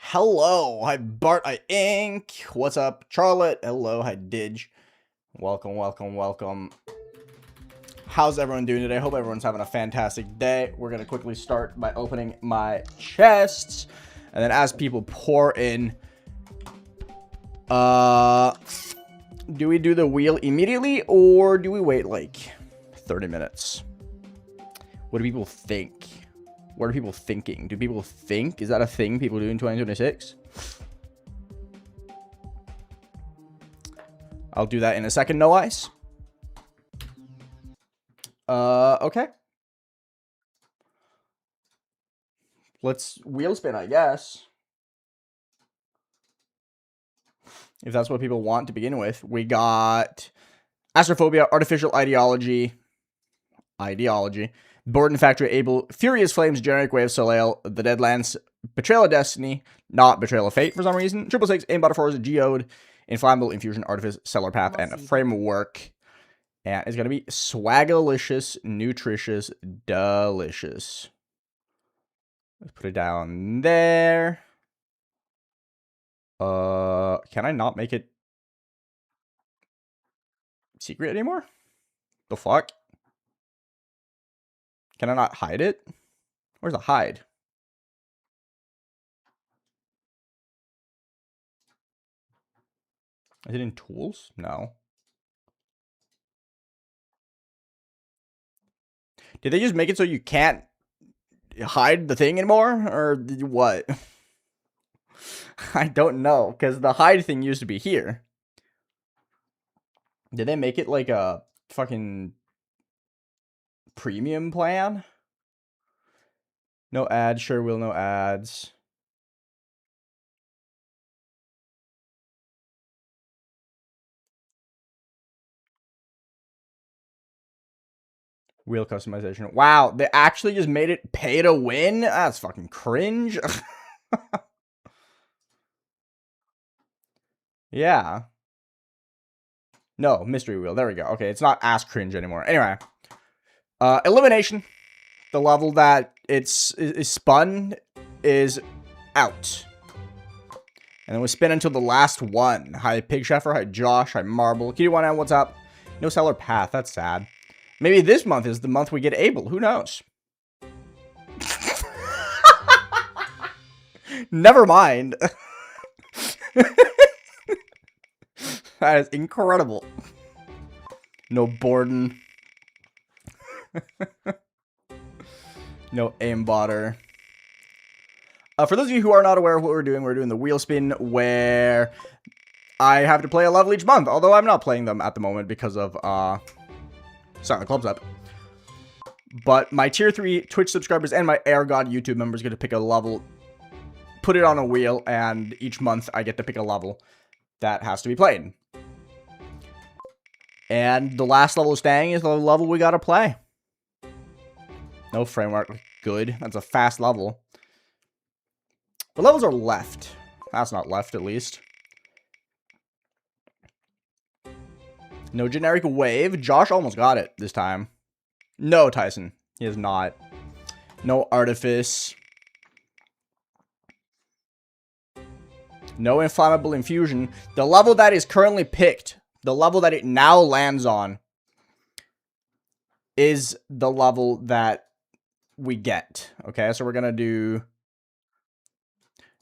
Hello, hi Bart, hi Ink. What's up, Charlotte? Hello, hi Didge. Welcome, welcome, welcome. How's everyone doing today? Hope everyone's having a fantastic day. We're gonna quickly start by opening my chests, and then as people pour in, do we do the wheel immediately or do we wait like 30 minutes? What do people think? What are people thinking? Do people think? Is that a thing people do in 2026? I'll do that in a second, no ice. Okay. Let's wheel spin, I guess. If that's what people want to begin with. We got Transphobia, Artificial Ideology. Borden Factory Able, Furious Flames, Generic Wave, Soleil, The Deadlands, Betrayal of Destiny, not Betrayal of Fate for some reason, 666, Aimbot Force, Geode, Inflammable, Infusion, Artifice, Stellar Path, and a Framework. And it's going to be swagalicious, nutritious, delicious. Let's put it down there. Can I not make it secret anymore? The fuck? Can I not hide it? Where's the hide? Is it in tools? No. Did they just make it so you can't hide the thing anymore? Or what? I don't know, because the hide thing used to be here. Did they make it like a fucking premium plan? No ads, sure will, no ads. Wheel customization. Wow, they actually just made it pay to win? That's fucking cringe. Yeah. No, mystery wheel. There we go. Okay, it's not as cringe anymore. Anyway. Elimination. The level that is spun is out. And then we spin until the last one. Hi, Pig Sheffer. Hi, Josh. Hi, Marble. Kitty1M, what's up? No Stellar Path. That's sad. Maybe this month is the month we get Able. Who knows? Never mind. That is incredible. No Borden. No aimbotter. For those of you who are not aware of what we're doing the wheel spin where I have to play a level each month. Although I'm not playing them at the moment because of the CLUBSTEP. But my tier 3 Twitch subscribers and my Air God YouTube members get to pick a level, put it on a wheel, and each month I get to pick a level that has to be played. And the last level staying is the level we gotta play. No framework. Good. That's a fast level. The levels are left. That's not left, at least. No generic wave. Josh almost got it this time. No, Tyson. He is not. No artifice. No inflammable infusion. The level that is currently picked, the level that it now lands on, is the level that we get. Okay, so we're gonna do...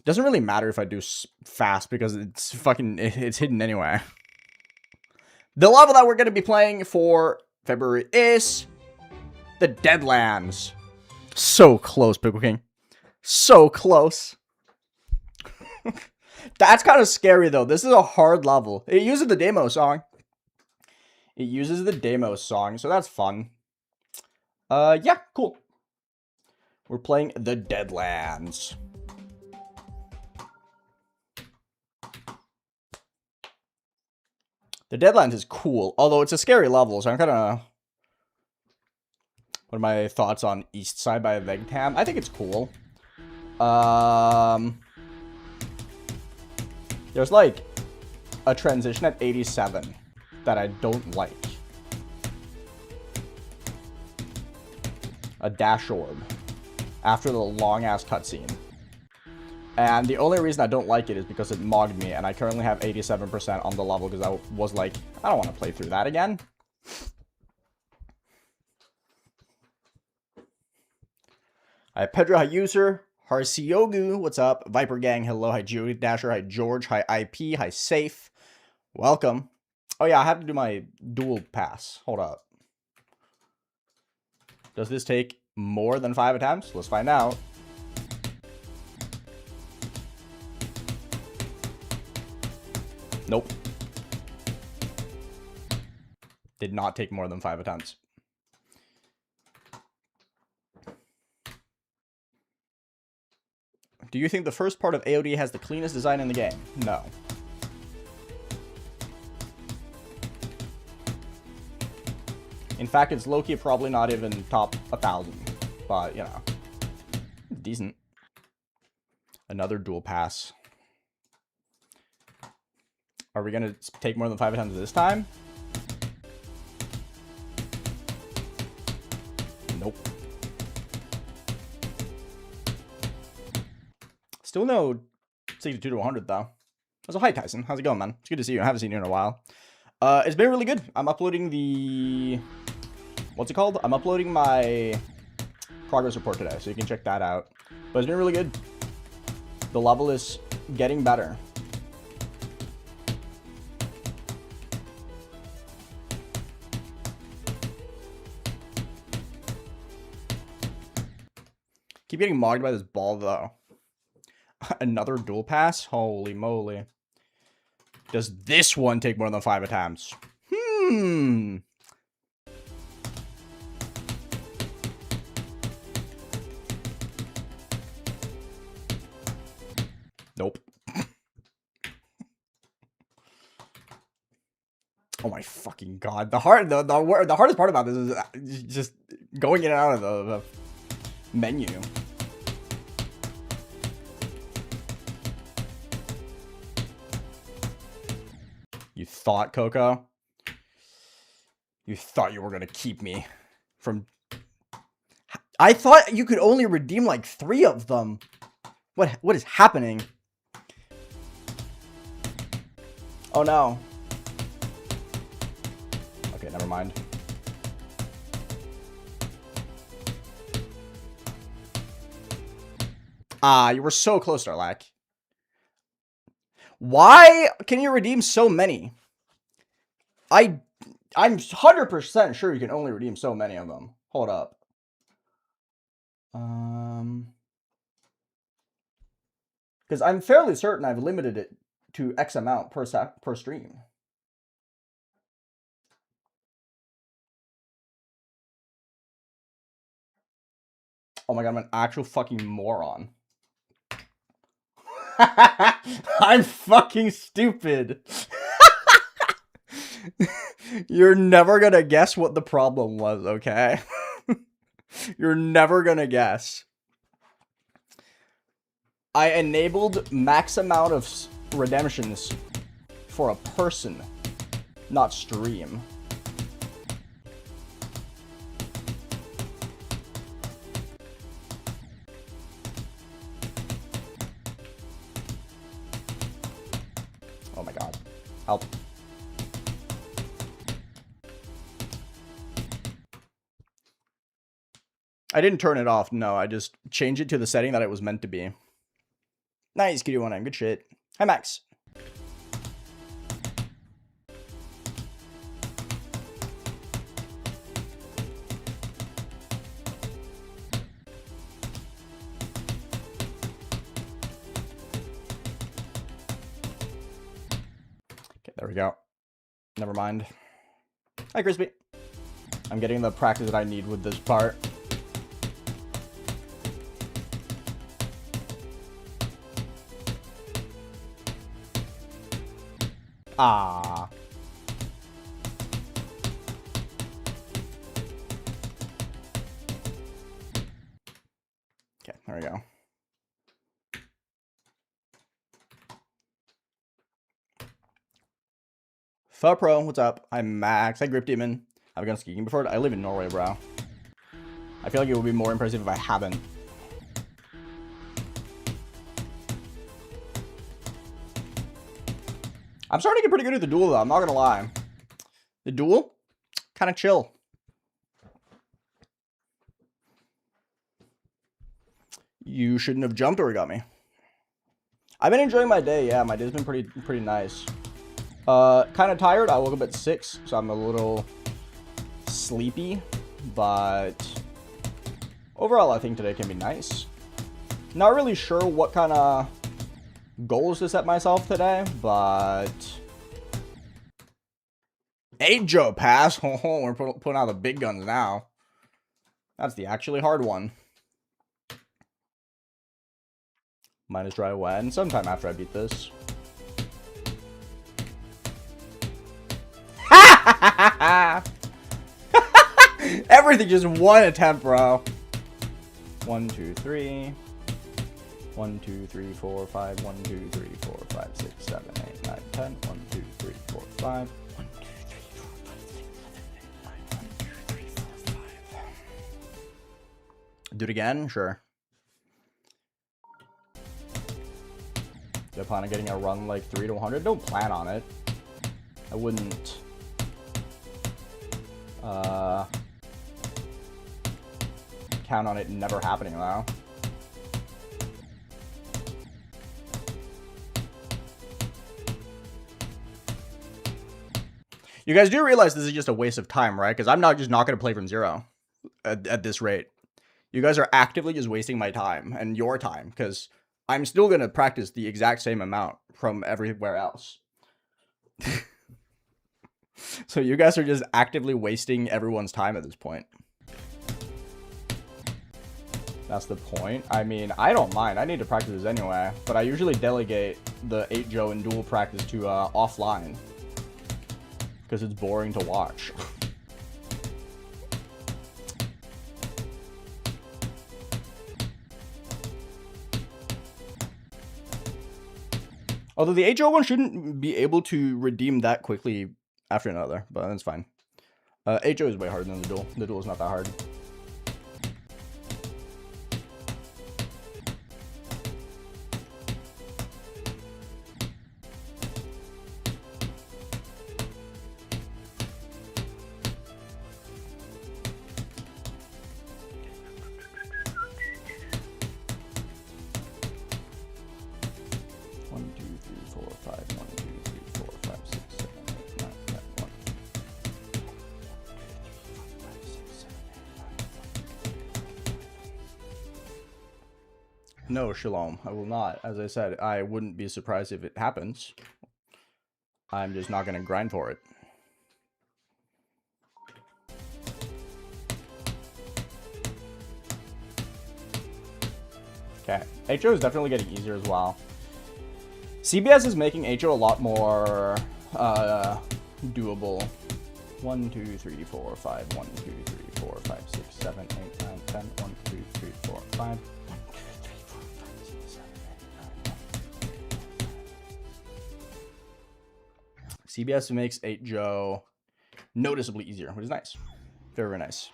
Doesn't really matter if I do fast because it's fucking... It's hidden anyway. The level that we're gonna be playing for February is... The Deadlands. So close, Pickle King. So close. That's kind of scary, though. This is a hard level. It uses the demo song. It uses the demo song, so that's fun. Yeah, cool. We're playing the Deadlands. The Deadlands is cool, although it's a scary level, so I'm kind of... What are my thoughts on East Side by Vegtam? I think it's cool. There's like a transition at 87 that I don't like. A dash orb after the long ass cutscene. And the only reason I don't like it is because it mogged me, and I currently have 87% on the level because I was like, I don't want to play through that again. Hi Pedro, hi User, Harsiogu, what's up? Viper Gang, hello, hi Geody Dasher, hi George, hi IP, hi Safe. Welcome. Oh yeah, I have to do my dual pass. Hold up. Does this take more than 5 attempts? Let's find out. Nope. Did not take more than 5 attempts. Do you think the first part of AOD has the cleanest design in the game? No. In fact, it's low-key probably not even top 1,000. But, you know. Decent. Another dual pass. Are we going to take more than 5 attempts this time? Nope. Still no 62 to 100, though. So, hi, Tyson. How's it going, man? It's good to see you. I haven't seen you in a while. It's been really good. I'm uploading the... What's it called? I'm uploading my progress report today, so you can check that out. But it's been really good. The level is getting better. Keep getting mogged by this ball, though. Another dual pass? Holy moly. Does this one take more than 5 attempts? Nope. Oh my fucking god. The hardest part about this is just going in and out of the menu. You thought, Coco? You thought you were gonna keep me from... I thought you could only redeem like 3 of them. What is happening? Oh no. Okay, never mind. Ah, you were so close, Darlac. Why can you redeem so many? I'm 100% sure you can only redeem so many of them. Hold up. Because I'm fairly certain I've limited it to X amount per stream. Oh my god, I'm an actual fucking moron. I'm fucking stupid. You're never gonna guess what the problem was, okay? You're never gonna guess. I enabled max amount of redemptions for a person, not stream. Oh my god. Help. I didn't turn it off, no. I just changed it to the setting that it was meant to be. Nice, QD1M. Good shit. Hi, Max. Okay, there we go. Never mind. Hi, Crispy. I'm getting the practice that I need with this part. Ah. Okay, there we go. Pho Pro, what's up? I'm Max. Hi, Grip Demon. I've gone skiing before. I live in Norway, bro. I feel like it would be more impressive if I haven't. I'm starting to get pretty good at the duel, though. I'm not gonna lie. The duel, kind of chill. You shouldn't have jumped origami. I've been enjoying my day. Yeah, my day's been pretty nice. Kind of tired. I woke up at 6, so I'm a little sleepy. But overall, I think today can be nice. Not really sure what kind of goals to set myself today, but 8 Joe pass. Oh, we're putting out the big guns now. That's the actually hard one. Minus dry wet, and sometime after I beat this. Everything just one attempt, bro. 1, 2, 3. 1, 2, 3, 4, 5. 1, 2, 3, 4, 5, 6, 7, 8, 9, 10. 1, 2, 3, 4, 5. 1, 2, 3, 4, 5, 6, 7, 8, 9, 1, 2, 3, 4, 5. Do it again? Sure. Do I plan on getting a run like 3 to 100? Don't plan on it. I wouldn't count on it never happening though. You guys do realize this is just a waste of time, right? Because I'm not going to play from 0 at this rate. You guys are actively just wasting my time and your time because I'm still going to practice the exact same amount from everywhere else. So you guys are just actively wasting everyone's time at this point. That's the point. I mean, I don't mind. I need to practice this anyway. But I usually delegate the 8 Joe and duel practice to offline. Because it's boring to watch. Although the 8 Joe one shouldn't be able to redeem that quickly after another, but that's fine. 8 Joe is way harder than the duel. The duel is not that hard. No, Shalom, I will not. As I said, I wouldn't be surprised if it happens. I'm just not going to grind for it. Okay, HO is definitely getting easier as well. CBS is making HO a lot more doable. 1, 2, 3, 4, 5. 1, 2, 3, 4, 5, 6, 7, 8, 9, 10. 1, 2, 3, 4, 5. CBS makes 8 Joe noticeably easier, which is nice. Very, very nice.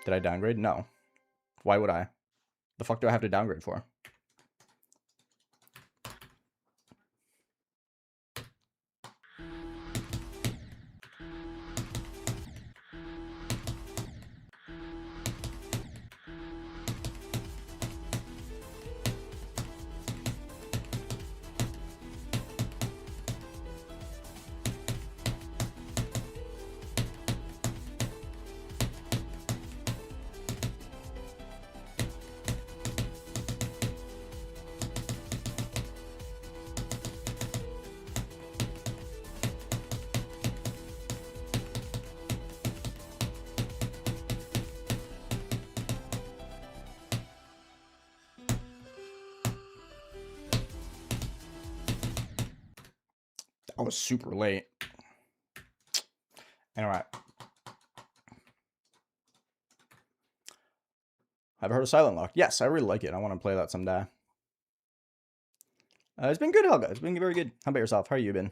Did I downgrade? No. Why would I? The fuck do I have to downgrade for? I was super late. Anyway. I've heard of Silent Lock. Yes, I really like it. I want to play that someday. It's been good, Helga. It's been very good. How about yourself? How are you been?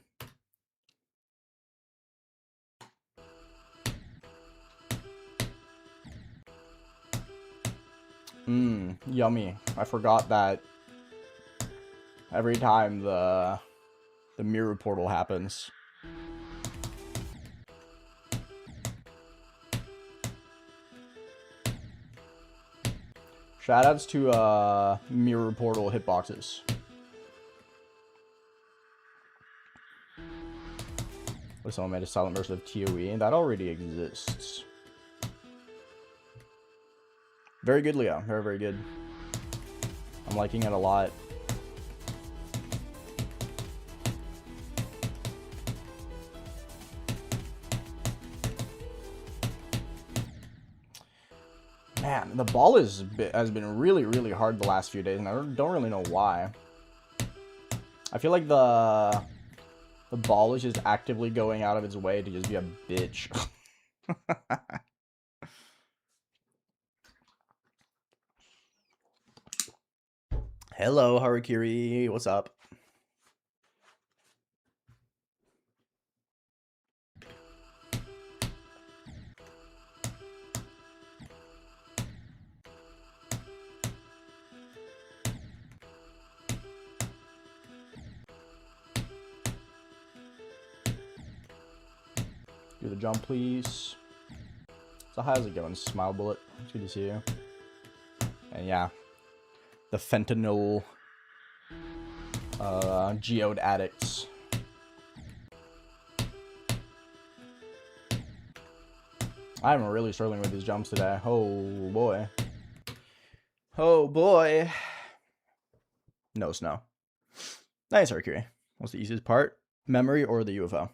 Yummy. I forgot that every time the the mirror portal happens. Shoutouts to mirror portal hitboxes. What if someone made a silent version of TOE? That already exists. Very good, Leo. Very, very good. I'm liking it a lot. Man, the ball has been really, really hard the last few days, and I don't really know why. I feel like the ball is just actively going out of its way to just be a bitch. Hello, Harakiri. What's up? Do the jump, please. So how's it going, Smile Bullet? It's good to see you. And yeah, the fentanyl geode addicts. I'm really struggling with these jumps today. Oh boy. Oh boy. No snow. Nice, Mercury. What's the easiest part? Memory or the UFO?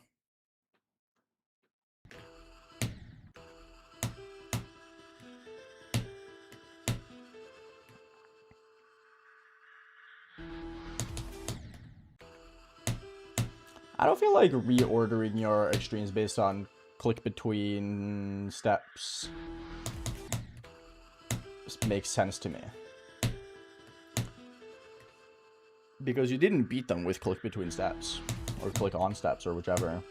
I don't feel like reordering your extremes based on click between steps makes sense to me. Because you didn't beat them with click between steps, or click on steps, or whichever.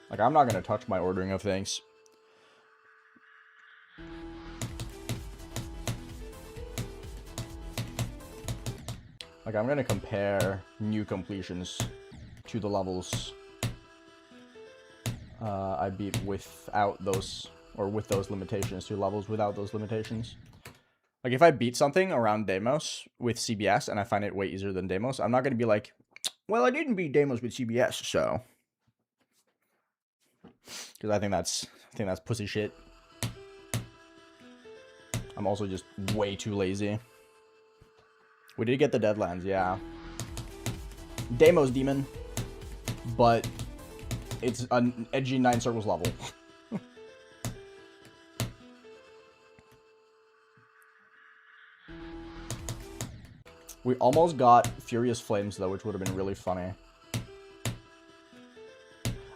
Like, I'm not going to touch my ordering of things. Like, I'm going to compare new completions to the levels I beat without those, or with those limitations, to levels without those limitations. Like, if I beat something around Deimos with CBS and I find it way easier than Deimos, I'm not going to be like, well, I didn't beat Deimos with CBS, so. Because I think that's pussy shit. I'm also just way too lazy. We did get the Deadlands, yeah. Deimos Demon, but it's an edgy 9 circles level. We almost got Furious Flames, though, which would have been really funny.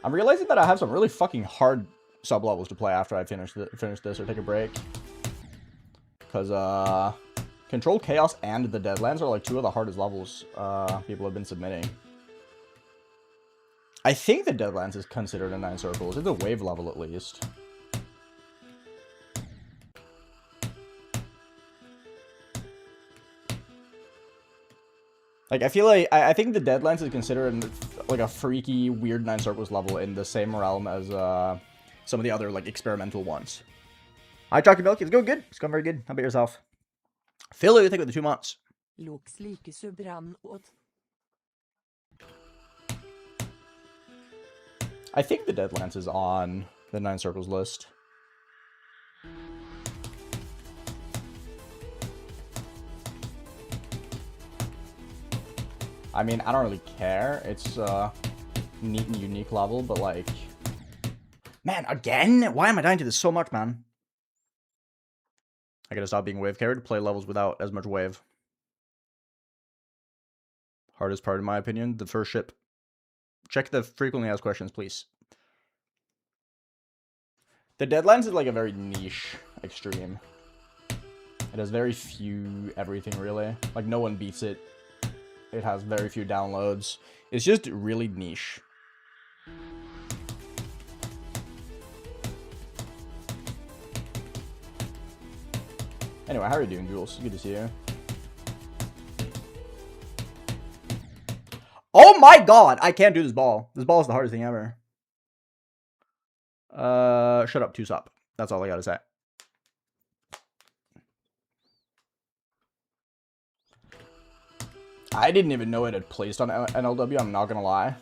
I'm realizing that I have some really fucking hard sub-levels to play after I finish this or take a break. Because, Control Chaos and the Deadlands are, like, 2 of the hardest levels people have been submitting. I think the Deadlands is considered a 9 circles. It's a wave level, at least. Like, I feel like, I think the Deadlands is considered, like, a freaky, weird 9 circles level in the same realm as, some of the other, like, experimental ones. Hi, Chalky Milk. It's going good. It's going very good. How about yourself? Phil, what do you think of the 2 months? I think the Deadlands is on the 9 circles list. I mean, I don't really care. It's a neat and unique level, but like... Man, again? Why am I dying to this so much, man? I gotta stop being wave carried to play levels without as much wave. Hardest part, in my opinion, the first ship. Check the frequently asked questions, please. The Deadlands is like a very niche extreme. It has very few everything, really. Like, no one beats it. It has very few downloads. It's just really niche. Anyway, how are you doing, Jules? Good to see you. Oh my god! I can't do this ball. This ball is the hardest thing ever. Shut up, two stop. That's all I gotta say. I didn't even know it had placed on NLW, I'm not gonna lie.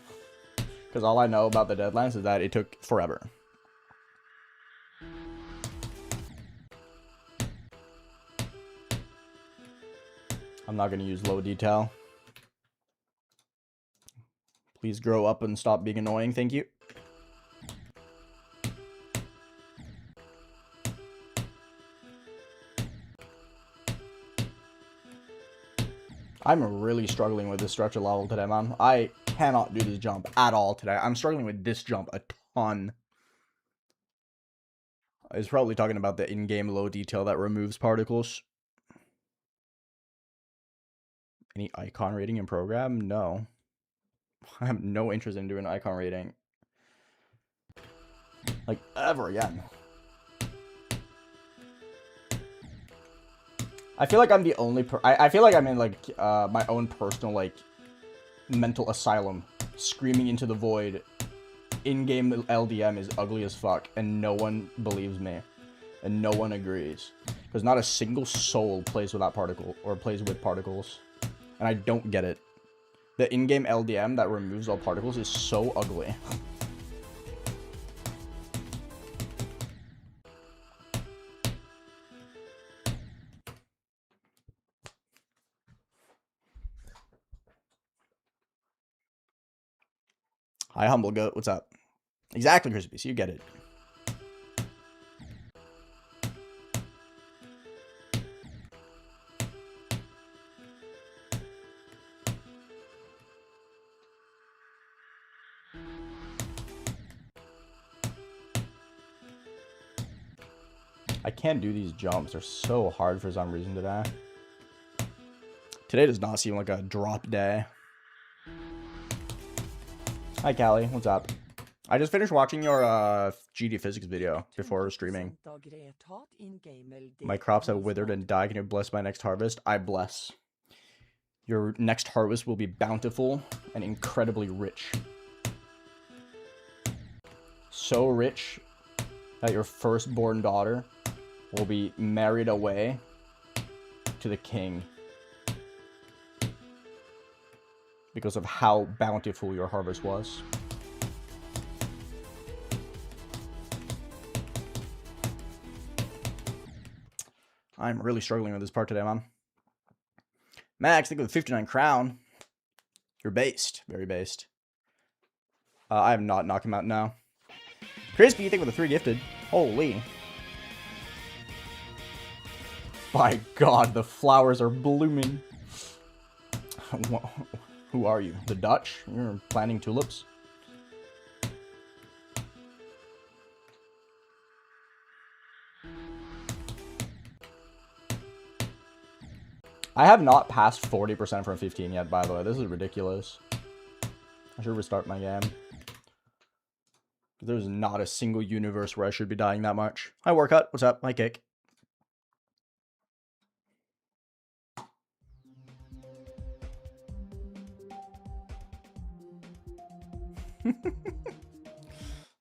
Because all I know about the deadlines is that it took forever. I'm not gonna use low detail. Please grow up and stop being annoying, thank you. I'm really struggling with this stretch of level today, man. I cannot do this jump at all today. I'm struggling with this jump a ton. I was probably talking about the in-game low detail that removes particles. Any icon rating in program? No. I have no interest in doing icon rating. Like, ever again. I feel like I'm the only I feel like I'm in, like, my own personal, like, mental asylum. Screaming into the void. In-game LDM is ugly as fuck, and no one believes me. And no one agrees. Because not a single soul plays with that particle, or plays with particles. And I don't get it. The in-game LDM that removes all particles is so ugly. Hi, Humble Goat. What's up? Exactly, Crispy. So you get it. I can't do these jumps. They're so hard for some reason today. Today does not seem like a drop day. Hi, Callie. What's up? I just finished watching your GD physics video before streaming. My crops have withered and died. Can you bless my next harvest? I bless. Your next harvest will be bountiful and incredibly rich. So rich that your firstborn daughter will be married away to the king because of how bountiful your harvest was. I'm really struggling with this part today, man. Max, think with 59 crown. You're based. Very based. I have not knocked him out now. Crispy, you think with a 3 gifted. Holy. My god, the flowers are blooming. Who are you? The Dutch? You're planting tulips? I have not passed 40% from 15 yet, by the way. This is ridiculous. I should restart my game. There's not a single universe where I should be dying that much. Hi, Warcut. What's up? Hi, Kick.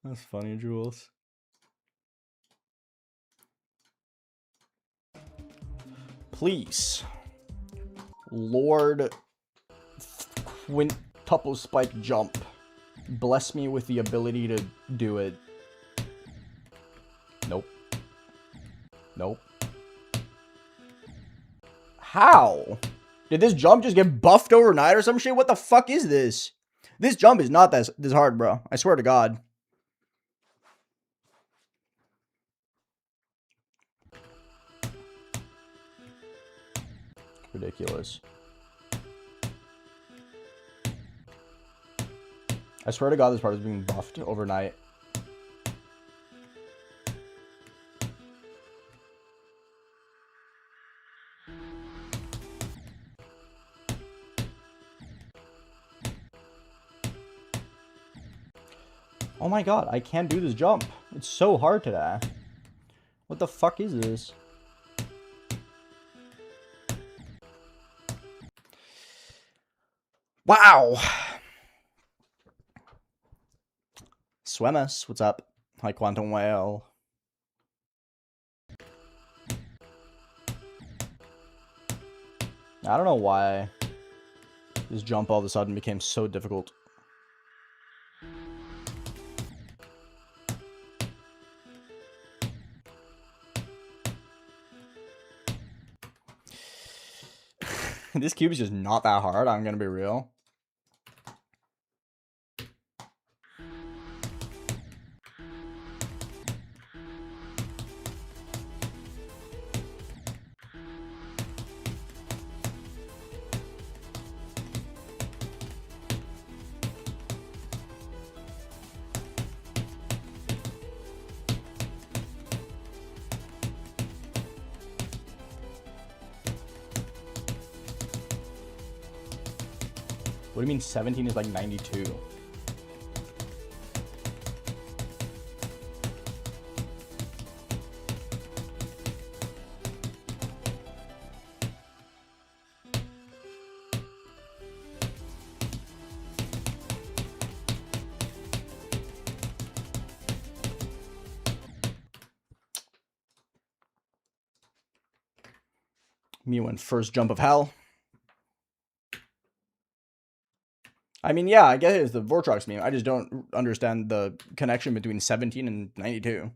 That's funny, Jules. Please, Lord Quintuple Spike Jump, bless me with the ability to do it. Nope. Nope. How? Did this jump just get buffed overnight or some shit? What the fuck is this? This jump is not this hard, bro. I swear to God. Ridiculous. I swear to God, this part is being buffed overnight. Oh my god, I can't do this jump. It's so hard today. What the fuck is this? Wow. Swemus, what's up? Hi, Quantum Whale. I don't know why this jump all of a sudden became so difficult. This cube is just not that hard, I'm gonna be real. What do you mean 17 is like 92? Me went first jump of hell. I mean, yeah, I get it. It's the Vortrox meme. I just don't understand the connection between 17 and 92.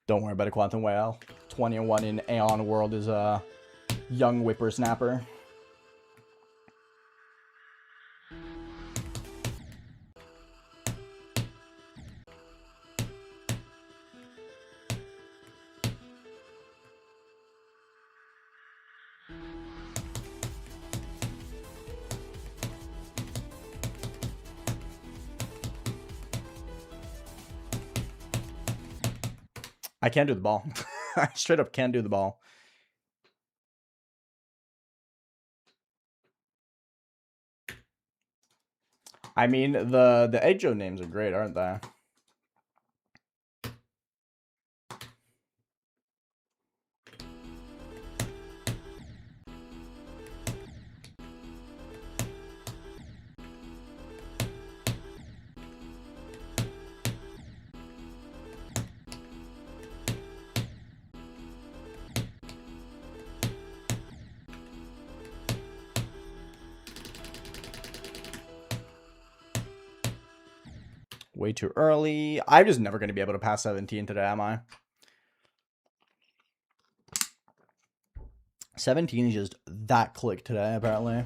Don't worry about it, Quantum Whale. 21 in Aeon world is a young whippersnapper. I can't do the ball. I straight up can't do the ball. I mean, the Edjo names are great, aren't they? Way too early. I'm just never going to be able to pass 17 today, am I? 17 is just that click today, apparently.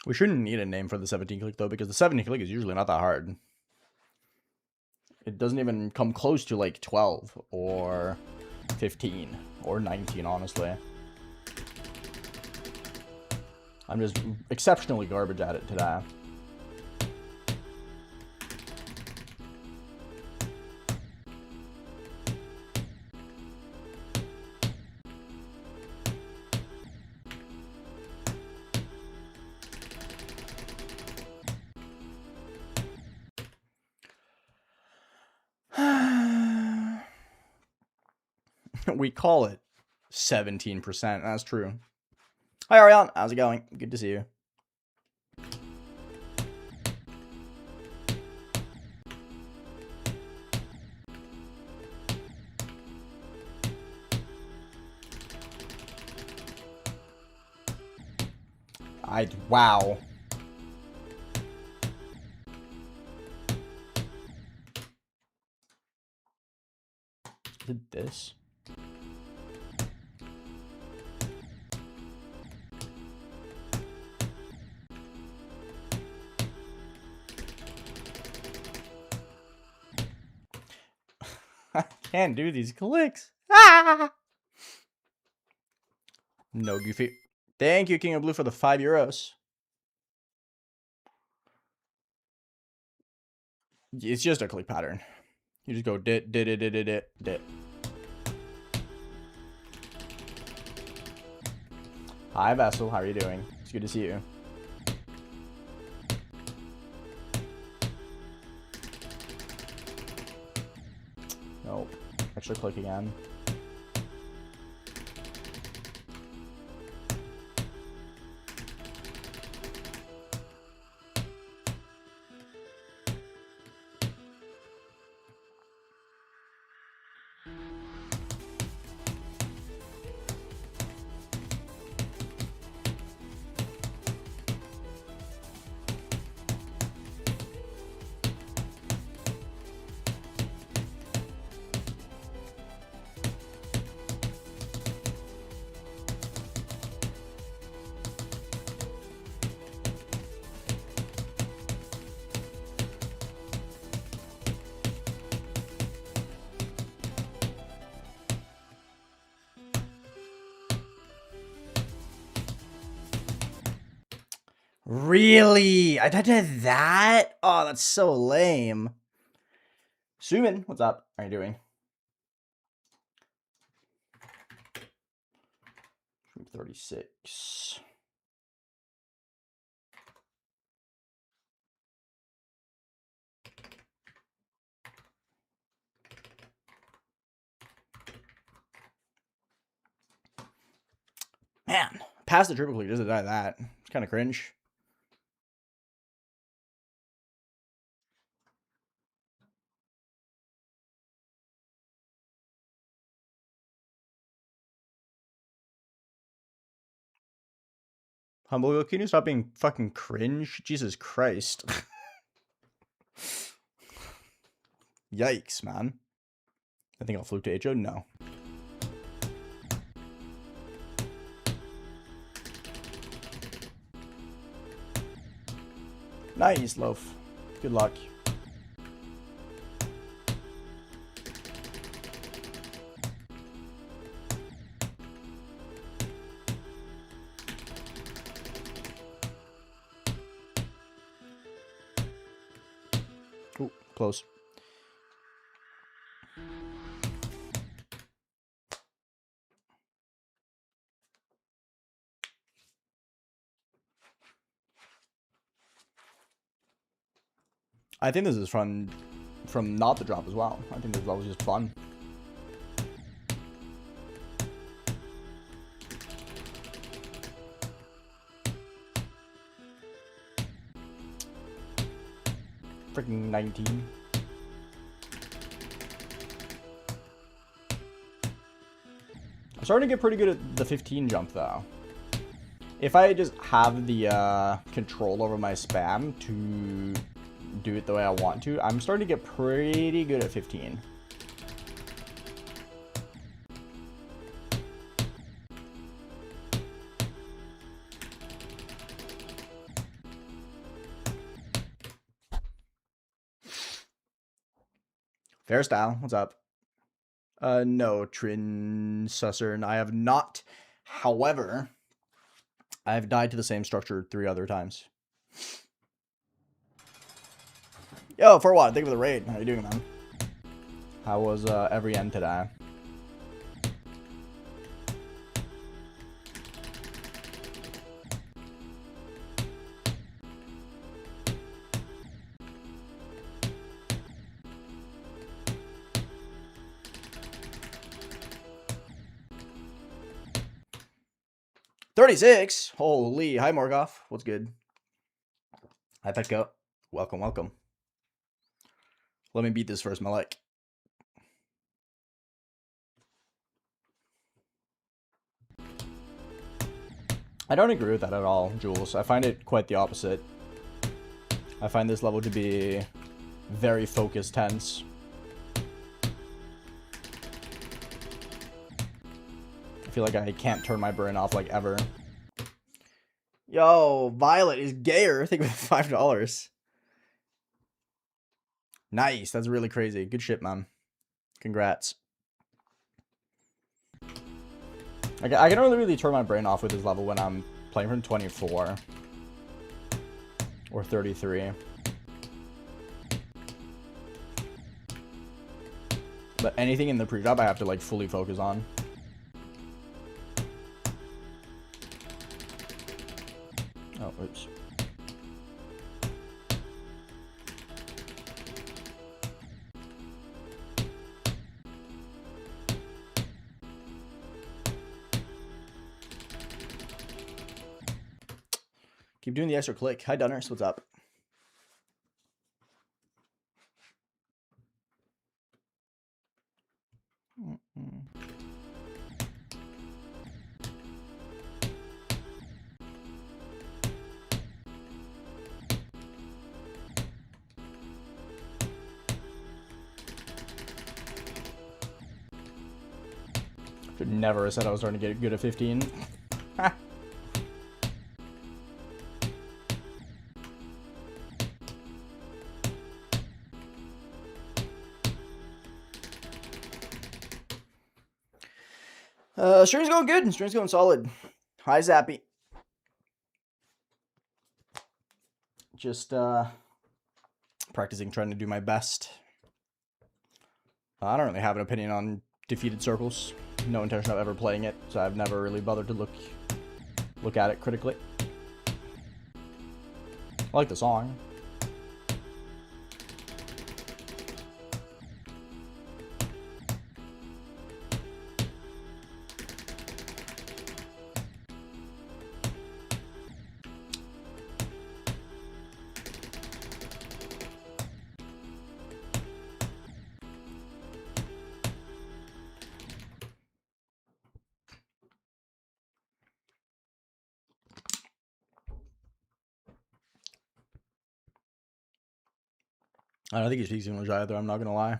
We shouldn't need a name for the 17 click, though, because the 17 click is usually not that hard. It doesn't even come close to, like, 12 or 15 or 19, honestly. I'm just exceptionally garbage at it today. We call it 17%. That's true. Hi, Ariane. How's it going? Good to see you. Wow. Did this? I can't do these clicks. Ah! No goofy. Thank you, King of Blue, for the €5. It's just a click pattern. You just go dit, dit, dit, dit, dit, dit, dit. Hi, Vessel. How are you doing? It's good to see you. Nope. Extra click again. Really? I did that? Oh, that's so lame. Suman, what's up? How are you doing? 36. Man, past the triple click doesn't die that. It's kind of cringe. Humble, can you stop being fucking cringe? Jesus Christ. Yikes, man. I think I'll fluke to HO. No. Nice, Loaf. Good luck. Ooh, close. I think this is from not the drop as well. I think this level is just fun. Freaking 19. I'm starting to get pretty good at the 15 jump though. If I just have the control over my spam to do it the way I want to, I'm starting to get pretty good at 15. Fair style, what's up? No, Trin Sussern, I have not. However, I've died to the same structure 3 other times. Yo, for what? Thank you for the raid. How you doing, man? How was every end today? $36. Holy, hi Morgoth. What's good? Hi Petco. Welcome, welcome. Let me beat this first, Malik. I don't agree with that at all, Jules. I find it quite the opposite. I find this level to be very focused tense. I feel like I can't turn my brain off like ever. Yo, Violet is gayer. I think with $5. Nice. That's really crazy. Good shit, man. Congrats. I can only really turn my brain off with this level when I'm playing from 24 or 33. But anything in the pre-drop I have to like fully focus on. Oh, oops. Keep doing the extra click. Hi, Dunners. What's up? Should never have said I was starting to get good at 15. Stream's going good. Stream's going solid. Hi, Zappy. Just practicing, trying to do my best. I don't really have an opinion on defeated circles. No intention of ever playing it, so I've never really bothered to look at it critically. I like the song. I don't think he speaks English either, I'm not gonna lie.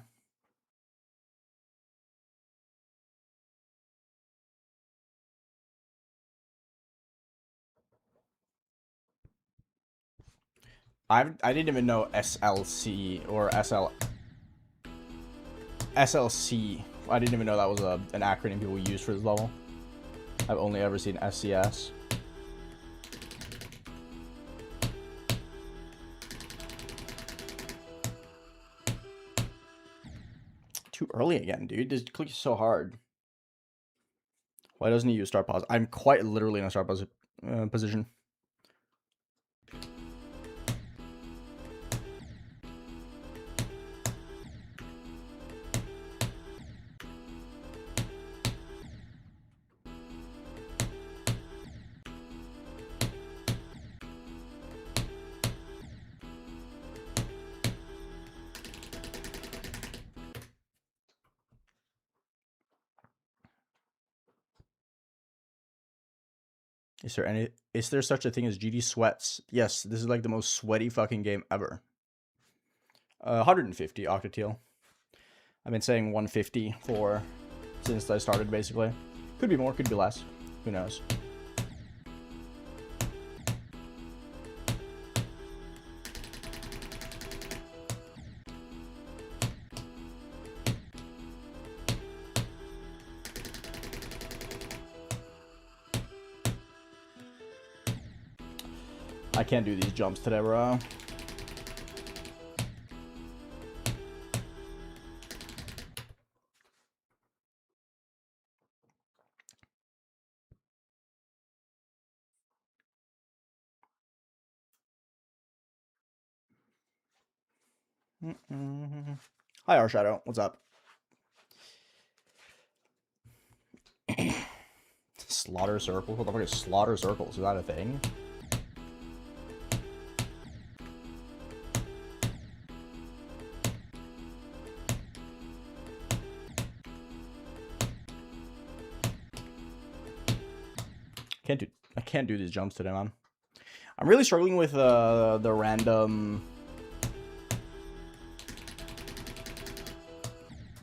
I didn't even know SLC or SLC. I didn't even know that was an acronym people use for this level. I've only ever seen SCS. Too early again, dude. This click is so hard. Why doesn't he use start pause? I'm quite literally in a start pause position. Is there such a thing as GD sweats? Yes, this is like the most sweaty fucking game ever. 150 octateal. I've been saying 150 since I started, basically. Could be more, could be less. Who knows? I can't do these jumps today, bro. Hi, R Shadow. What's up? Slaughter circles? What the fuck is slaughter circles? Is that a thing? I can't do these jumps today, man. I'm really struggling with the random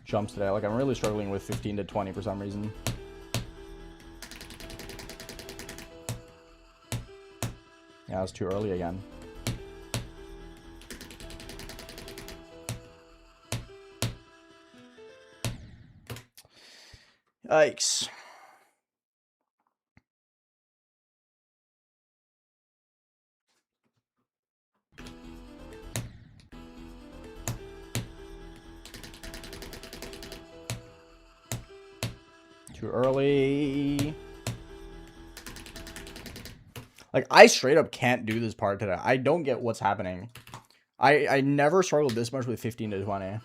jumps today. Like, I'm really struggling with 15 to 20 for some reason. Yeah, it's too early again. Yikes. Too early. Like, I straight up can't do this part today. I don't get what's happening. I never struggled this much with 15 to 20.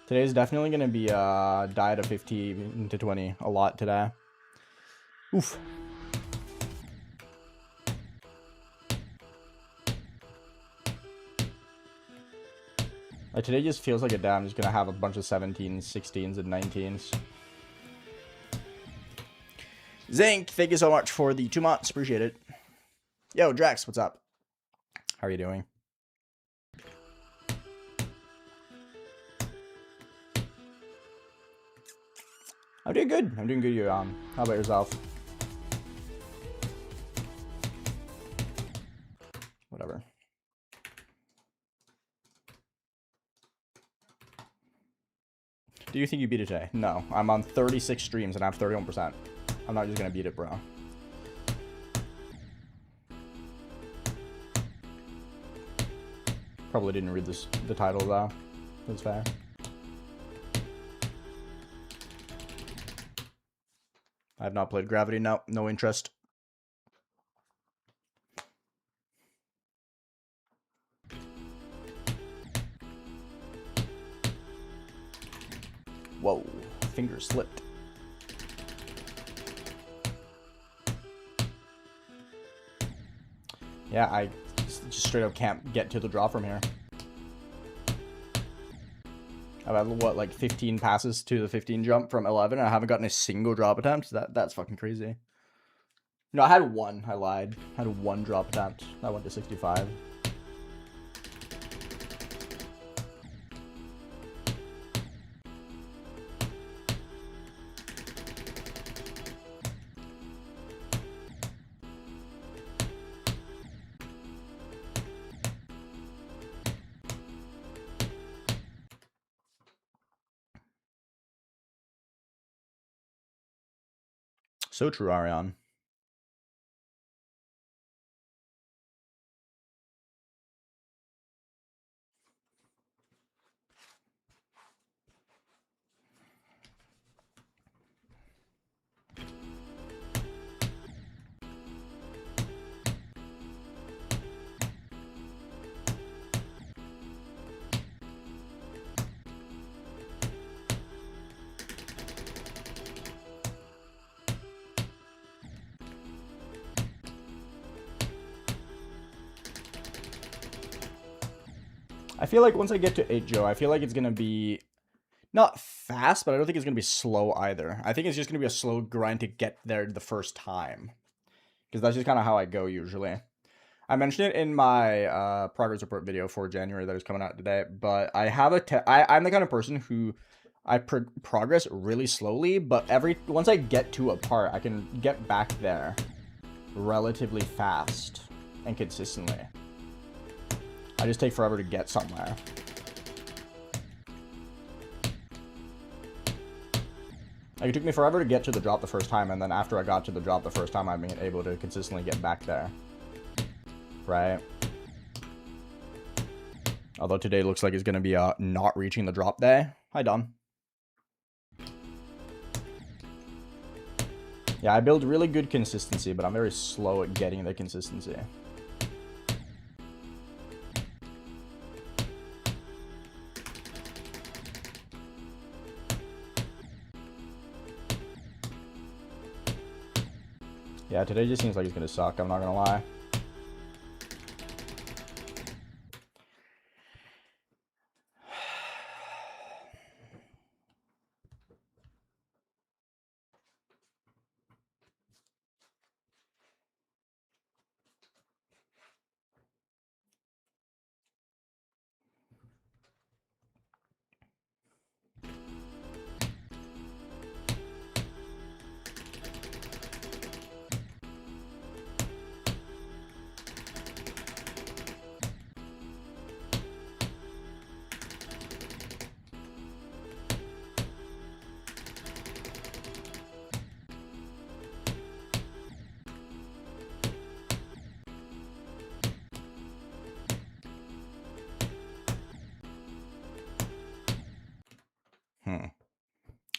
Today's definitely going to be a diet of 15 to 20 a lot today. Oof. Like, today just feels like a day I'm just going to have a bunch of 17s, 16s, and 19s. Zinc, thank you so much for the 2 months. Appreciate it. Yo, Drax, what's up? How are you doing? I'm doing good. I'm doing good, you. How about yourself? Whatever. Do you think you beat it today? No. I'm on 36 streams and I have 31%. I'm not just gonna beat it, bro. Probably didn't read the title, though. That's fair. I have not played Gravity. No, no interest. Whoa, finger slipped. Yeah, I just straight up can't get to the draw from here. I've had, what, like 15 passes to the 15 jump from 11, and I haven't gotten a single drop attempt. That's fucking crazy. No, I had one. I lied. I had one drop attempt. That went to 65. So true, Ariane. I feel like once I get to 8 Joe, I feel like it's going to be not fast, but I don't think it's going to be slow either. I think it's just going to be a slow grind to get there the first time. Because that's just kind of how I go usually. I mentioned it in my progress report video for January that is coming out today, but I have I'm the kind of person who I progress really slowly, but once I get to a part, I can get back there relatively fast and consistently. I just take forever to get somewhere. Like, it took me forever to get to the drop the first time, and then after I got to the drop the first time, I've been able to consistently get back there. Right? Although today looks like it's going to be not reaching the drop day. Hi, Don. Yeah, I build really good consistency, but I'm very slow at getting the consistency. Yeah, today just seems like it's going to suck, I'm not going to lie.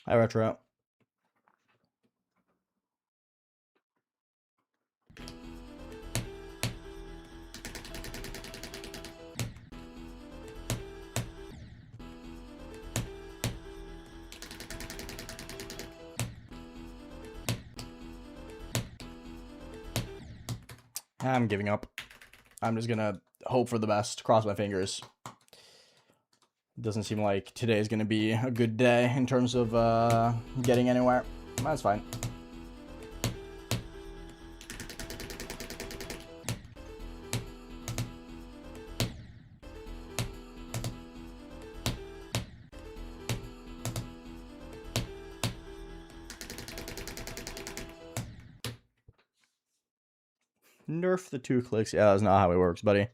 Hi, Retro. I'm giving up. I'm just gonna hope for the best. Cross my fingers. Doesn't seem like today is gonna be a good day in terms of getting anywhere. That's fine. Nerf the 2 clicks. Yeah, that's not how it works, buddy.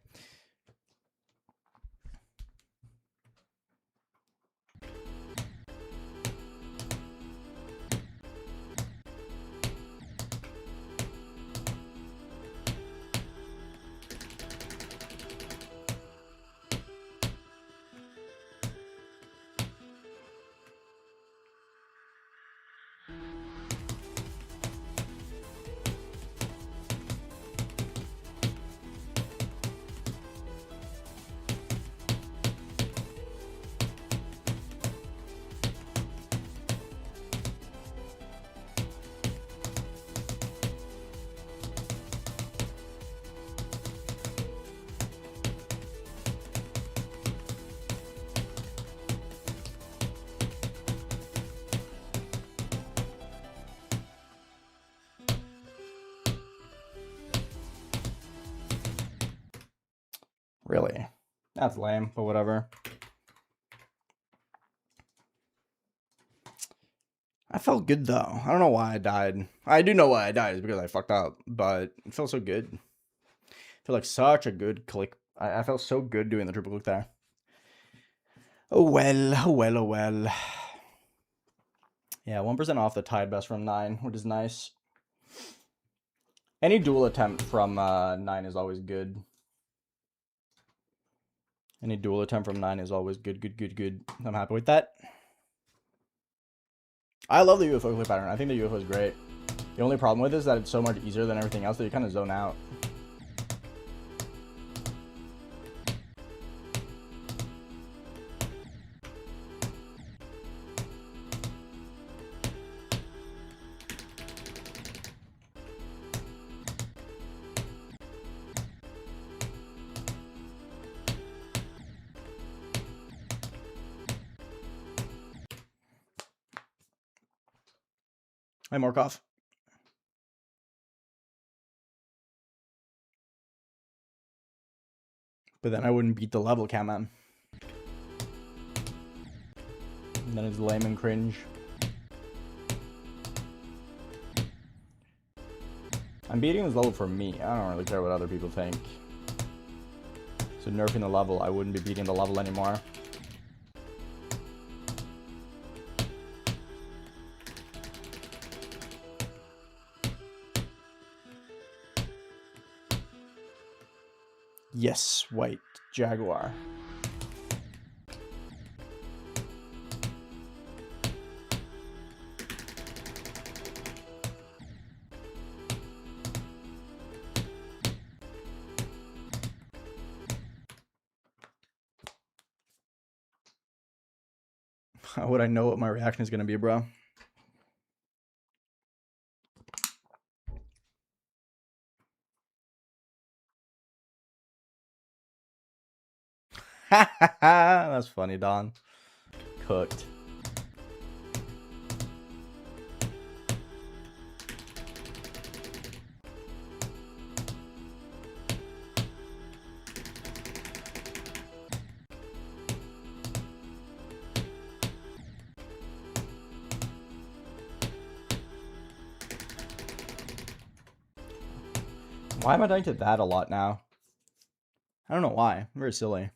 Really? That's lame, but whatever. I felt good though. I don't know why I died. I do know why I died. It's because I fucked up, but it felt so good. I feel like such a good click. I felt so good doing the triple click there. Oh well, oh well, oh well. Yeah, 1% off the tied best from 9, which is nice. Any dual attempt from 9 is always good. Any dual attempt from 9 is always good, good, good, good. I'm happy with that. I love the UFO click pattern. I think the UFO is great. The only problem with it is that it's so much easier than everything else that you kind of zone out. Hi, Markov. But then I wouldn't beat the level cam man. And then it's lame and cringe. I'm beating this level for me. I don't really care what other people think. So nerfing the level, I wouldn't be beating the level anymore. Yes, white jaguar. How would I know what my reaction is going to be, bro? That's funny, Don. Cooked. Why am I dying to that a lot now? I don't know why. Very silly.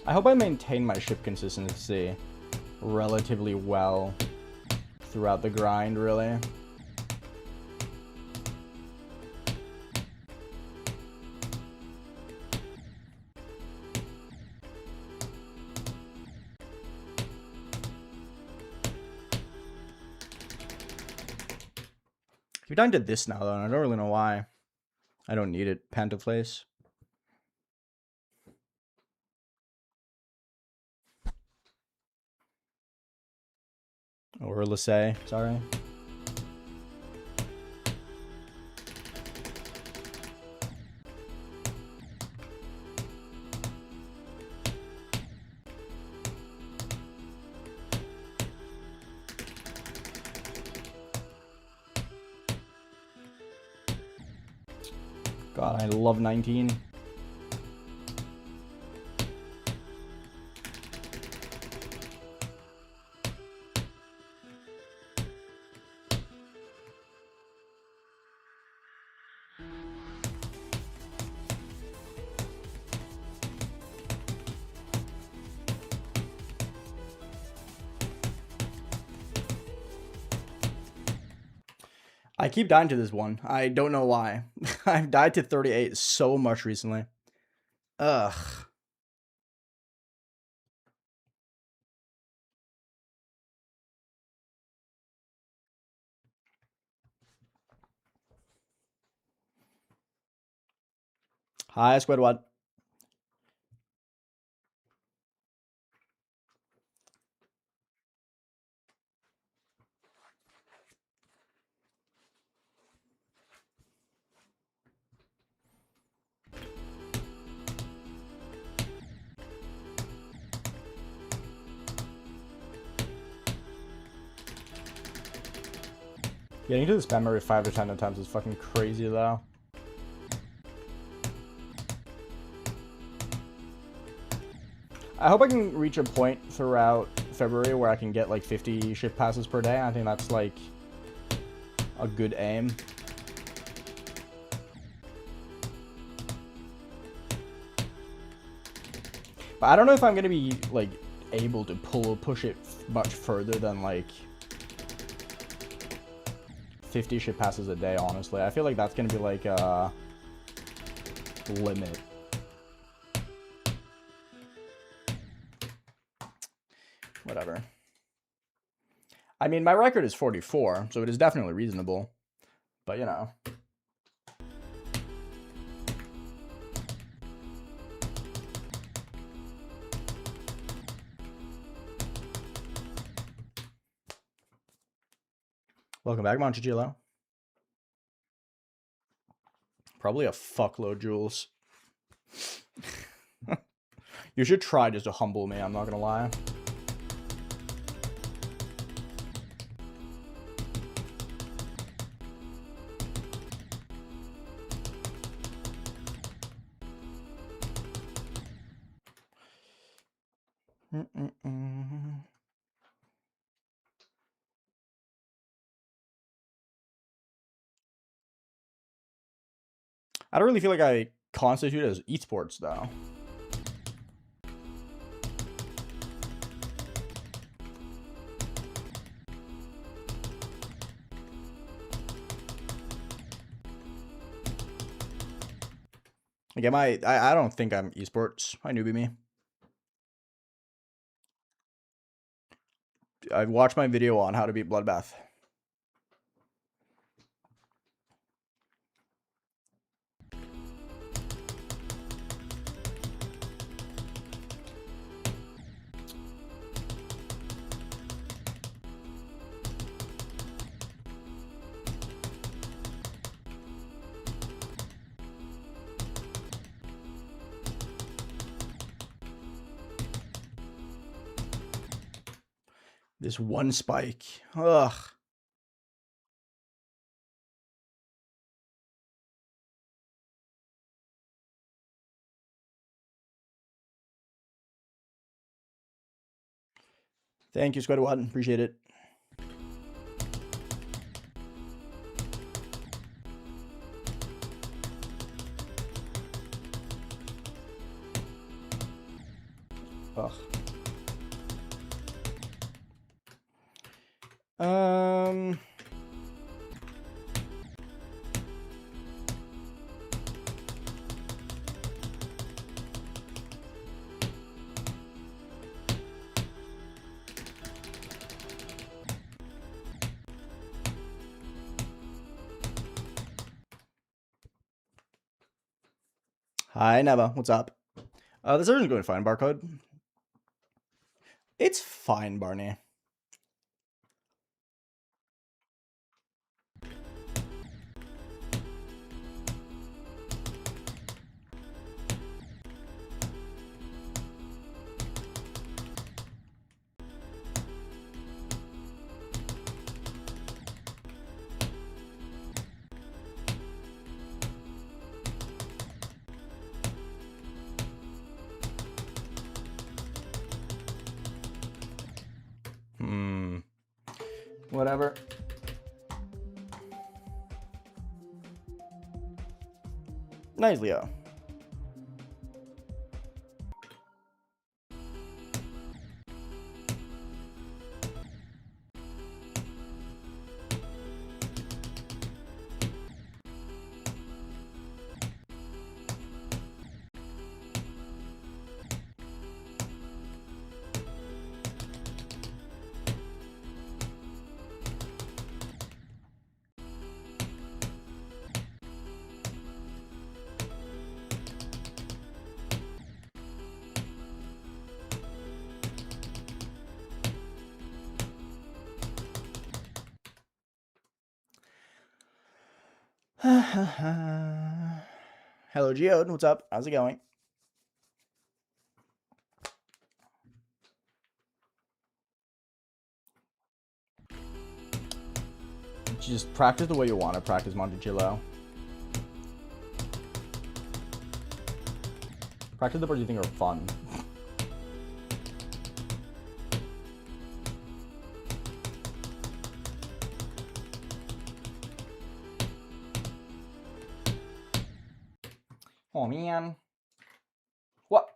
I hope I maintain my ship consistency relatively well throughout the grind, really. We done did this now, though, and I don't really know why. I don't need it. Pantoflace. Or Lissay, sorry. God, I love 19. I keep dying to this one. I don't know why. I've died to 38 so much recently. Ugh. Hi, Squidward. Getting to this memory 5 to 10 times is fucking crazy, though. I hope I can reach a point throughout February where I can get like 50 shift passes per day. I think that's like a good aim. But I don't know if I'm gonna be like able to push it much further than like 50 ship passes a day, honestly. I feel like that's gonna be like a limit. Whatever. I mean, my record is 44, so it is definitely reasonable. But, you know. Welcome back, Monchigillo. Probably a fuckload, Jules. You should try just to humble me, I'm not gonna lie. I don't really feel like I constitute as esports, though. Like, I don't think I'm esports. Hi, newbie me. I watched my video on how to beat Bloodbath. This one spike. Ugh. Thank you, Squad One. Appreciate it. Ugh. Hi, Neva. What's up? This isn't going fine, barcode. It's fine, Barney. Whatever. Nice, Leo. Hello, Geode. What's up? How's it going? Just practice the way you want to practice Monticello. Practice the parts you think are fun. Oh, man. What?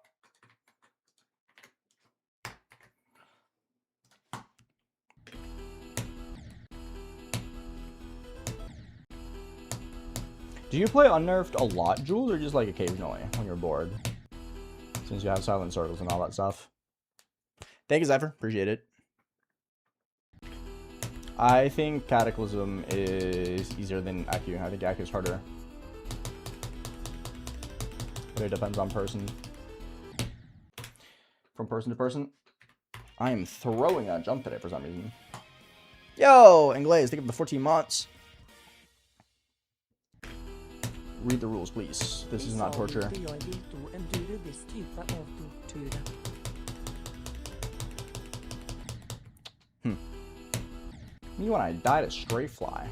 Do you play Unnerved a lot, Jules, or just like occasionally when you're bored? Since you have silent circles and all that stuff. Thank you, Zephyr. Appreciate it. I think Cataclysm is easier than AQ. I think AQ is harder. But it depends on person. From person to person. I am throwing a jump today for some reason. Yo, Anglaise, think of the 14 months. Read the rules, please. This is not torture. Me when I died a stray fly.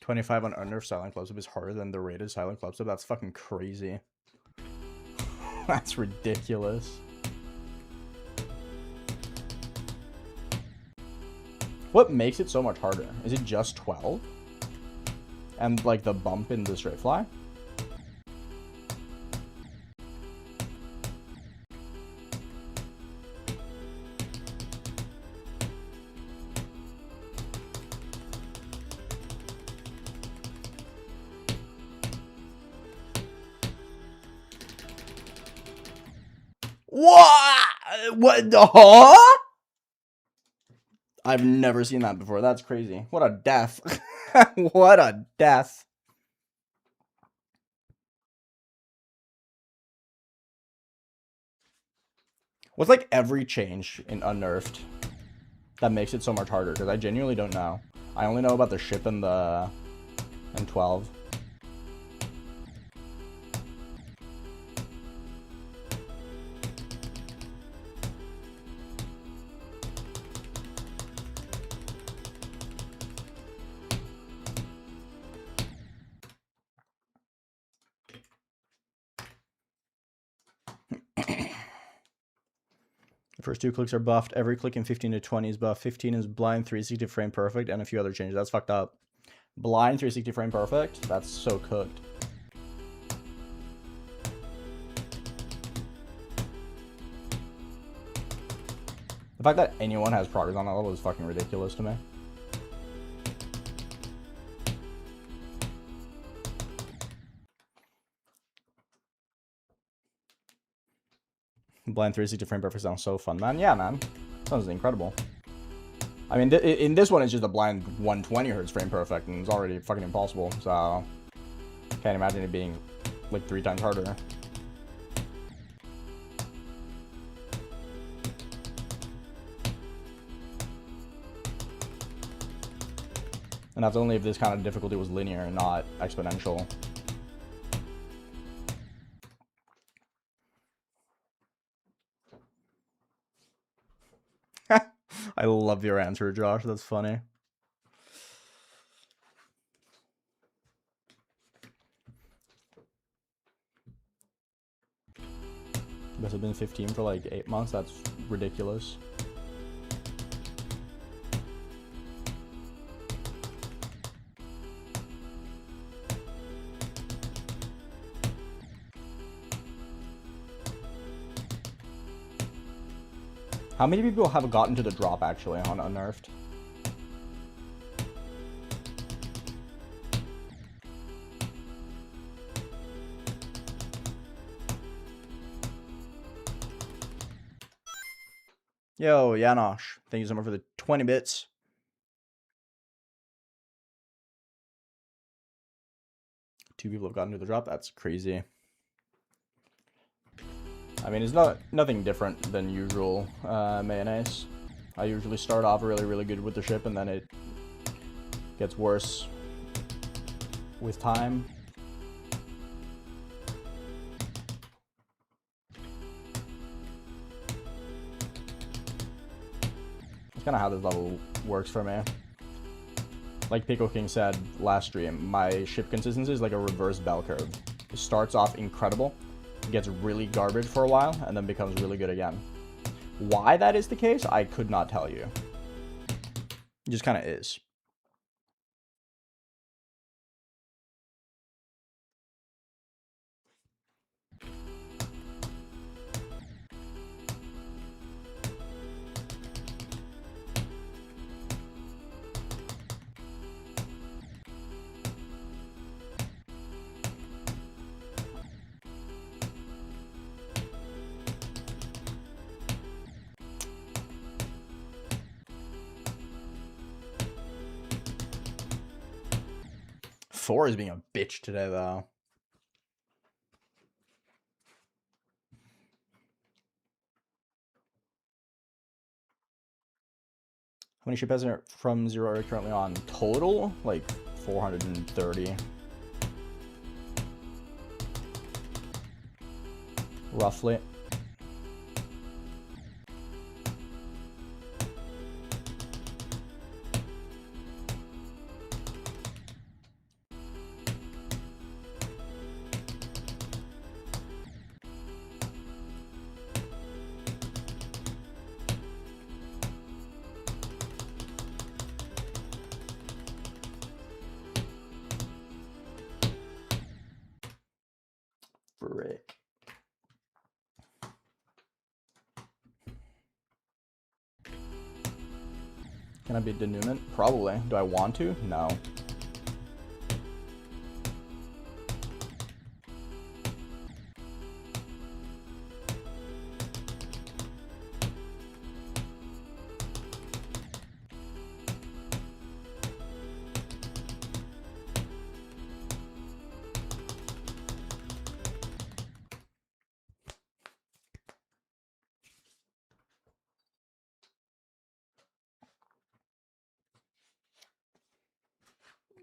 $25 on Unnerved Silent CLUBSTEP is harder than the rated Silent CLUBSTEP. That's fucking crazy. That's ridiculous. What makes it so much harder? Is it just 12? And like the bump in the straight fly? What? Huh? I've never seen that before. That's crazy. What a death. What a death. What's like every change in Unnerved that makes it so much harder? Because I genuinely don't know. I only know about the ship and the... and 12. The first two clicks are buffed. Every click in 15 to 20 is buffed. 15 is blind 360 frame perfect and a few other changes. That's fucked up. Blind 360 frame perfect? That's so cooked. The fact that anyone has progress on that level is fucking ridiculous to me. Blind 360 frame perfect sounds so fun, man. Yeah, man. Sounds incredible. I mean, in this one, it's just a blind 120 hertz frame perfect, and it's already fucking impossible, so... Can't imagine it being, like, 3 times harder. And that's only if this kind of difficulty was linear and not exponential. I love your answer, Josh. That's funny. You guys have been 15 for like 8 months. That's ridiculous. How many people have gotten to the drop actually on Unnerfed? Yo, Janosch. Thank you so much for the 20 bits. Two people have gotten to the drop. That's crazy. I mean, it's nothing different than usual mayonnaise. I usually start off really good with the ship, and then it gets worse with time. That's kind of how this level works for me. Like Pico King said last stream, my ship consistency is like a reverse bell curve. It starts off incredible, gets really garbage for a while, and then becomes really good again. Why that is the case, I could not tell you. It just kind of is. Thor is being a bitch today, though. How many ship has from 0 are currently on? Total? Like 430. Roughly. Frick. Can I be denouement? Probably. Do I want to? No.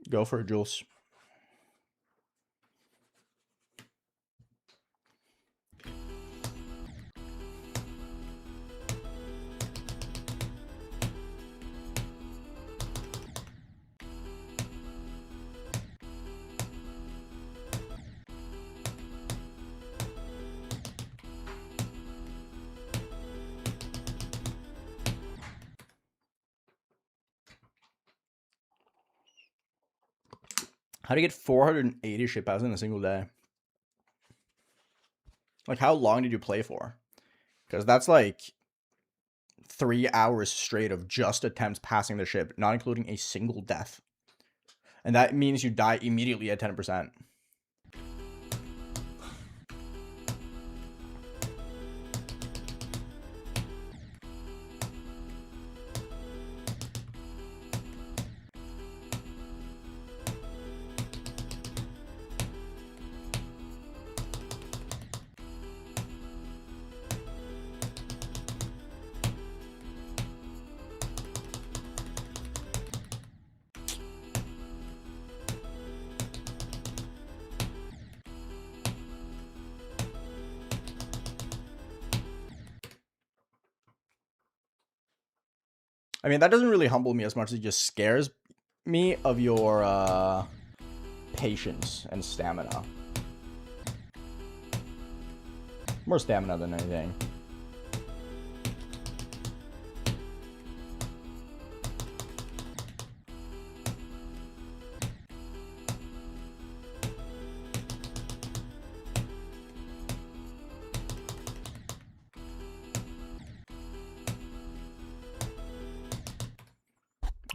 Go for it, Jules. How do you get 480 ship outs in a single day? Like, how long did you play for? Because that's like 3 hours straight of just attempts passing the ship, not including a single death. And that means you die immediately at 10%. I mean, that doesn't really humble me as much as it just scares me of your patience and stamina. More stamina than anything.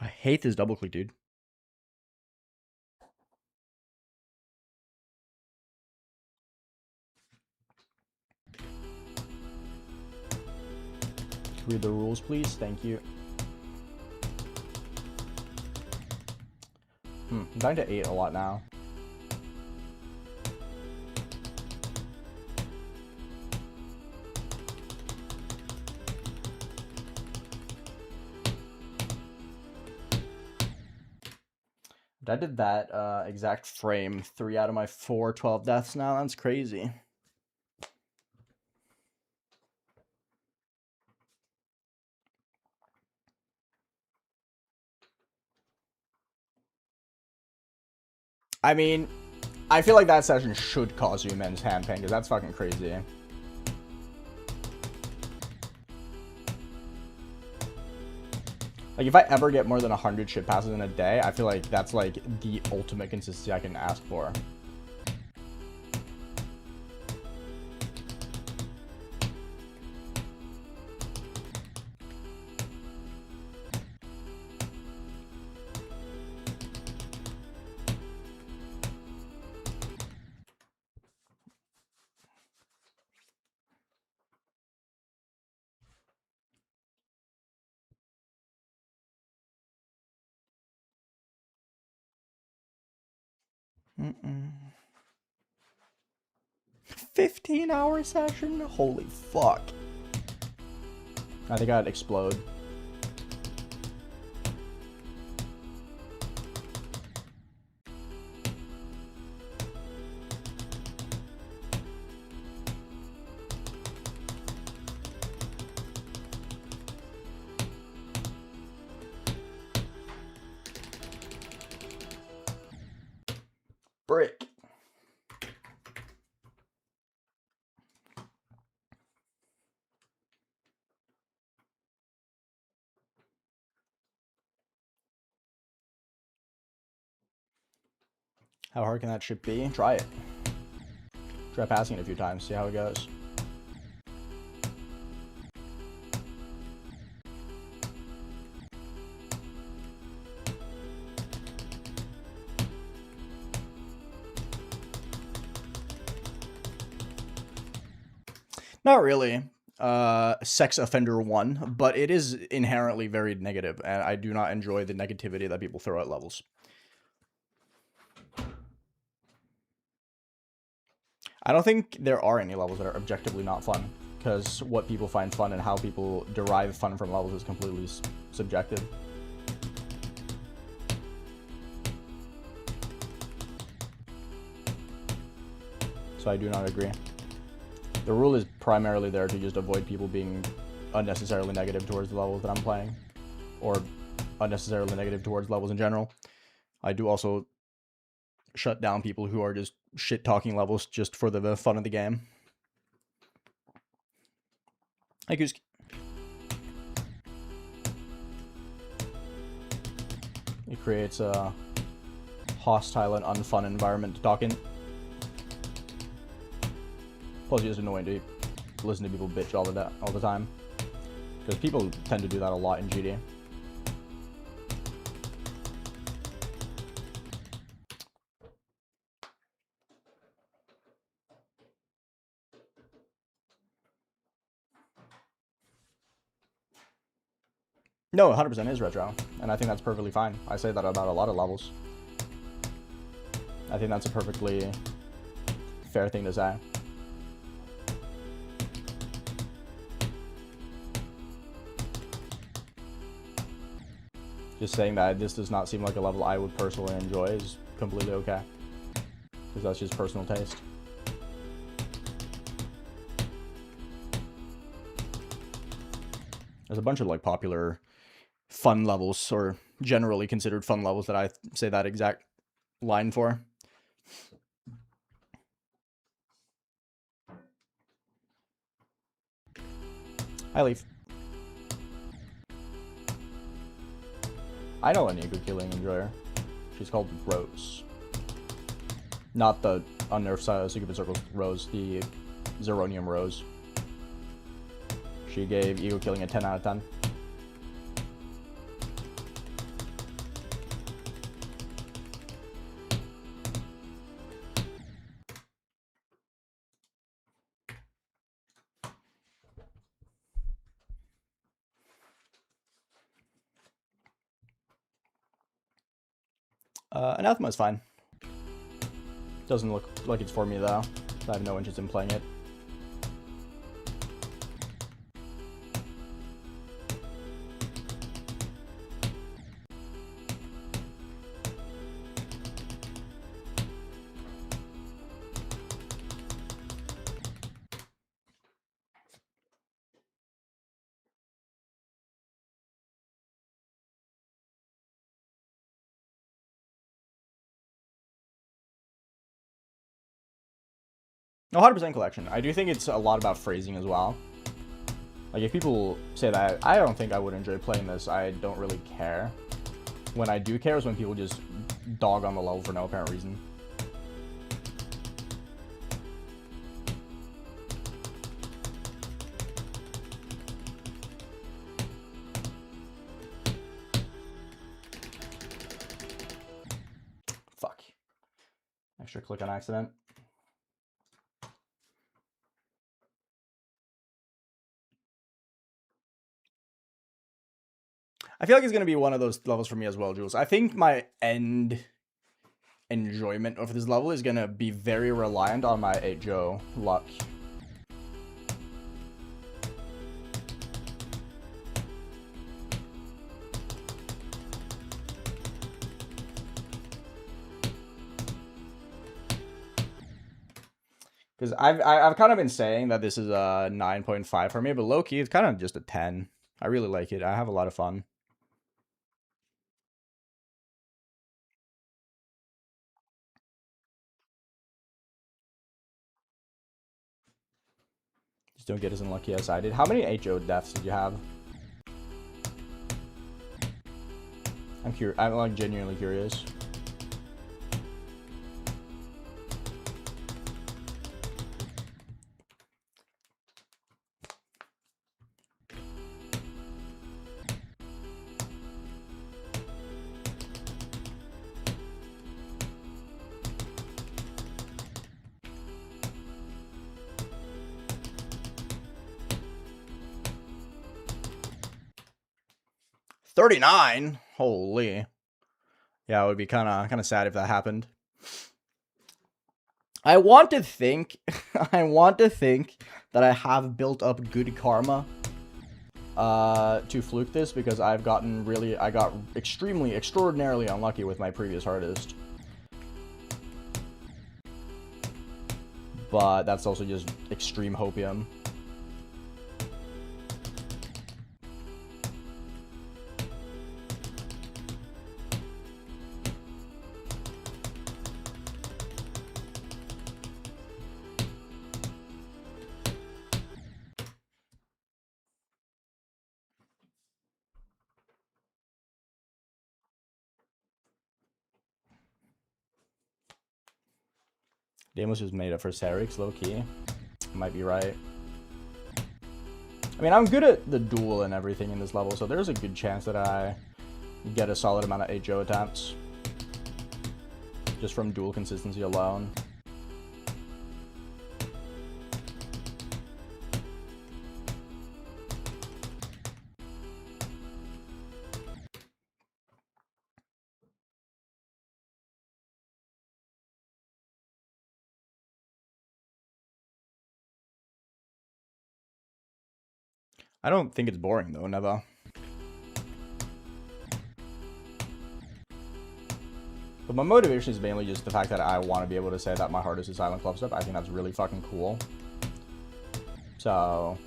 I hate this double click, dude. Read the rules, please. Thank you. I'm down to 8 a lot now. I did that exact frame 3 out of my 4 12 deaths now. That's crazy. I mean, I feel like that session should cause you immense hand pain, because that's fucking crazy. Like, if I ever get more than 100 shit passes in a day, I feel like that's, like, the ultimate consistency I can ask for. Mm-mm. 15-hour session? Holy fuck. I think I'd explode. Brick. How hard can that shit be? Try it. Try passing it a few times, see how it goes. Not really. Sex offender 1, but it is inherently very negative, and I do not enjoy the negativity that people throw at levels. I don't think there are any levels that are objectively not fun, because what people find fun and how people derive fun from levels is completely subjective. So I do not agree. The rule is primarily there to just avoid people being unnecessarily negative towards the levels that I'm playing, or unnecessarily negative towards levels in general. I do also shut down people who are just shit-talking levels just for the fun of the game. Hi, Kuski. It creates a hostile and unfun environment to talk in. Plus, it's just annoying to listen to people bitch all the time, because people tend to do that a lot in GD. No, 100% is retro, and I think that's perfectly fine. I say that about a lot of levels. I think that's a perfectly fair thing to say. Just saying that this does not seem like a level I would personally enjoy is completely okay, because that's just personal taste. There's a bunch of like popular fun levels, or generally considered fun levels that I say that exact line for. Hi, Leaf. I know a Nigu killing enjoyer. She's called Rose. Not the unnerfed Succubus Circles Rose, the Zeronium Rose. She gave ego killing a 10 out of 10. Anathema is fine. Doesn't look like it's for me though. I have no interest in playing it. No, 100% collection. I do think it's a lot about phrasing as well. Like, if people say that, I don't think I would enjoy playing this. I don't really care. When I do care is when people just dog on the level for no apparent reason. Fuck. Extra click on accident. I feel like it's going to be one of those levels for me as well, Jules. I think my end enjoyment of this level is going to be very reliant on my 8-Jo luck. Because I've kind of been saying that this is a 9.5 for me, but low-key, it's kind of just a 10. I really like it. I have a lot of fun. Just don't get as unlucky as I did. How many 8-Jo deaths did you have? I'm like genuinely curious. $39? Holy. Yeah, it would be kind of sad if that happened. I want to think that I have built up good karma to fluke this, because I got extraordinarily unlucky with my previous hardest. But that's also just extreme hopium. Deimos was made up for Sarix, low-key. Might be right. I mean, I'm good at the duel and everything in this level, so there's a good chance that I get a solid amount of 8-Jo attempts. Just from duel consistency alone. I don't think it's boring, though, never. But my motivation is mainly just the fact that I want to be able to say that my hardest is Silent CLUBSTEP. I think that's really fucking cool. So...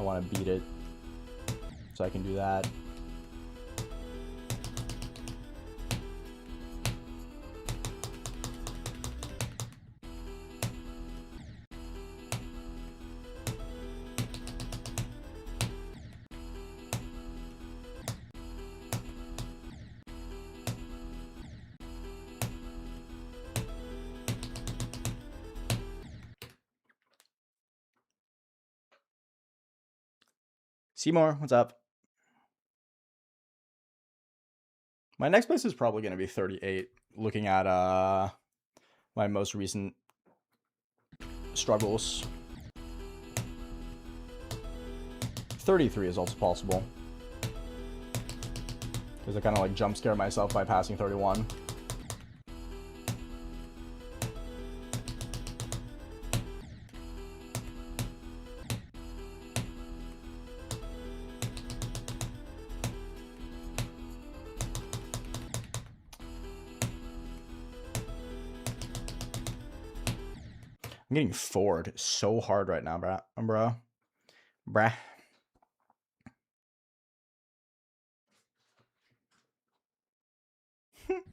I want to beat it, so I can do that. Seymour, what's up? My next place is probably going to be 38, looking at my most recent struggles. 33 is also possible, because I kind of like jump scare myself by passing 31. I'm getting forward so hard right now, bruh.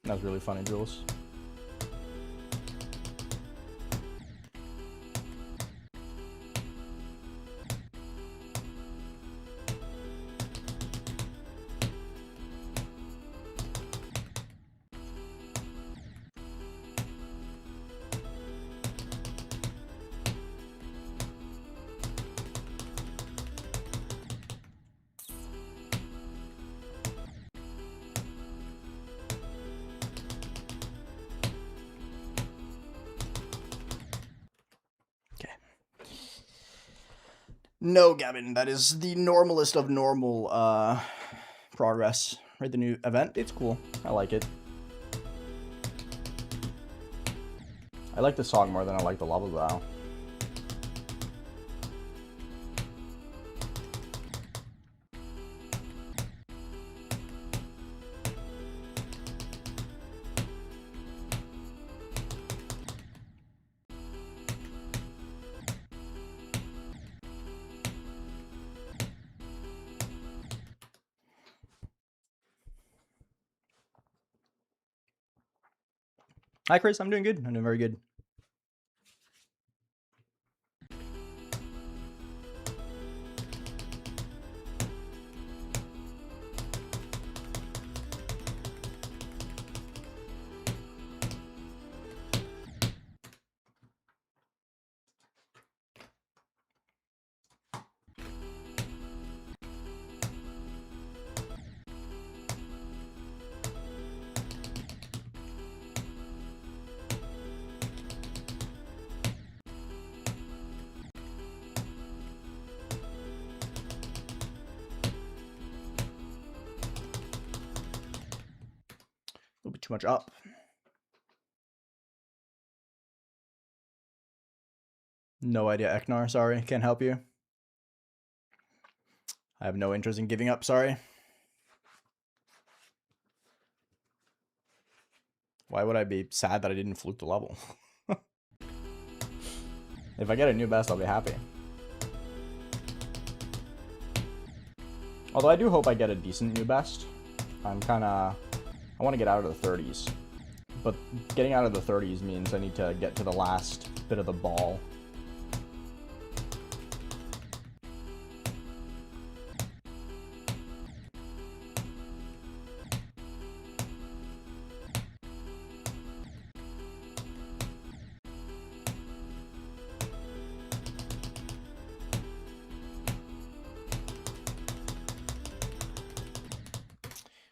That was really funny, Jules. No, Gavin, that is the normalest of normal progress. Right, the new event, it's cool. I like it. I like the song more than I like the level though. Hi, Chris. I'm doing good. I'm doing very good. A little bit too much up. No idea, Eknar. Sorry. Can't help you. I have no interest in giving up. Sorry. Why would I be sad that I didn't fluke the level? If I get a new best, I'll be happy. Although I do hope I get a decent new best. I want to get out of the 30s. But getting out of the 30s means I need to get to the last bit of the ball.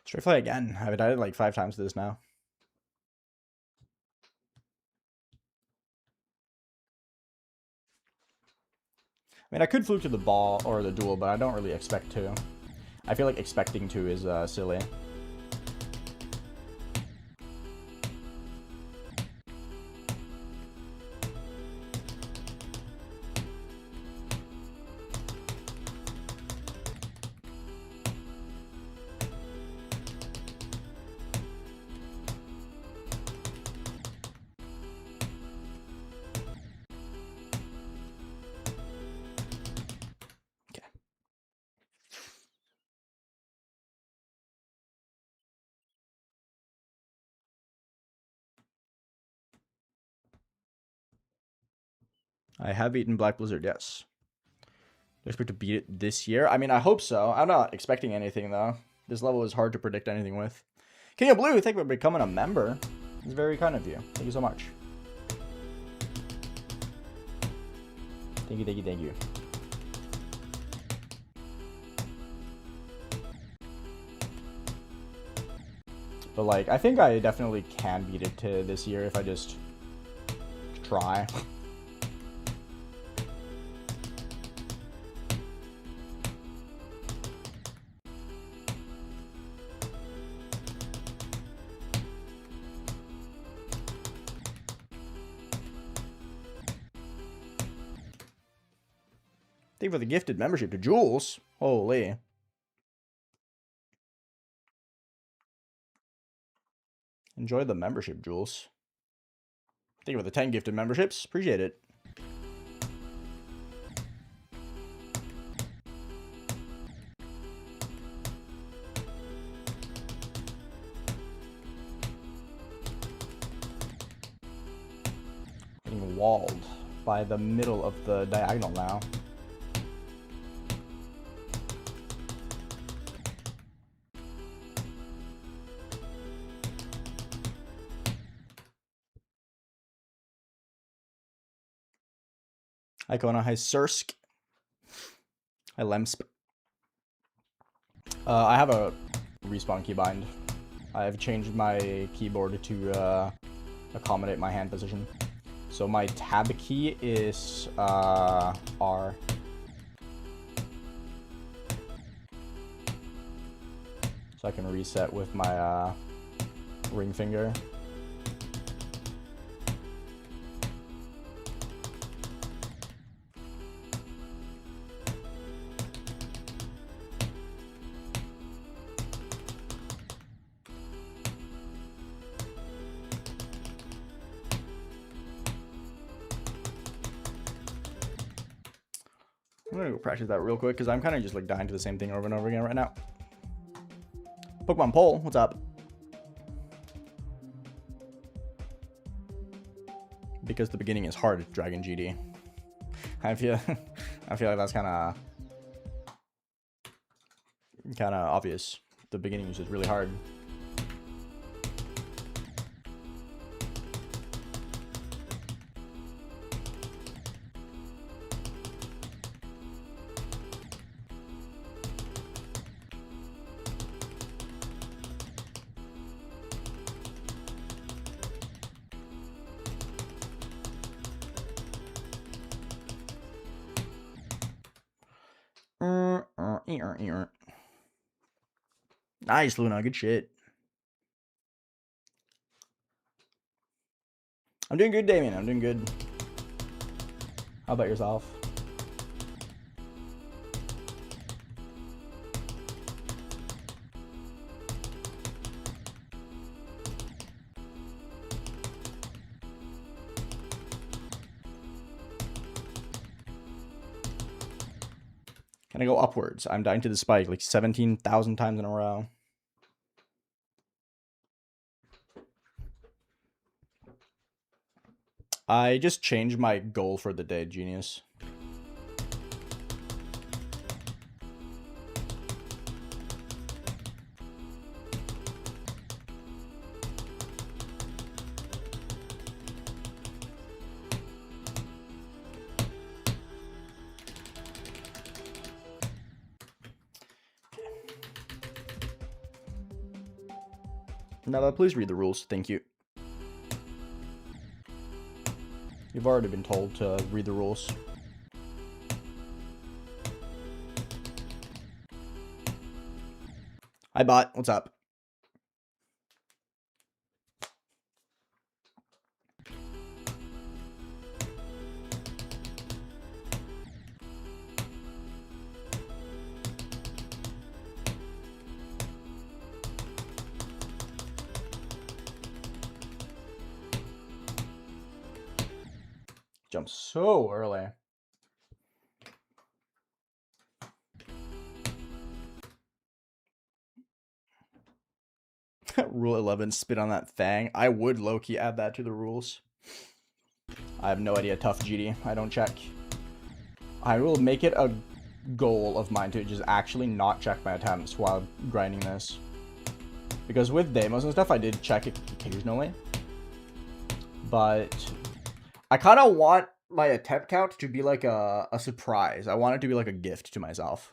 Straight fly again. I've died like 5 times to this now. I mean, I could fluke to the ball or the duel, but I don't really expect to. I feel like expecting to is silly. I have eaten Black Blizzard, yes. Do I expect to beat it this year? I mean, I hope so. I'm not expecting anything, though. This level is hard to predict anything with. King of Blue, thank you for becoming a member. It's very kind of you. Thank you so much. Thank you, thank you, thank you. But, like, I think I definitely can beat it to this year if I just try. Thank you for the gifted membership to Jules. Holy. Enjoy the membership, Jules. Thank you for the 10 gifted memberships. Appreciate it. Getting walled by the middle of the diagonal now. Hi Kona, hi Sursk. Hi Lemsp. I have a respawn keybind. I've changed my keyboard to accommodate my hand position. So my tab key is R. So I can reset with my ring finger. I'm gonna go practice that real quick because I'm kind of just like dying to the same thing over and over again right now. Pokemon Poll, what's up? Because the beginning is hard, Dragon GD. I feel like that's kind of obvious. The beginning is just really hard. Nice, Luna. Good shit. I'm doing good, Damien. I'm doing good. How about yourself? Can I go upwards? I'm dying to the spike like 17,000 times in a row. I just changed my goal for the day, genius. Now, please read the rules. Thank you. You've already been told to read the rules. Hi, bot. What's up? Jump so early. Rule 11, spit on that thing. I would low-key add that to the rules. I have no idea. Tough GD. I don't check. I will make it a goal of mine to just actually not check my attempts while grinding this. Because with Deimos and stuff, I did check it occasionally. But I kind of want my attempt count to be like a surprise. I want it to be like a gift to myself.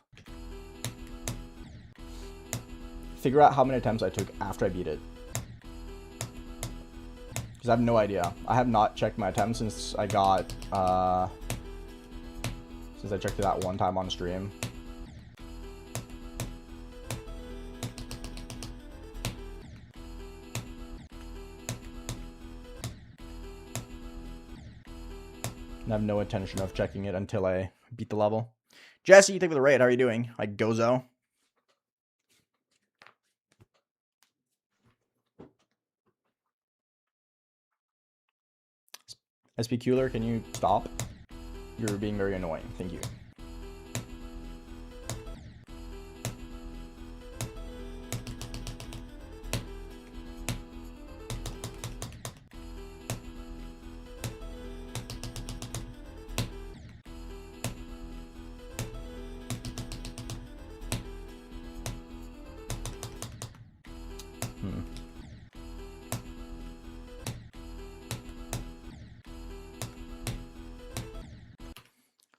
Figure out how many attempts I took after I beat it. Because I have no idea. I have not checked my attempts since I got, since I checked it that one time on stream. And I have no intention of checking it until I beat the level. Jesse, you take for the raid. How are you doing? Hi, Gozo. SP Cooler, can you stop? You're being very annoying. Thank you.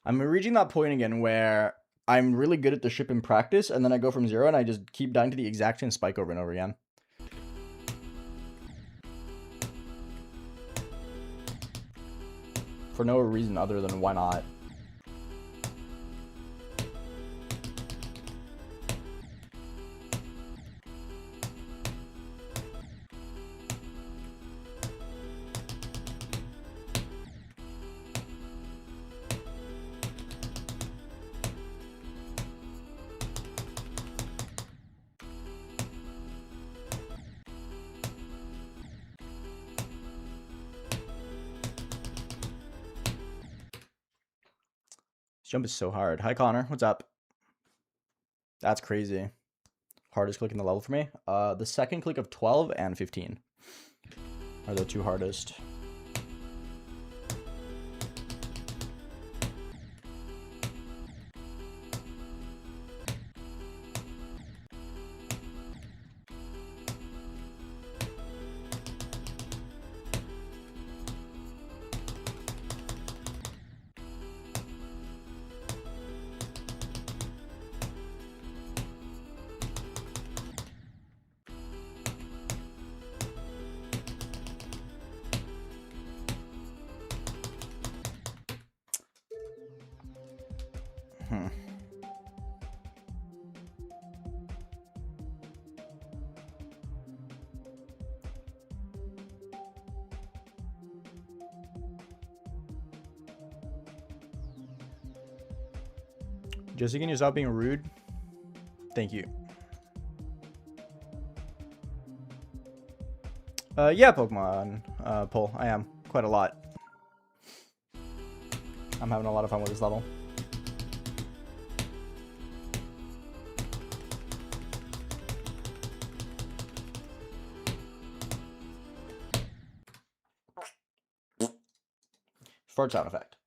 I'm reaching that point again where I'm really good at the ship in practice, and then I go from 0 and I just keep dying to the exact same spike over and over again. For no reason other than why not. This jump is so hard. Hi, Connor. What's up? That's crazy. Hardest click in the level for me? The second click of 12 and 15 are the two hardest. Jesse, can you stop being rude? Thank you. Yeah, Pokemon pull. I am. Quite a lot. I'm having a lot of fun with this level. Fart sound effect.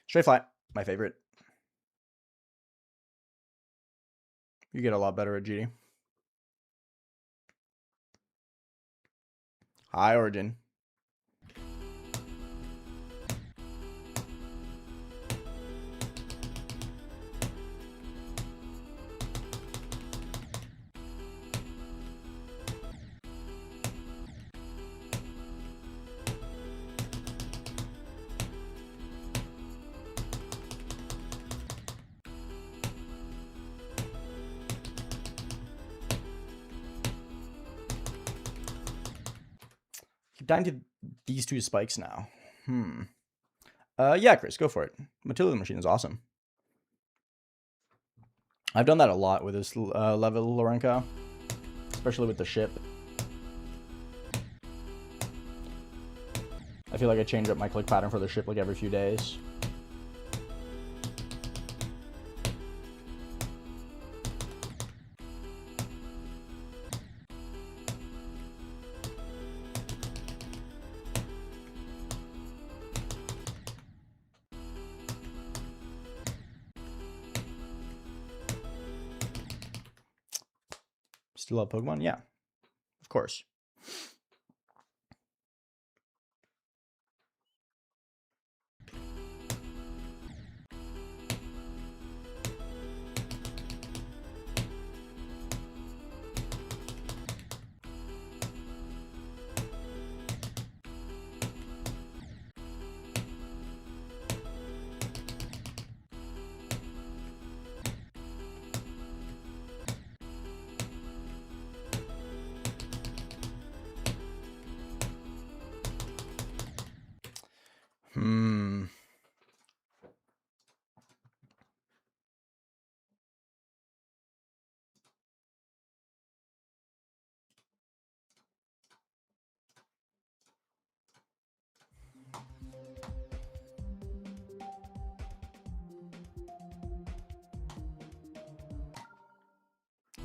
Straight fly, my favorite. You get a lot better at GD. Hi, Origin. Dying to these two spikes now. Yeah, Chris, go for it. Matilda Machine is awesome. I've done that a lot with this level Lorenko, especially with the ship. I feel like I change up my click pattern for the ship like every few days. Still love Pokemon? Yeah, of course.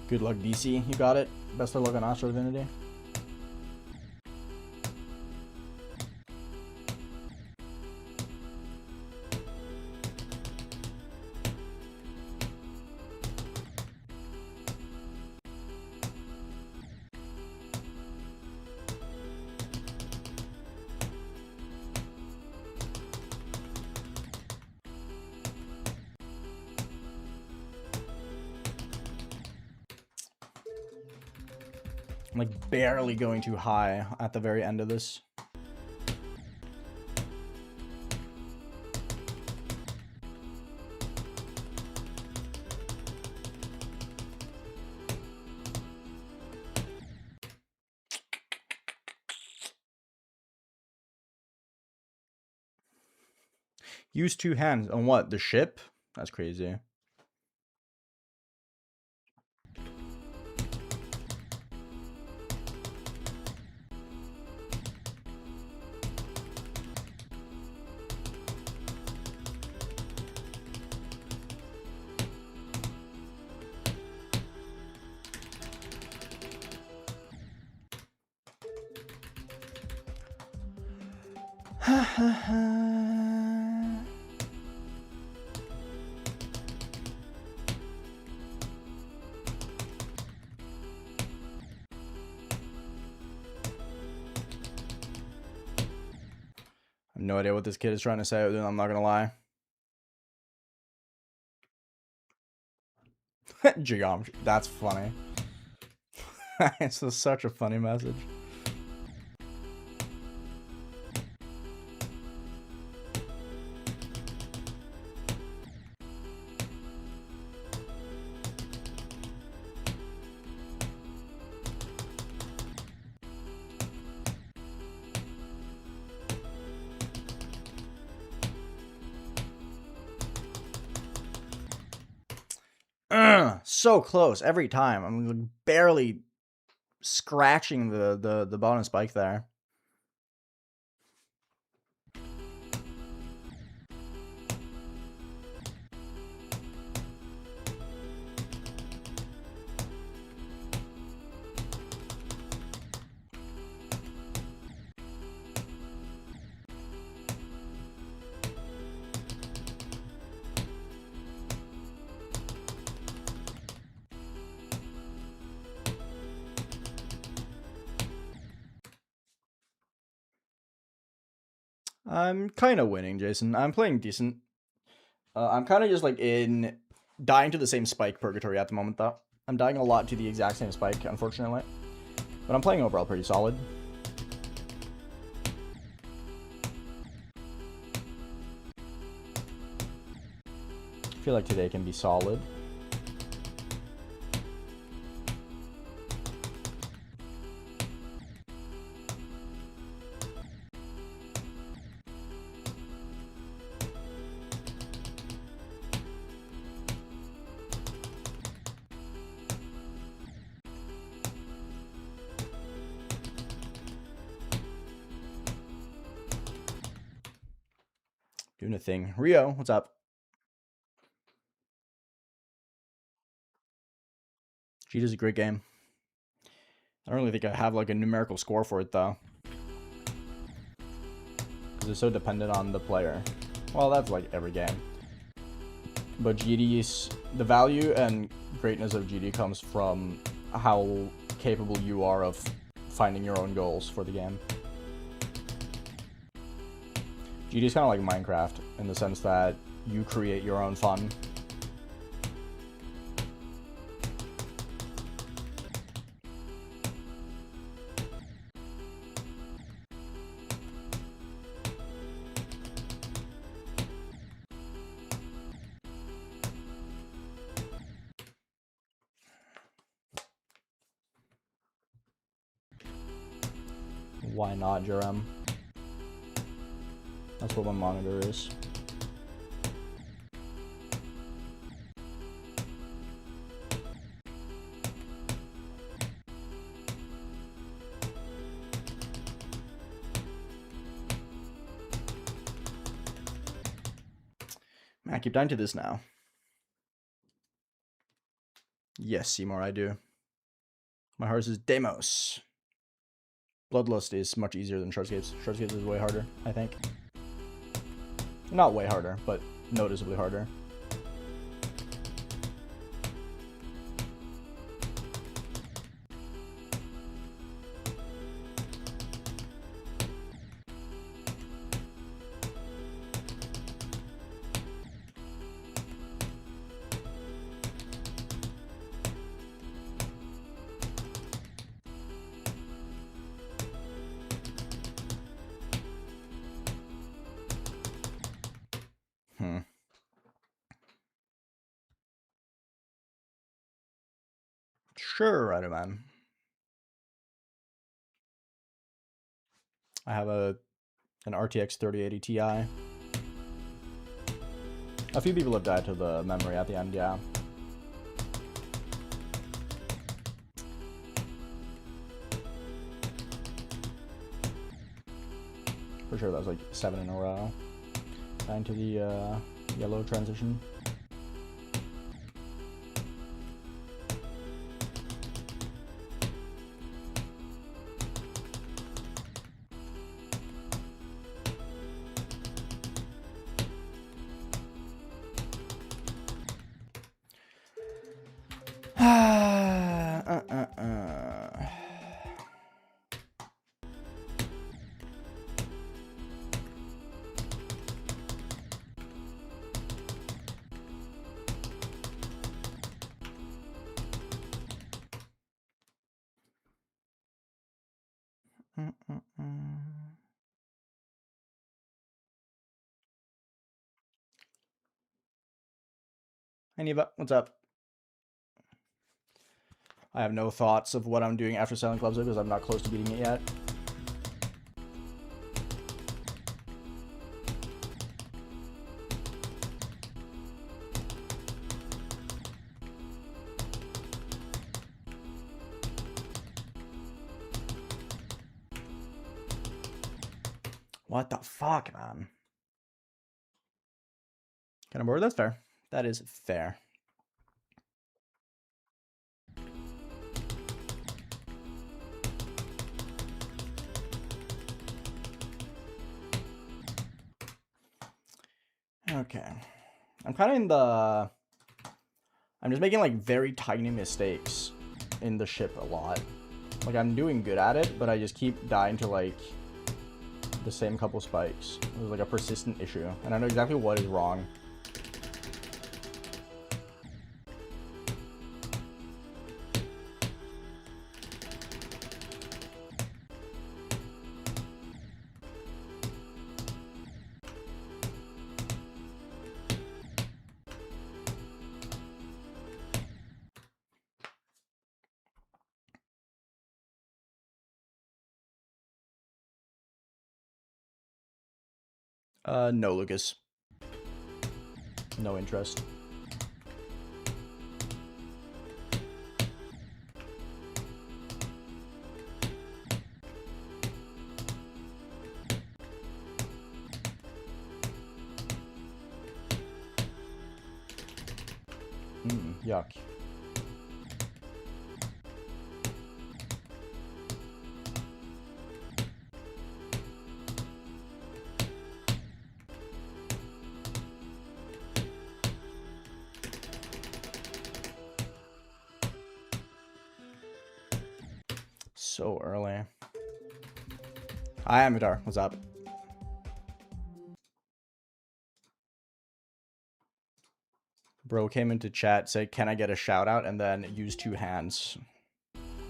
Good luck, DC. You got it. Best of luck on Astro Divinity. I'm like barely going too high at the very end of this. Use 2 hands on what? The ship? That's crazy. No idea what this kid is trying to say, I'm not gonna lie. Geometry. That's funny. It's such a funny message. So close every time. I'm barely scratching the bonus spike there. I'm kind of winning, Jason. I'm playing decent. I'm kind of just like in dying to the same spike purgatory at the moment, though. I'm dying a lot to the exact same spike, unfortunately. But I'm playing overall pretty solid. I feel like today can be solid. Doing a thing. Rio, what's up? Cheat is a great game. I don't really think I have like a numerical score for it though, because it's so dependent on the player. Well, that's like every game. But GD's, the value and greatness of GD comes from how capable you are of finding your own goals for the game. GD is kind of like Minecraft in the sense that you create your own fun. Why not, Jerem? That's what my monitor is. Man, I keep dying to this now. Yes, Seymour, I do. My horse is Deimos. Bloodlust is much easier than Shardscapes. Shardscapes is way harder, I think. Not way harder, but noticeably harder. Sure, right, man. I have an RTX 3080 Ti. A few people have died to the memory at the end, yeah. For sure, that was like 7 in a row. Dying to the yellow transition. Hey Neva, what's up? I have no thoughts of what I'm doing after selling CLUBSTEP because I'm not close to beating it yet. What the fuck, man? Can I board? That's fair. That is fair. Okay. I'm kind of in the... I'm just making, like, very tiny mistakes in the ship a lot. Like, I'm doing good at it, but I just keep dying to, like, the same couple spikes. It was, like, a persistent issue. And I know exactly what is wrong. No, Lucas. No interest. Yuck. so early. Hi, Amatar. What's up? Bro came into chat, said, "Can I get a shout out?" and then use 2 hands.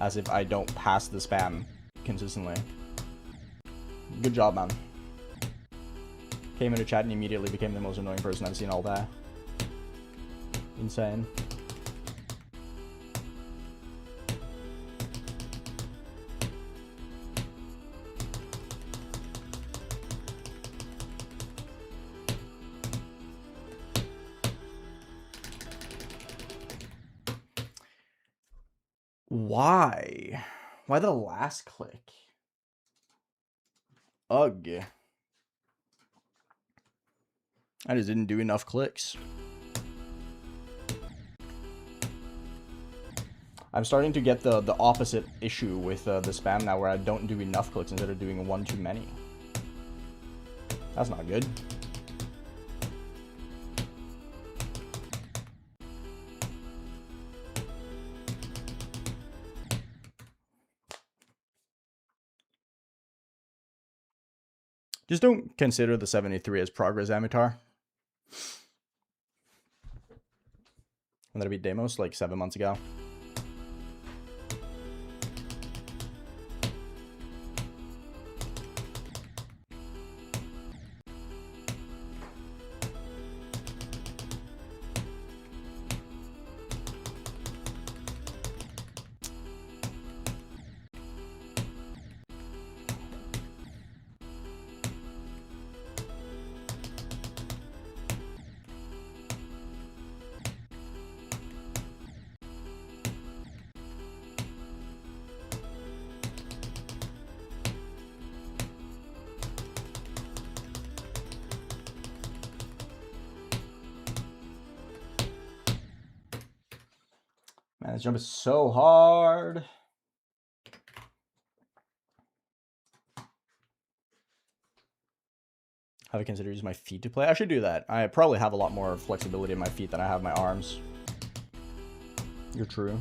As if I don't pass the spam consistently. Good job, man. Came into chat and immediately became the most annoying person I've seen all day. Insane. Why? Why the last click? Ugh. I just didn't do enough clicks. I'm starting to get the opposite issue with the spam now, where I don't do enough clicks instead of doing 1 too many. That's not good. Just don't consider the 73 as progress, Amatar. And that'll be Demos like 7 months ago. Man, this jump is so hard. Have I considered using my feet to play? I should do that. I probably have a lot more flexibility in my feet than I have my arms. You're true.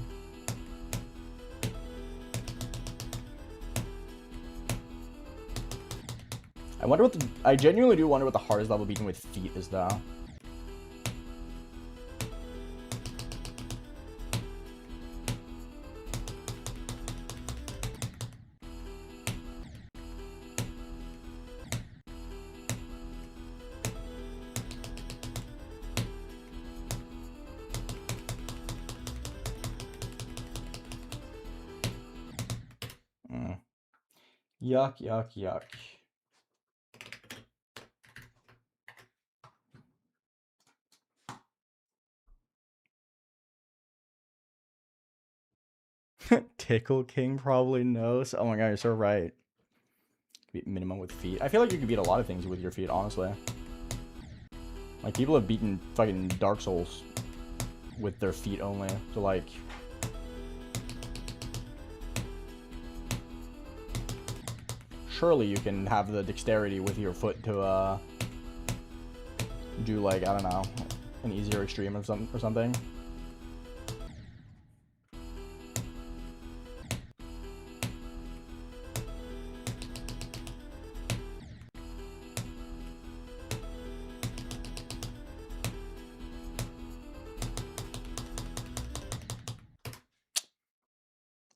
I wonder what I genuinely do wonder what the hardest level beaten with feet is, though. Yuck, yuck, yuck. Tickle King probably knows. Oh my god, you're so right. Beat minimum with feet. I feel like you can beat a lot of things with your feet, honestly. Like, people have beaten fucking Dark Souls with their feet only. So, like... surely you can have the dexterity with your foot to, do, like, I don't know, an easier extreme or something.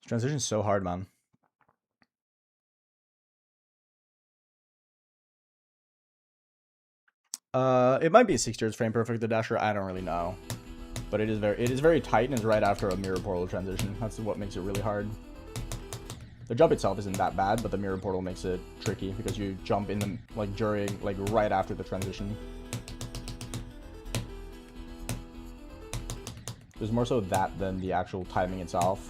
Transition's so hard, man. It might be 60 Hz frame perfect, the dasher. I don't really know, but it is very tight and is right after a mirror portal transition. That's what makes it really hard. The jump itself isn't that bad, but the mirror portal makes it tricky because you jump in the during right after the transition. There's more so that than the actual timing itself.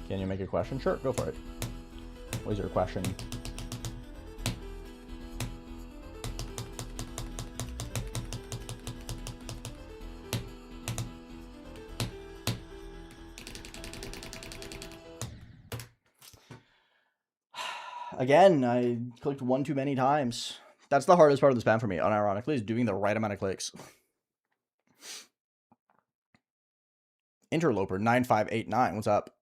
Can you make a question? Sure, go for it. What is your question? Again, I clicked 1 too many times. That's the hardest part of the spam for me, unironically, is doing the right amount of clicks. Interloper 9589. What's up?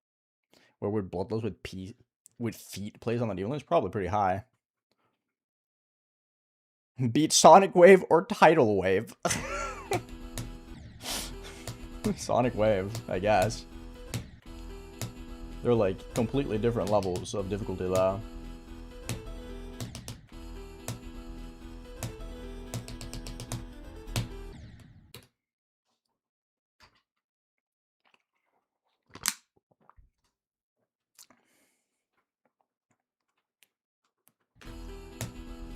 Where would Bloodlust with feet plays on the deal list? Probably pretty high. Beat Sonic Wave or Tidal Wave? Sonic Wave, I guess. They're like completely different levels of difficulty though.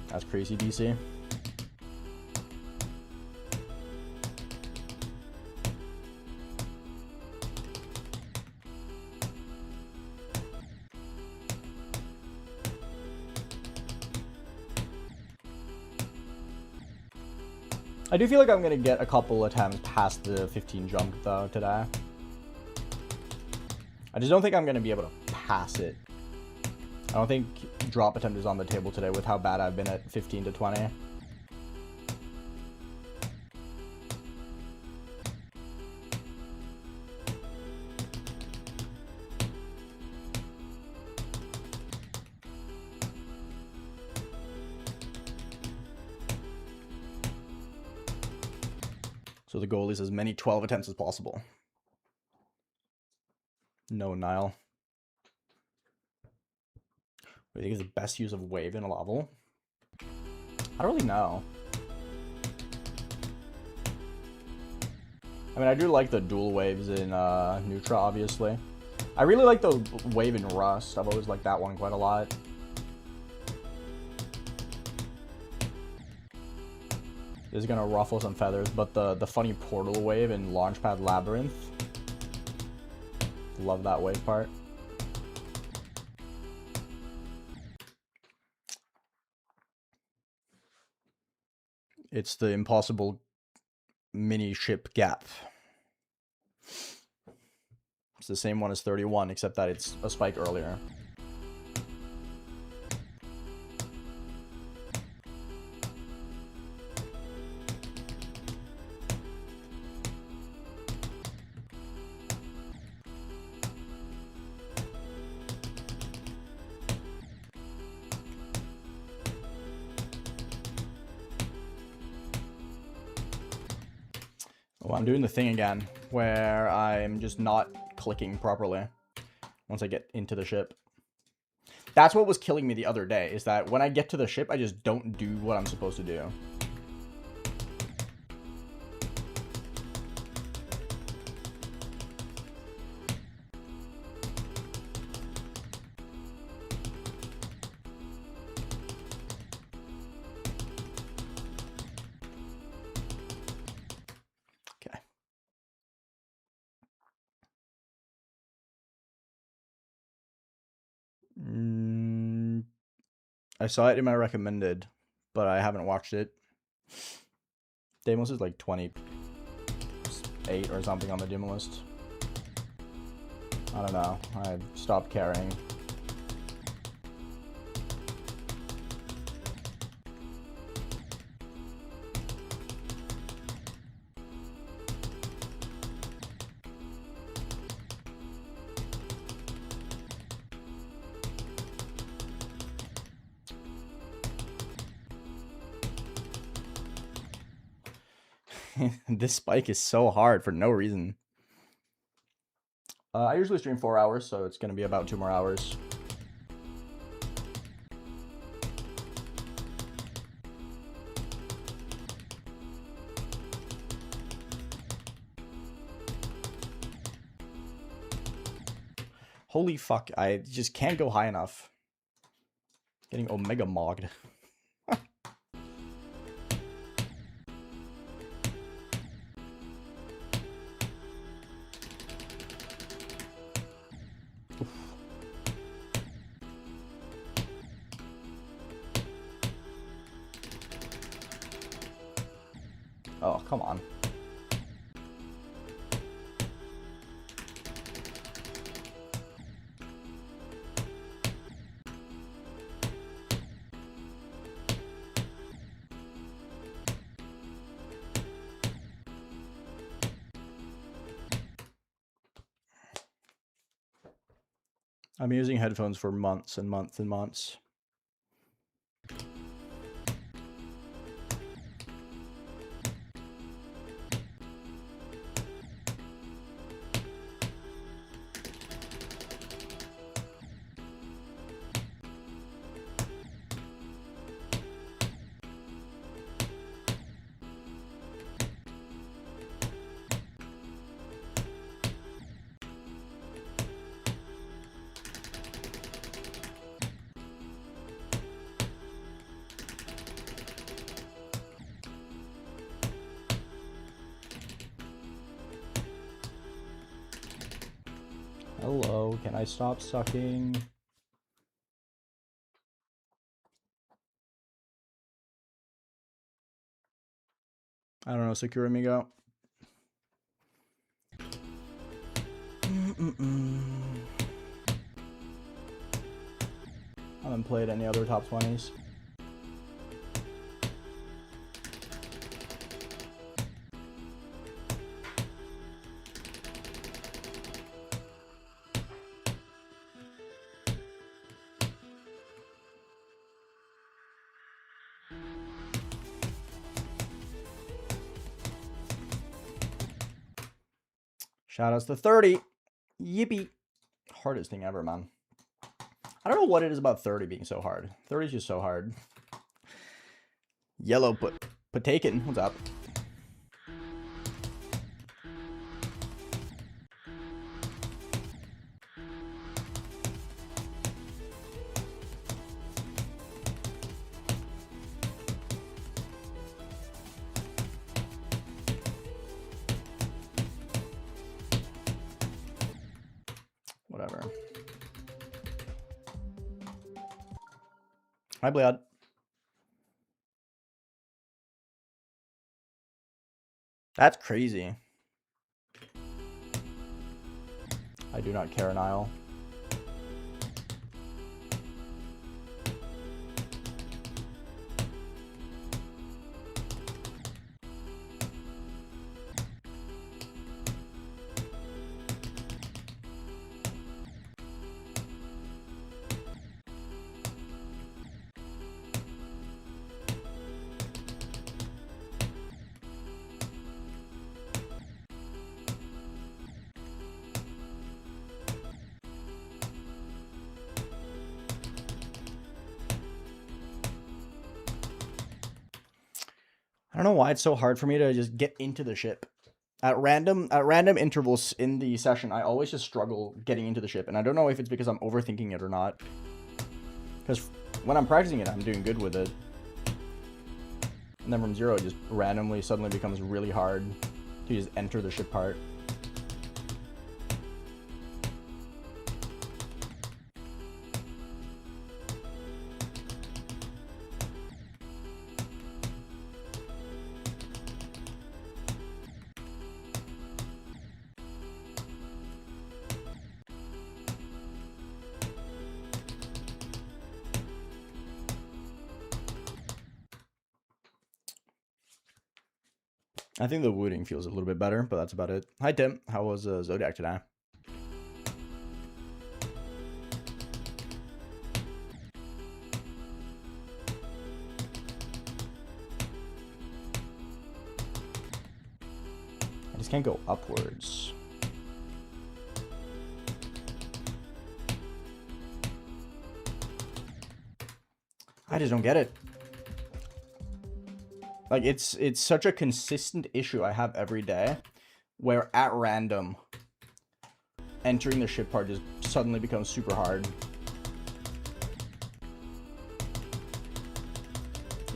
That's crazy, DC. I do feel like I'm gonna get a couple attempts past the 15 jump though today. I just don't think I'm gonna be able to pass it. I don't think drop attempt is on the table today with how bad I've been at 15 to 20. So the goal is as many 12 attempts as possible. No, Nile. What do you think is the best use of wave in a level? I don't really know. I mean, I do like the dual waves in Neutra, obviously. I really like the wave in Rust. I've always liked that one quite a lot. This is gonna ruffle some feathers, but the funny portal wave in Launchpad Labyrinth. Love that wave part. It's the impossible mini ship gap. It's the same one as 31, except that it's a spike earlier. Oh, I'm doing the thing again, where I'm just not clicking properly once I get into the ship. That's what was killing me the other day, is that when I get to the ship, I just don't do what I'm supposed to do. I saw it in my recommended, but I haven't watched it. Deimos is like 28 or something on the dim list. I don't know. I've stopped caring. This spike is so hard for no reason. I usually stream 4 hours, so it's going to be about 2 more hours. Holy fuck, I just can't go high enough. Getting Omega Mogged. Oh, come on. I've been using headphones for months and months and months. Hello, can I stop sucking? I don't know, secure amigo. I haven't played any other top 20s. Shoutouts to 30. Yippee. Hardest thing ever, man. I don't know what it is about 30 being so hard. 30 is just so hard. Yellow Pataken. What's up? Whatever. Hi, Bliad. That's crazy. I do not care, Niall. I don't know why it's so hard for me to just get into the ship. At random intervals in the session, I always just struggle getting into the ship, and I don't know if it's because I'm overthinking it or not. Because when I'm practicing it, I'm doing good with it. And then from zero, it just randomly suddenly becomes really hard to just enter the ship part. I think the wooding feels a little bit better, but that's about it. Hi, Tim. How was Zodiac today? I just can't go upwards. I just don't get it. Like, it's such a consistent issue I have every day, where at random, entering the ship part just suddenly becomes super hard.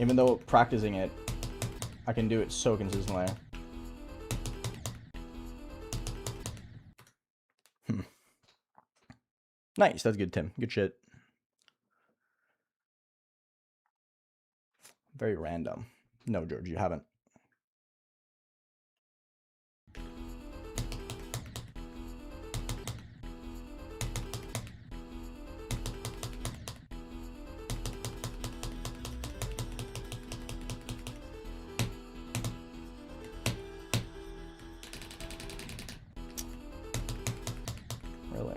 Even though practicing it, I can do it so consistently. Nice, that's good, Tim. Good shit. Very random. No, George, you haven't. Really?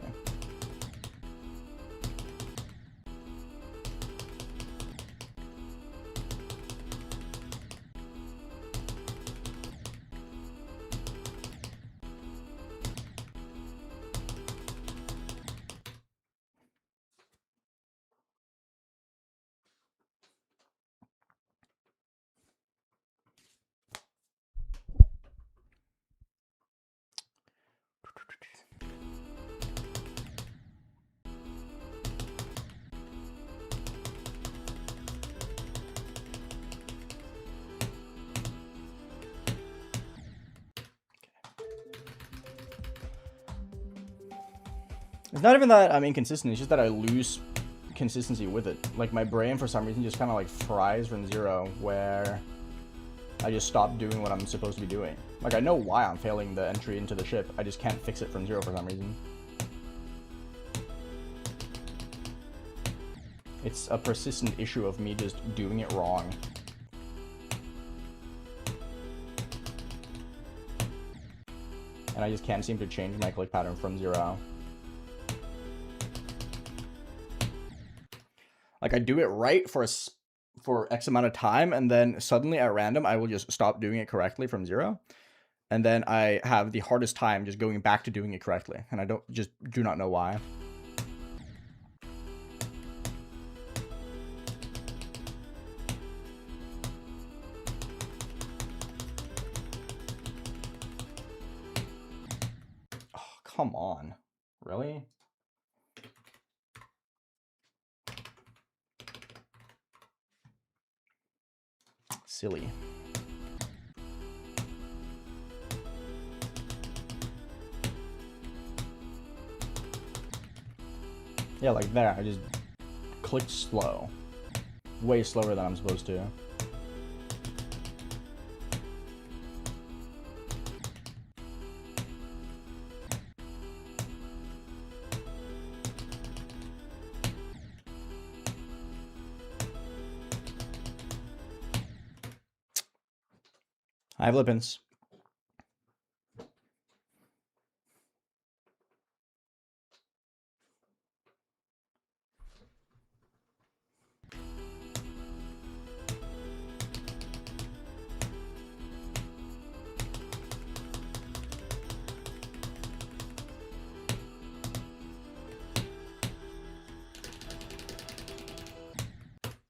It's not even that I'm inconsistent, it's just that I lose consistency with it. Like, my brain, for some reason, just kind of, like, fries from 0, where I just stop doing what I'm supposed to be doing. Like, I know why I'm failing the entry into the ship, I just can't fix it from 0 for some reason. It's a persistent issue of me just doing it wrong. And I just can't seem to change my click pattern from 0. Like, I do it right for X amount of time, and then suddenly at random, I will just stop doing it correctly from 0. And then I have the hardest time just going back to doing it correctly. And I do not know why. Oh, come on. Really? Silly. Yeah, like there, I just clicked slow. Way slower than I'm supposed to. I have Lippins.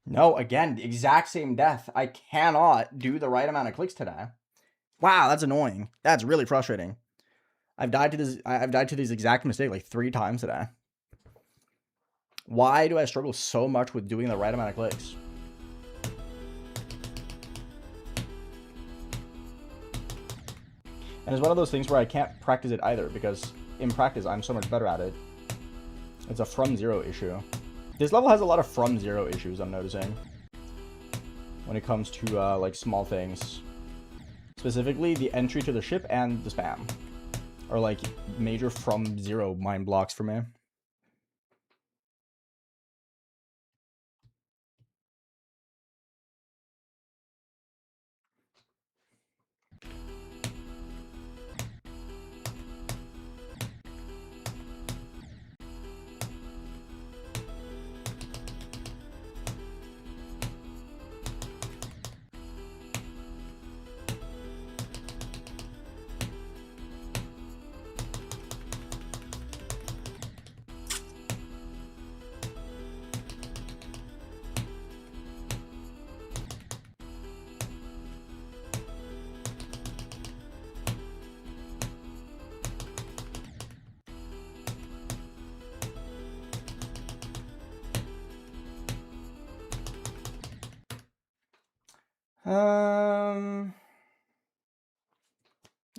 No, again, the exact same death. I cannot do the right amount of clicks today. Wow, that's annoying. That's really frustrating. I've died to this exact mistake like 3 times today. Why do I struggle so much with doing the right amount of clicks? And it's one of those things where I can't practice it either, because in practice, I'm so much better at it. It's a from 0 issue. This level has a lot of from 0 issues, I'm noticing. When it comes to, like, small things. Specifically, the entry to the ship and the spam are, like, major from 0 mind blocks for me.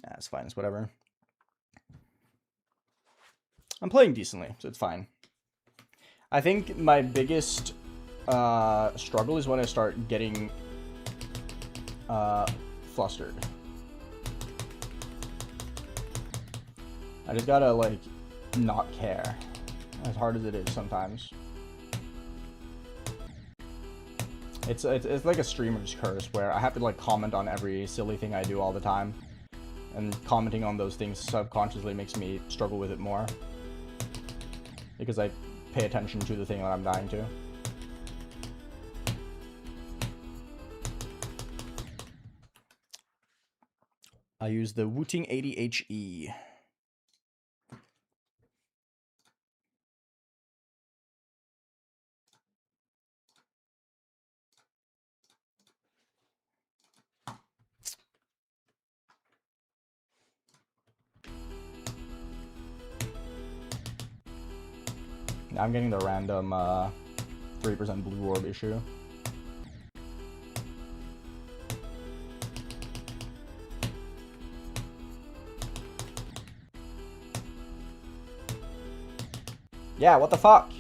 Yeah, it's fine. It's whatever. I'm playing decently, so it's fine. I think my biggest struggle is when I start getting flustered. I just gotta, like, not care, as hard as it is sometimes. It's like a streamer's curse, where I have to, like, comment on every silly thing I do all the time. And commenting on those things subconsciously makes me struggle with it more. Because I pay attention to the thing that I'm dying to. I use the Wooting 80HE. Now I'm getting the random 3% blue orb issue. Yeah, what the fuck?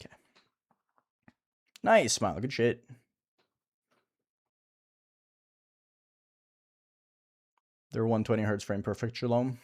Okay. Nice, Smile. Good shit. They're 120 hertz frame perfect, Shalom.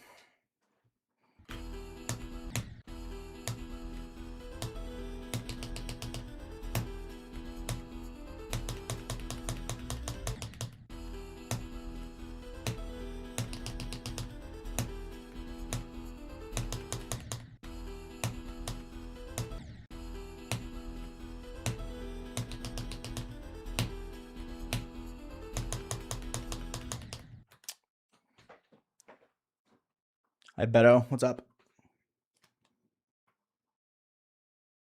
Hi, Beto. What's up?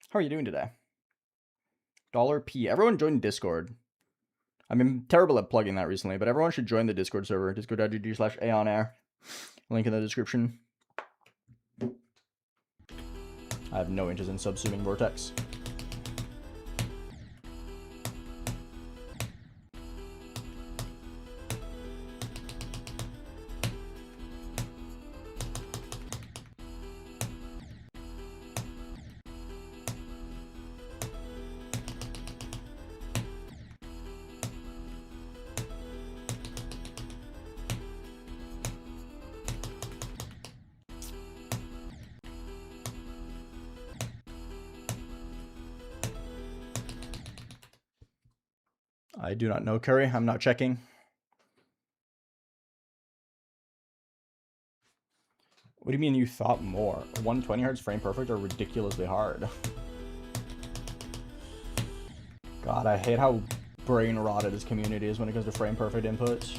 How are you doing today? $P. Everyone join Discord. I've been terrible at plugging that recently, but everyone should join the Discord server. Discord.gg/AeonAir. Link in the description. I have no interest in subsuming Vortex. I do not know, Curry. I'm not checking. What do you mean you thought more? 120 hertz frame perfect are ridiculously hard. God, I hate how brain rotted this community is when it comes to frame perfect inputs.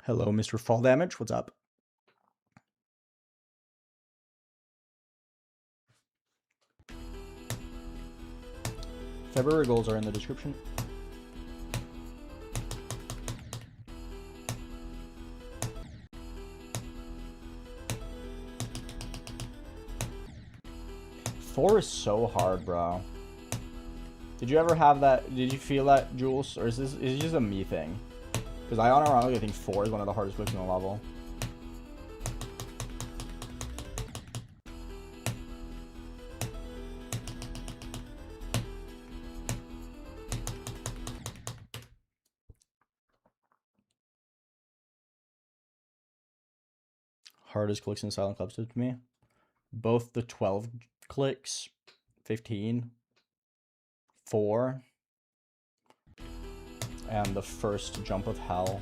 Hello, Mr. Fall Damage. What's up? February goals are in the description. Four is so hard, bro. Did you ever have that? Did you feel that, Jules? Or is it just a me thing? Because I think 4 is one of the hardest clicks in the level. Hardest clicks in Silent CLUBSTEP to me. Both the 12 clicks, 15, 4, and the first jump of hell.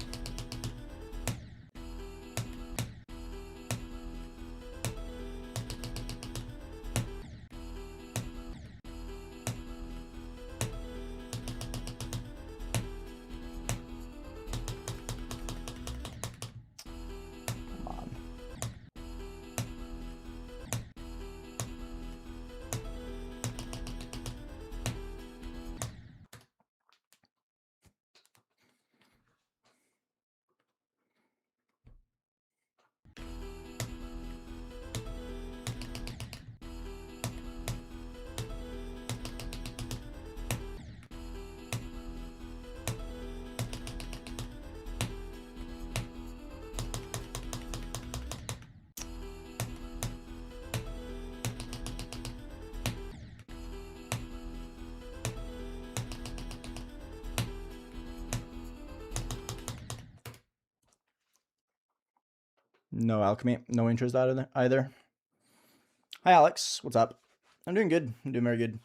No alchemy, no interest out of there either. Hi, Alex. What's up? I'm doing good. I'm doing very good.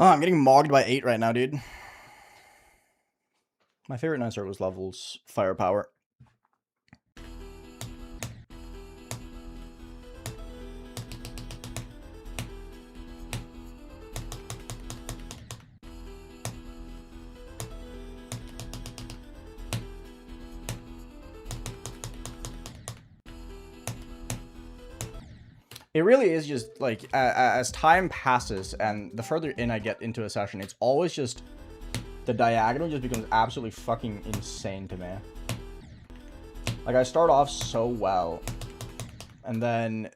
Oh, I'm getting mogged by 8 right now, dude. My favorite 9-star was levels firepower. It really is just, like, as time passes and the further in I get into a session, it's always just, the diagonal just becomes absolutely fucking insane to me. Like, I start off so well, and then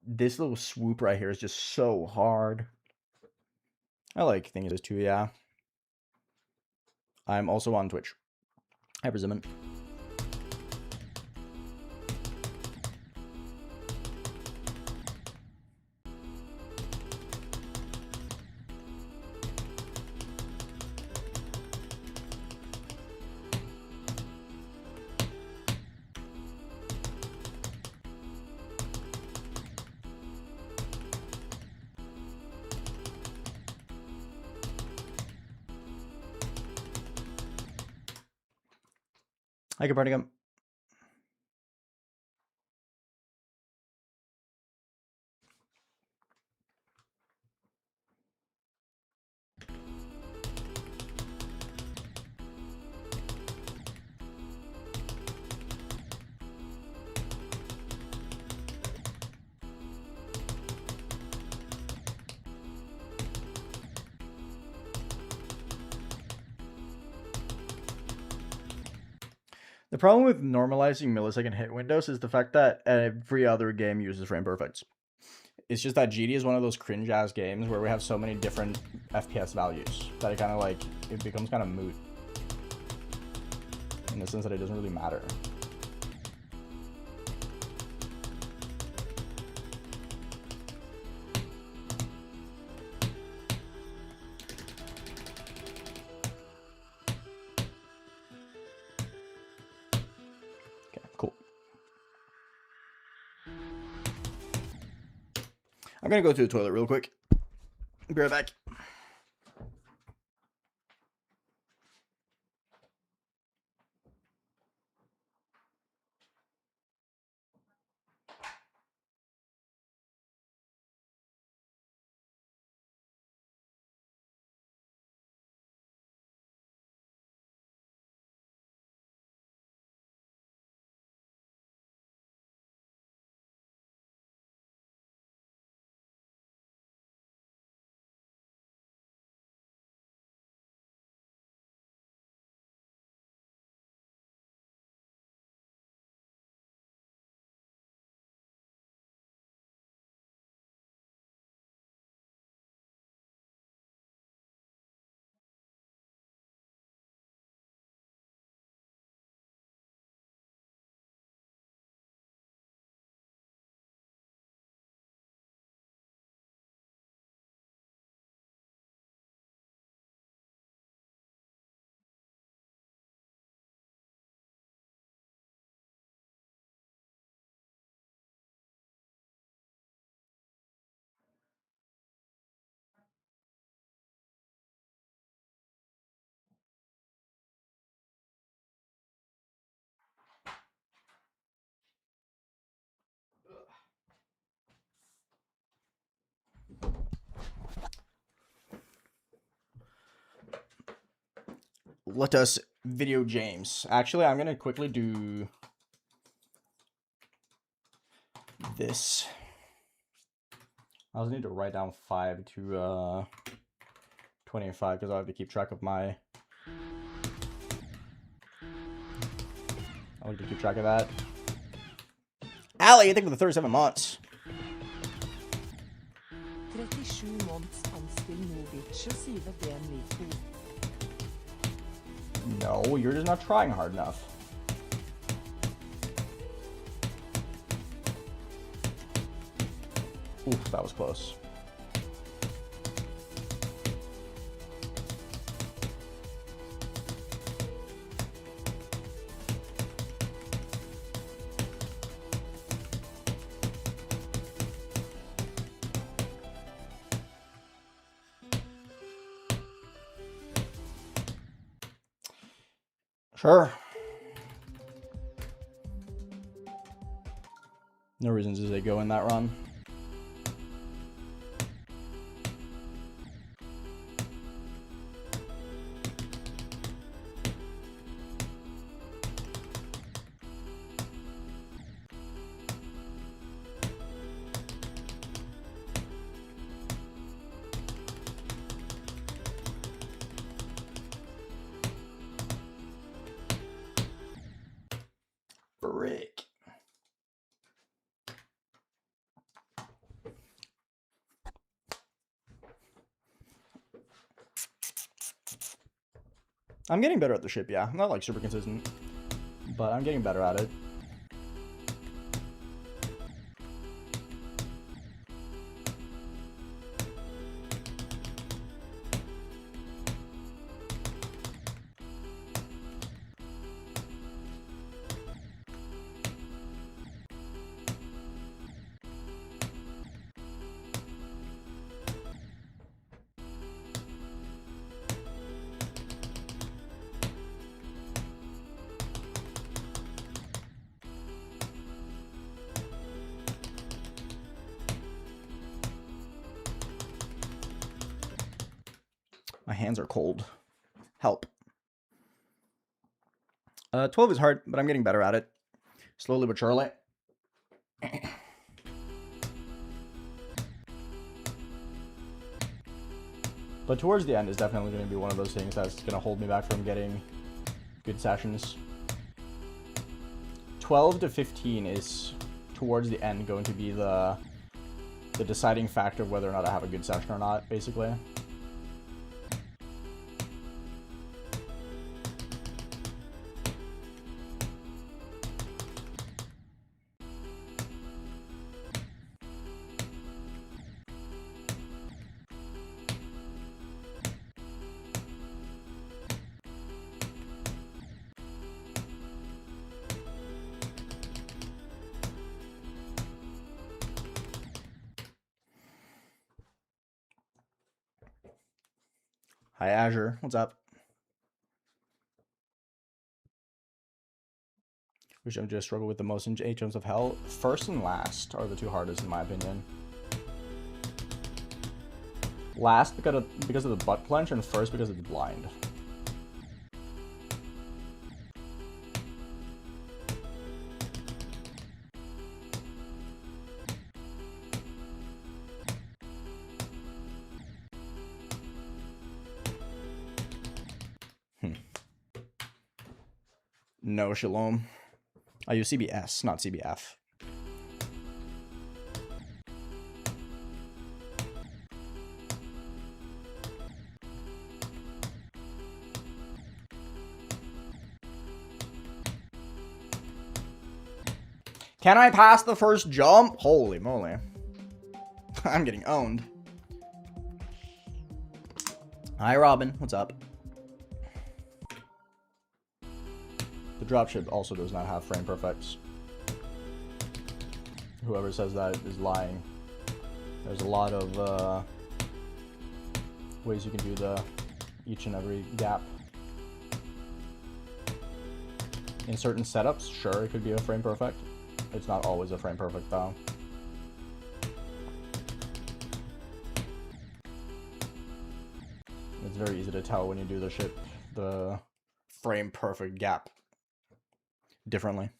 this little swoop right here is just so hard. I like things too, yeah. I'm also on Twitch. Hyperzimmon. Hi, Copernicum. The problem with normalizing millisecond hit windows is the fact that every other game uses frame perfects. It's just that GD is one of those cringe-ass games where we have so many different FPS values that it kind of, like, it becomes kind of moot. In the sense that it doesn't really matter. Cool. I'm gonna go to the toilet real quick. Be right back. Let us video James. Actually, I'm gonna quickly do this. I also need to write down 5 to 25 because I have to keep track of my. I like to keep track of that. Allie, I think for the 37 months. 37 måneds anspill Norwich og sier det er en liten. No, you're just not trying hard enough. Oof, that was close. Sure. No reasons to say go in that run. Brick. I'm getting better at the ship, yeah. I'm not like super consistent, but I'm getting better at it. My hands are cold. Help. 12 is hard, but I'm getting better at it. Slowly but surely. But towards the end is definitely going to be one of those things that's going to hold me back from getting good sessions. 12 to 15 is, towards the end, going to be the deciding factor of whether or not I have a good session or not, basically. Hi, Azure. What's up? Which I'm just struggle with the most in HMs of Hell. First and last are the two hardest in my opinion. Last because of the butt clench, and first because it's blind. No, Shalom. I use CBS, not CBF. Can I pass the first jump? Holy moly. I'm getting owned. Hi, Robin. What's up? The dropship also does not have frame perfects. Whoever says that is lying. There's a lot of ways you can do the each and every gap. In certain setups, sure, it could be a frame perfect. It's not always a frame perfect though. It's very easy to tell when you do the frame perfect gap differently.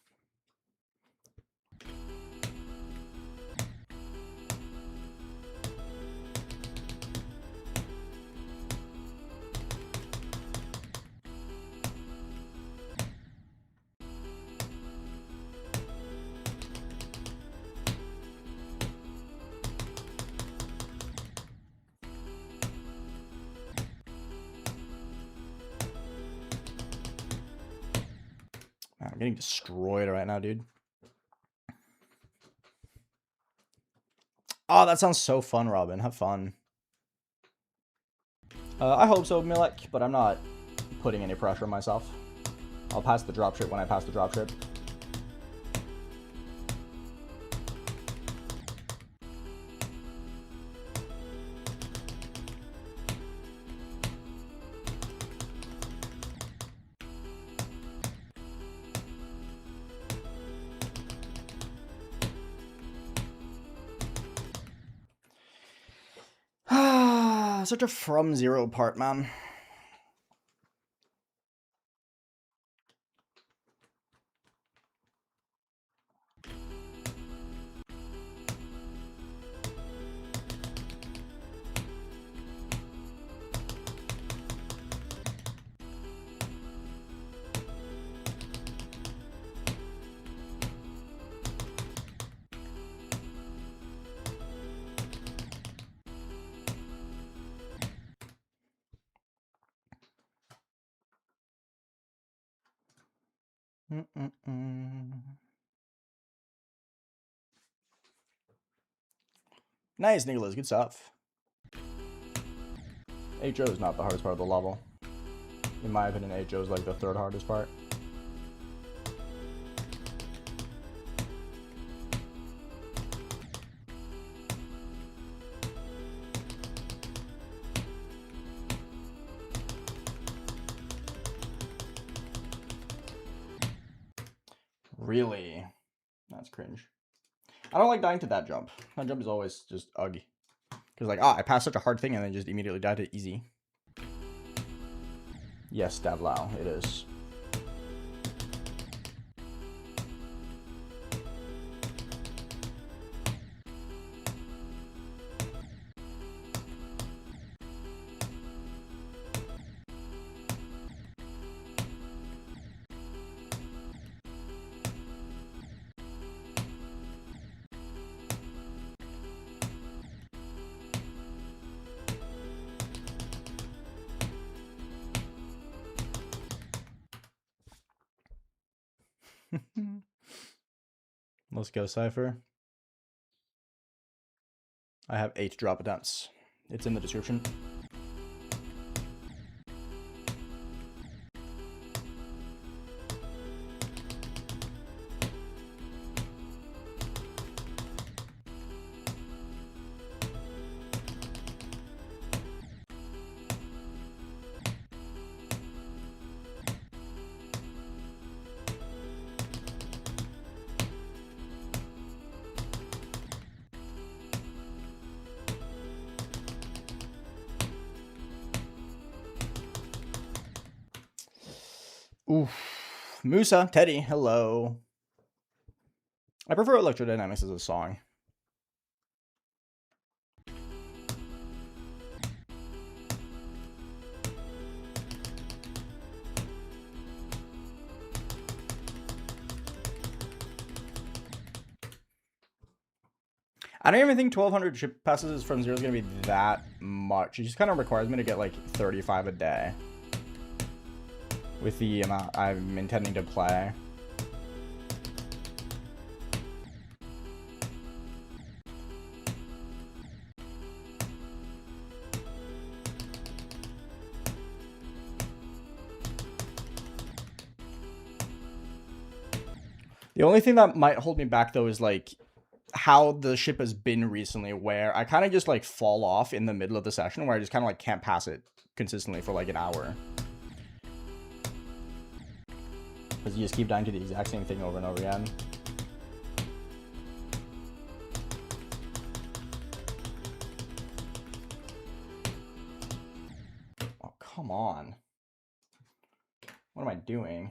Man, I'm getting destroyed right now, dude. Oh, that sounds so fun, Robin. Have fun. I hope so, Milek, but I'm not putting any pressure on myself. I'll pass the dropship when I pass the dropship. Such a From Zero part, man. Nice, Nicholas. Good stuff. HO is not the hardest part of the level. In my opinion, HO is like the third hardest part. Really? That's cringe. I don't like dying to that jump. That jump is always just ugly. Because like, I passed such a hard thing and then just immediately died to easy. Yes, Davlao, it is. Let's go, Cypher. I have 8 drop attempts. It's in the description. Oof. Musa, Teddy, hello. I prefer Electrodynamics as a song. I don't even think 1200 ship passes from 0 is going to be that much. It just kind of requires me to get like 35 a day. With the amount I'm intending to play. The only thing that might hold me back though is like how the ship has been recently, where I kind of just like fall off in the middle of the session, where I just kind of like can't pass it consistently for like an hour. Because you just keep dying to the exact same thing over and over again. Oh, come on. What am I doing?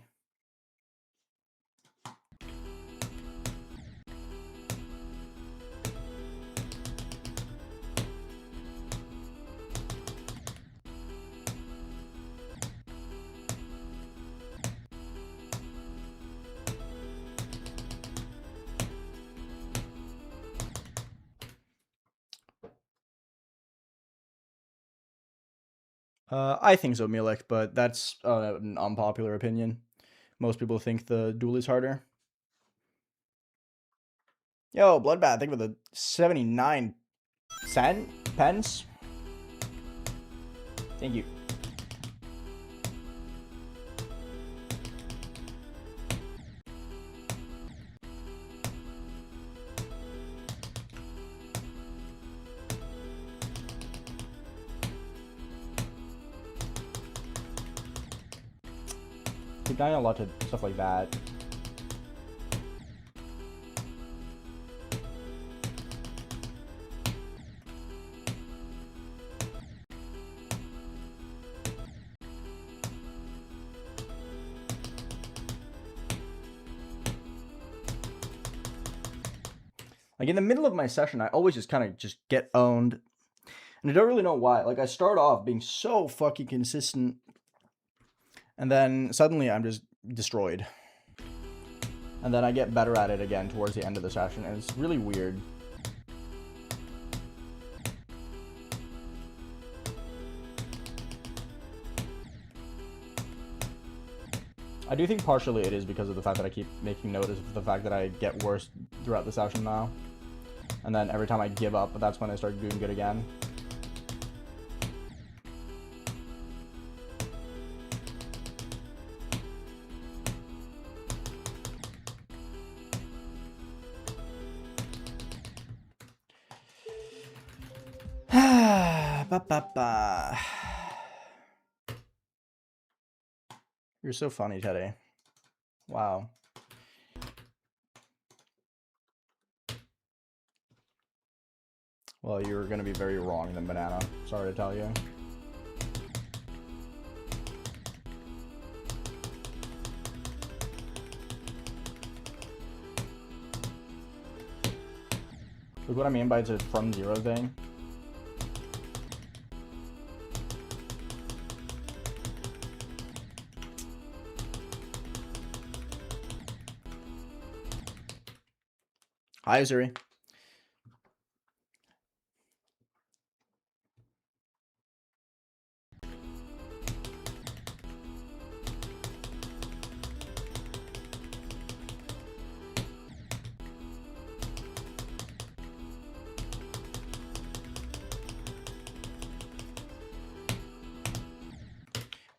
I think so, Milik, but that's an unpopular opinion. Most people think the duel is harder. Yo, Bloodbath, thank you for the 79 pence. Thank you. Keep dying a lot to stuff like that. Like in the middle of my session, I always just kind of just get owned. And I don't really know why. Like I start off being so fucking consistent. And then suddenly I'm just destroyed. And then I get better at it again towards the end of the session. And it's really weird. I do think partially it is because of the fact that I keep making notice of the fact that I get worse throughout the session now. And then every time I give up, that's when I start doing good again. You're so funny, Teddy. Wow. Well, you're gonna be very wrong then, Banana. Sorry to tell you. Look what I mean by it's a from zero thing. Hi, Zuri.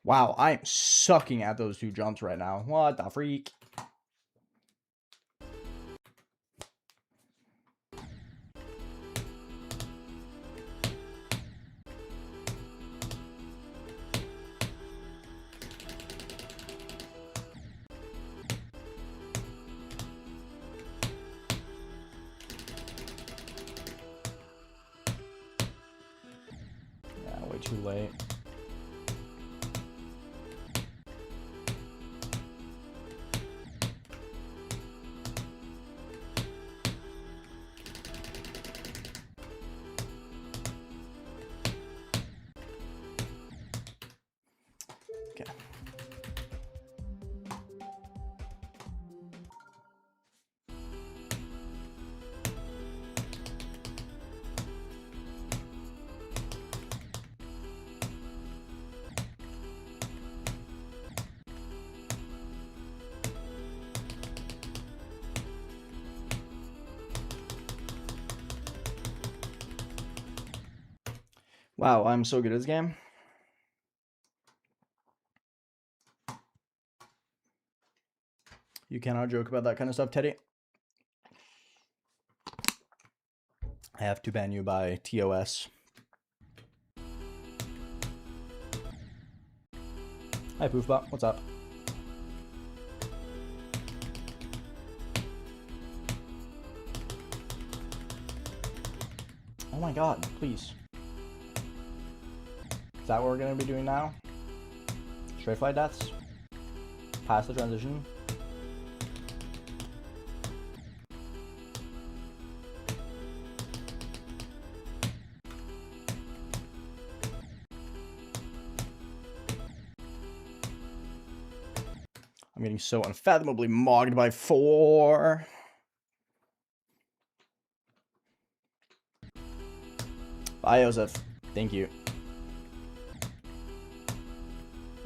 Wow, I'm sucking at those two jumps right now. What the freak? Yeah, way too late. Okay. Wow, I'm so good at this game. You cannot joke about that kind of stuff, Teddy. I have to ban you by TOS. Hi, Poofbot. What's up? Oh my god, please. Is that what we're going to be doing now? Straight fly deaths? Pass the transition? I'm getting so unfathomably mogged by 4. Bye, Joseph. Thank you.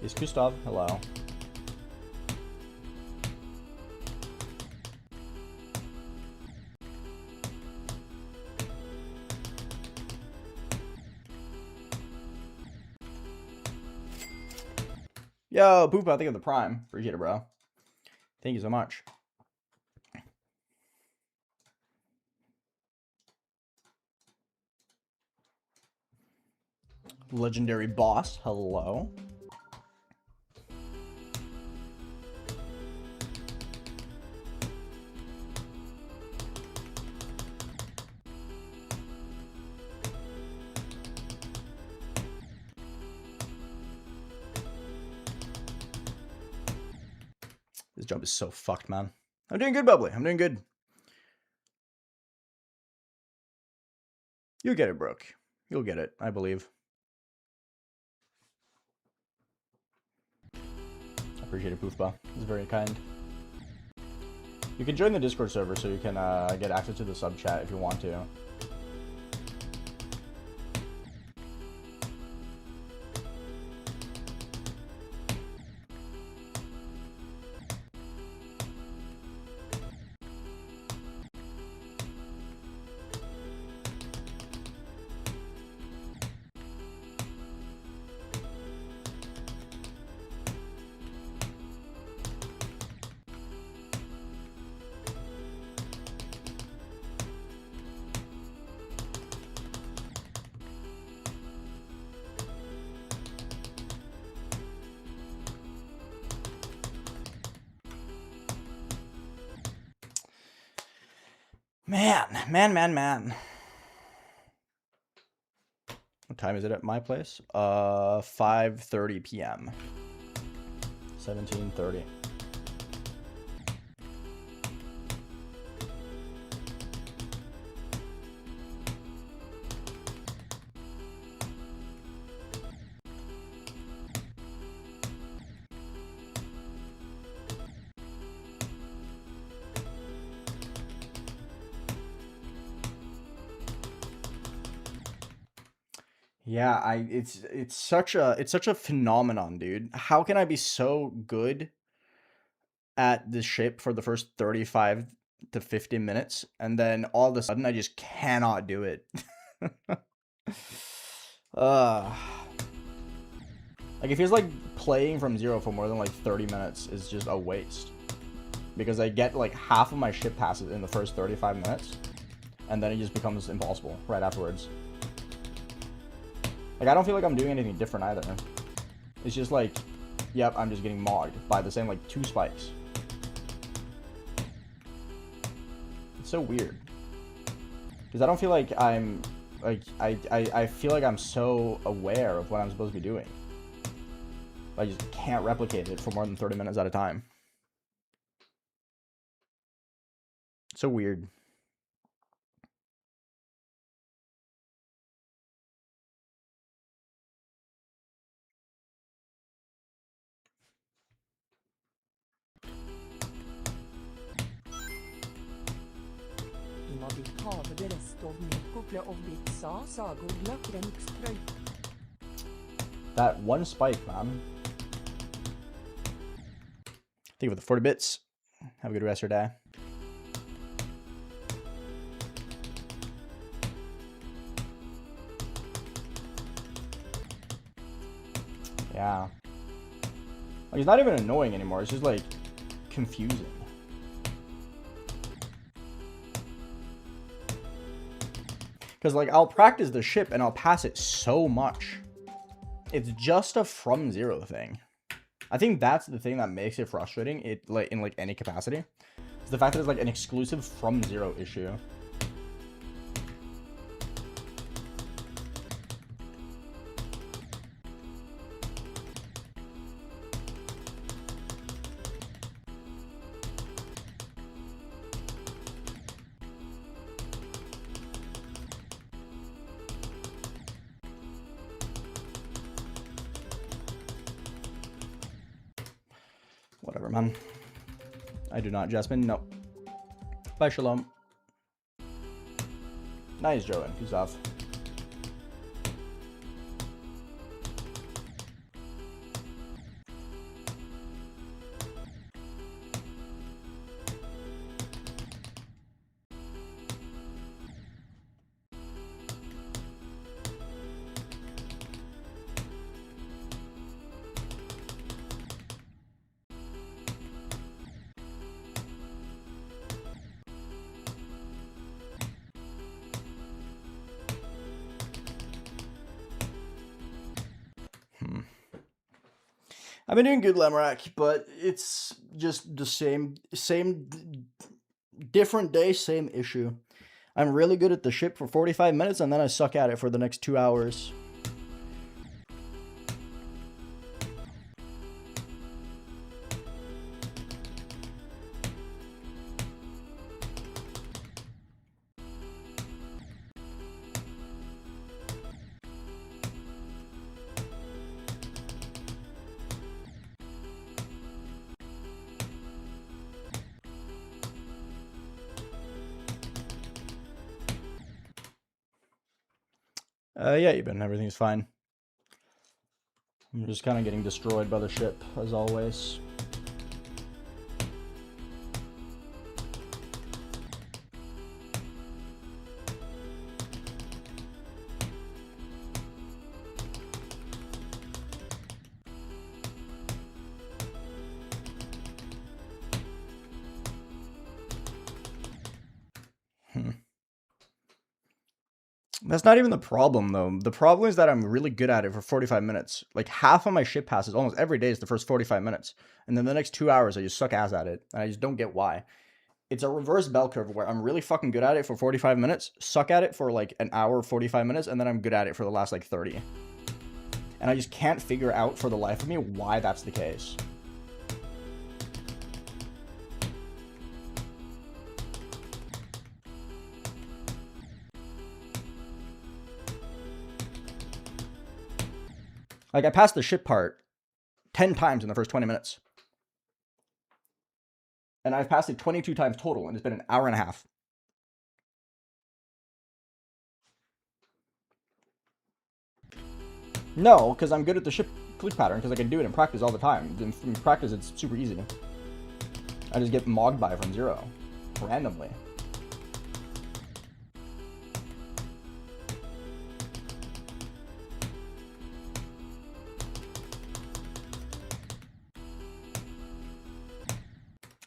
Is Gustav? Hello. Yo, Poop, I think of the Prime. Appreciate it, bro. Thank you so much. Legendary boss. Hello. This jump is so fucked, man. I'm doing good, Bubbly. I'm doing good. You'll get it, Brooke. You'll get it, I believe. Appreciate it, Poofba. It's very kind. You can join the Discord server so you can get access to the sub chat if you want to. Man. What time is it at my place? 5:30 p.m. 17:30. Yeah, it's such a phenomenon, dude. How can I be so good at this ship for the first 35 to 50 minutes and then all of a sudden I just cannot do it? uh like it feels like playing from zero for more than like 30 minutes is just a waste. Because I get like half of my ship passes in the first 35 minutes and then it just becomes impossible right afterwards. Like, I don't feel like I'm doing anything different either. It's just like, yep, I'm just getting mogged by the same, like, 2 spikes. It's so weird. Because I don't feel like I'm, like, I feel like I'm so aware of what I'm supposed to be doing. I just can't replicate it for more than 30 minutes at a time. It's so weird. That one spike, man. Thank you for the 40 bits. Have a good rest of your day. Yeah. Like, it's not even annoying anymore. It's just, like, confusing. Because, like, I'll practice the ship and I'll pass it so much. It's just a from zero thing. I think that's the thing that makes it frustrating, in like any capacity. It's the fact that it's like an exclusive from zero issue. Whatever, man. I do not, Jasmine. No. Bye, Shalom. Nice, Joan. Peace off. I've been doing good, Lemrak, but it's just the same, different day, same issue. I'm really good at the ship for 45 minutes, and then I suck at it for the next 2 hours. Yeah, Eben, everything's fine. I'm just kind of getting destroyed by the ship, as always. That's not even the problem, though. The problem is that I'm really good at it for 45 minutes. Like, half of my ship passes almost every day is the first 45 minutes. And then the next 2 hours, I just suck ass at it. And I just don't get why. It's a reverse bell curve where I'm really fucking good at it for 45 minutes, suck at it for like an hour, 45 minutes, and then I'm good at it for the last like 30. And I just can't figure out for the life of me why that's the case. Like, I passed the ship part 10 times in the first 20 minutes. And I've passed it 22 times total, and it's been an hour and a half. No, because I'm good at the ship click pattern, because I can do it in practice all the time. In practice, it's super easy. I just get mogged by from zero, randomly.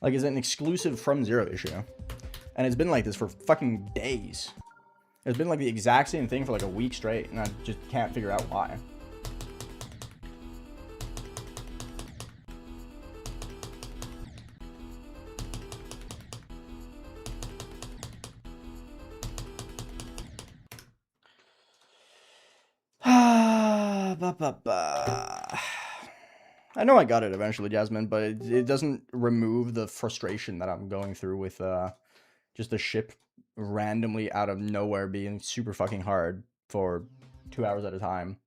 Like, it's an exclusive from zero issue. And it's been like this for fucking days. It's been like the exact same thing for like a week straight, and I just can't figure out why. I know I got it eventually, Jasmine, but it doesn't remove the frustration that I'm going through with just the ship randomly out of nowhere being super fucking hard for 2 hours at a time.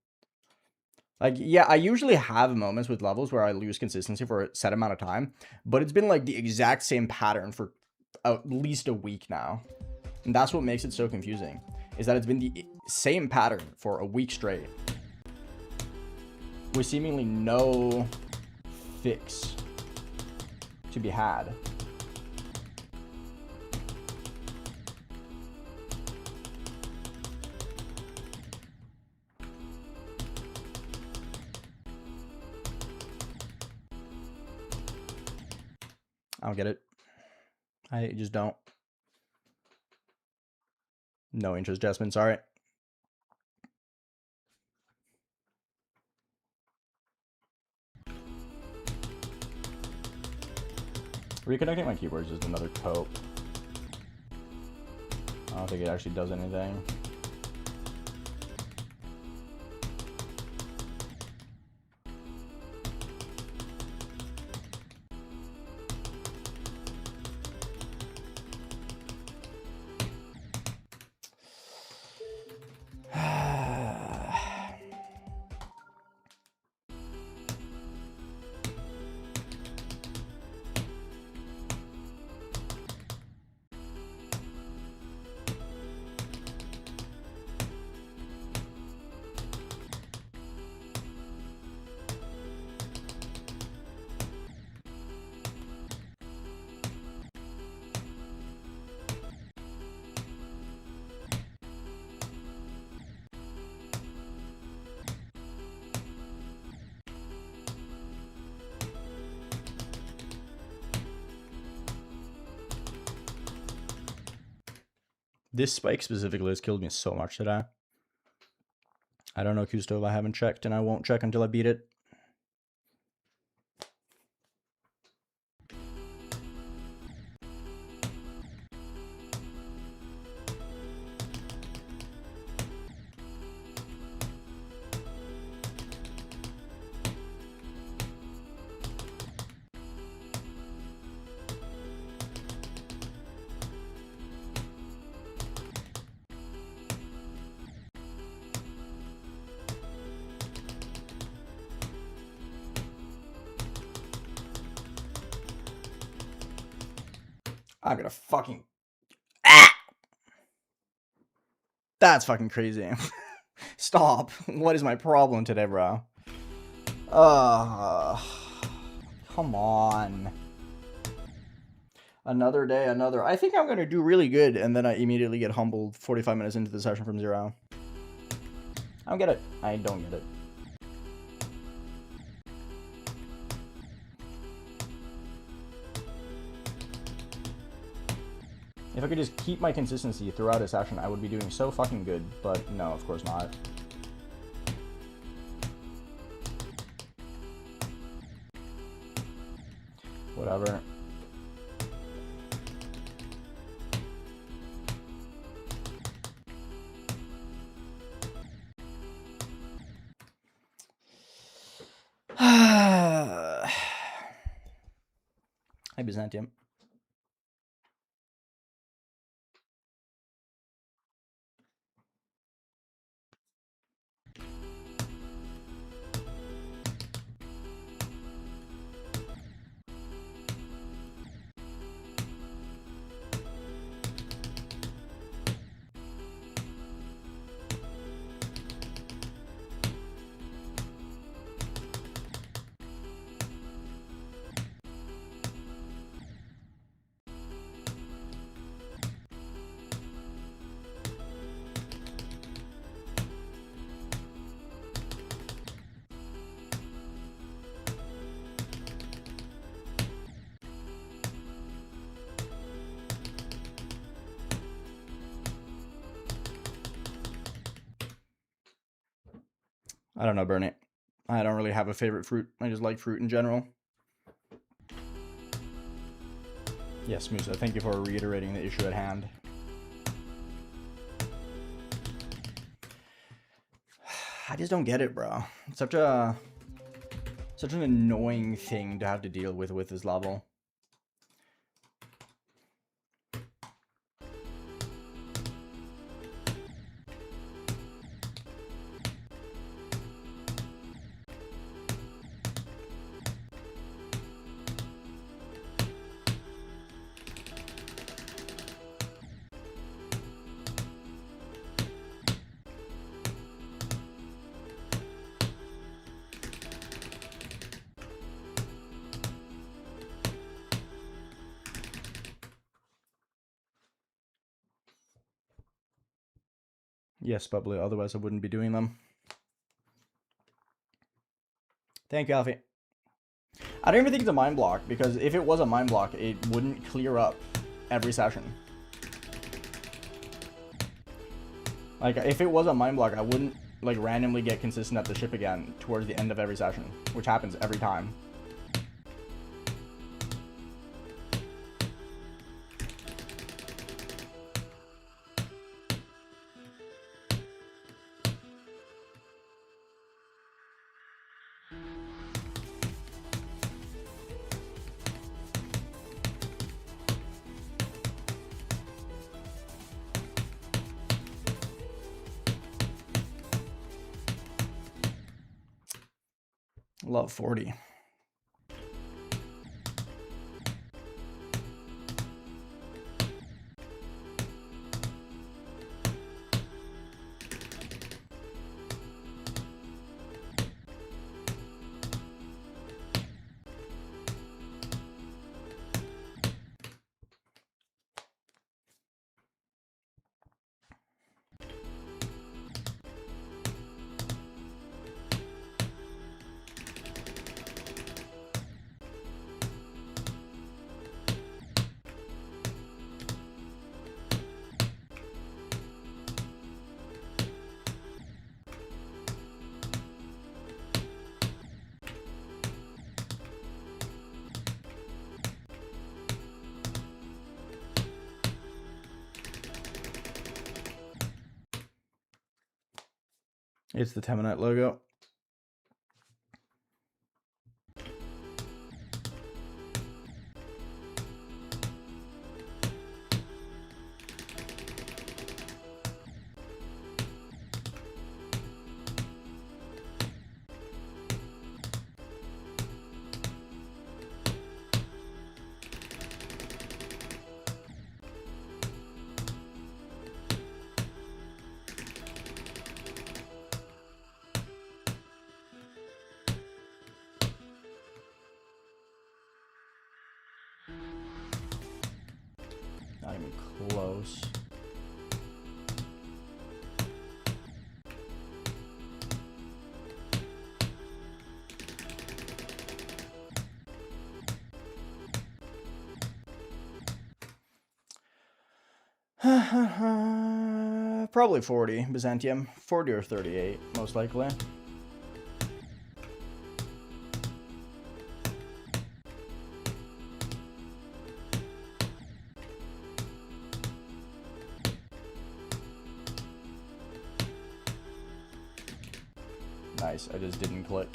Like, yeah, I usually have moments with levels where I lose consistency for a set amount of time, but it's been like the exact same pattern for at least a week now. And that's what makes it so confusing, is that it's been the same pattern for a week straight, with seemingly no fix to be had. I don't get it. I just don't. No interest, Jasmine. Sorry. Reconnecting my keyboard is just another cope. I don't think it actually does anything. This spike specifically has killed me so much today. I don't know, Kustov. I haven't checked, and I won't check until I beat it. I'm gonna fucking... Ah! That's fucking crazy. Stop. What is my problem today, bro? Come on. Another day, another. I think I'm going to do really good, and then I immediately get humbled 45 minutes into the session from 0. I don't get it. I don't get it. If I could just keep my consistency throughout a session, I would be doing so fucking good, but no, of course not. Whatever. Hi, Byzantium. I don't know, Bernie. I don't really have a favorite fruit. I just like fruit in general. Yes, Musa, thank you for reiterating the issue at hand. I just don't get it, bro. It's such an annoying thing to have to deal with this level. Yes, Bubbly, otherwise I wouldn't be doing them. Thank you, Alfie. I don't even think it's a mind block, because if it was a mind block, it wouldn't clear up every session. Like, if it was a mind block, I wouldn't, like, randomly get consistent at the ship again towards the end of every session, which happens every time. Love 40. It's the Temanite logo. Probably 40 Byzantium. 40 or 38, most likely. Nice, I just didn't click.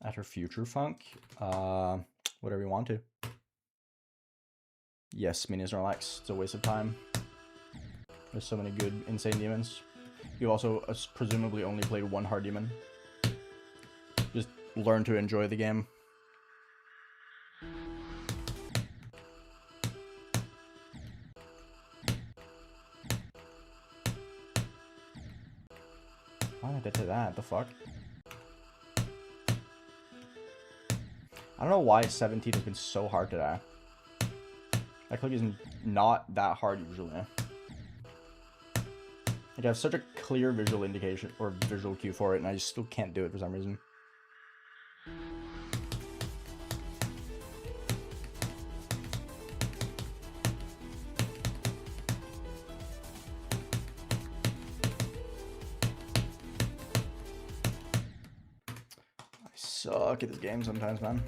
At her future funk, whatever you want to. Yes, Minions Relax. It's a waste of time. There's so many good insane demons. You also presumably only played one hard demon. Just learn to enjoy the game. Why did I do that? The fuck? I don't know why 17 has been so hard today. That click is not that hard usually. Like I have such a clear visual indication or visual cue for it, and I just still can't do it for some reason. I suck at this game sometimes, man.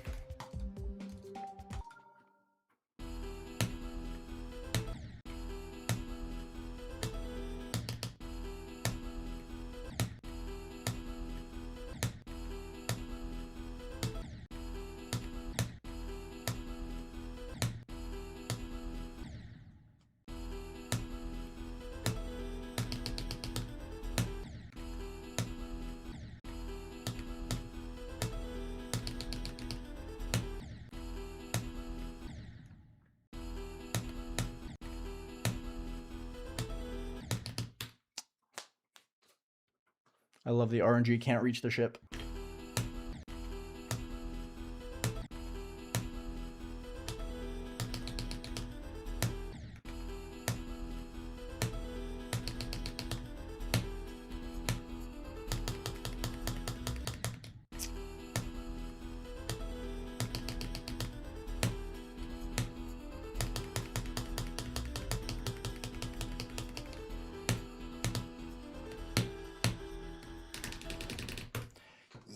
I love the RNG can't reach the ship.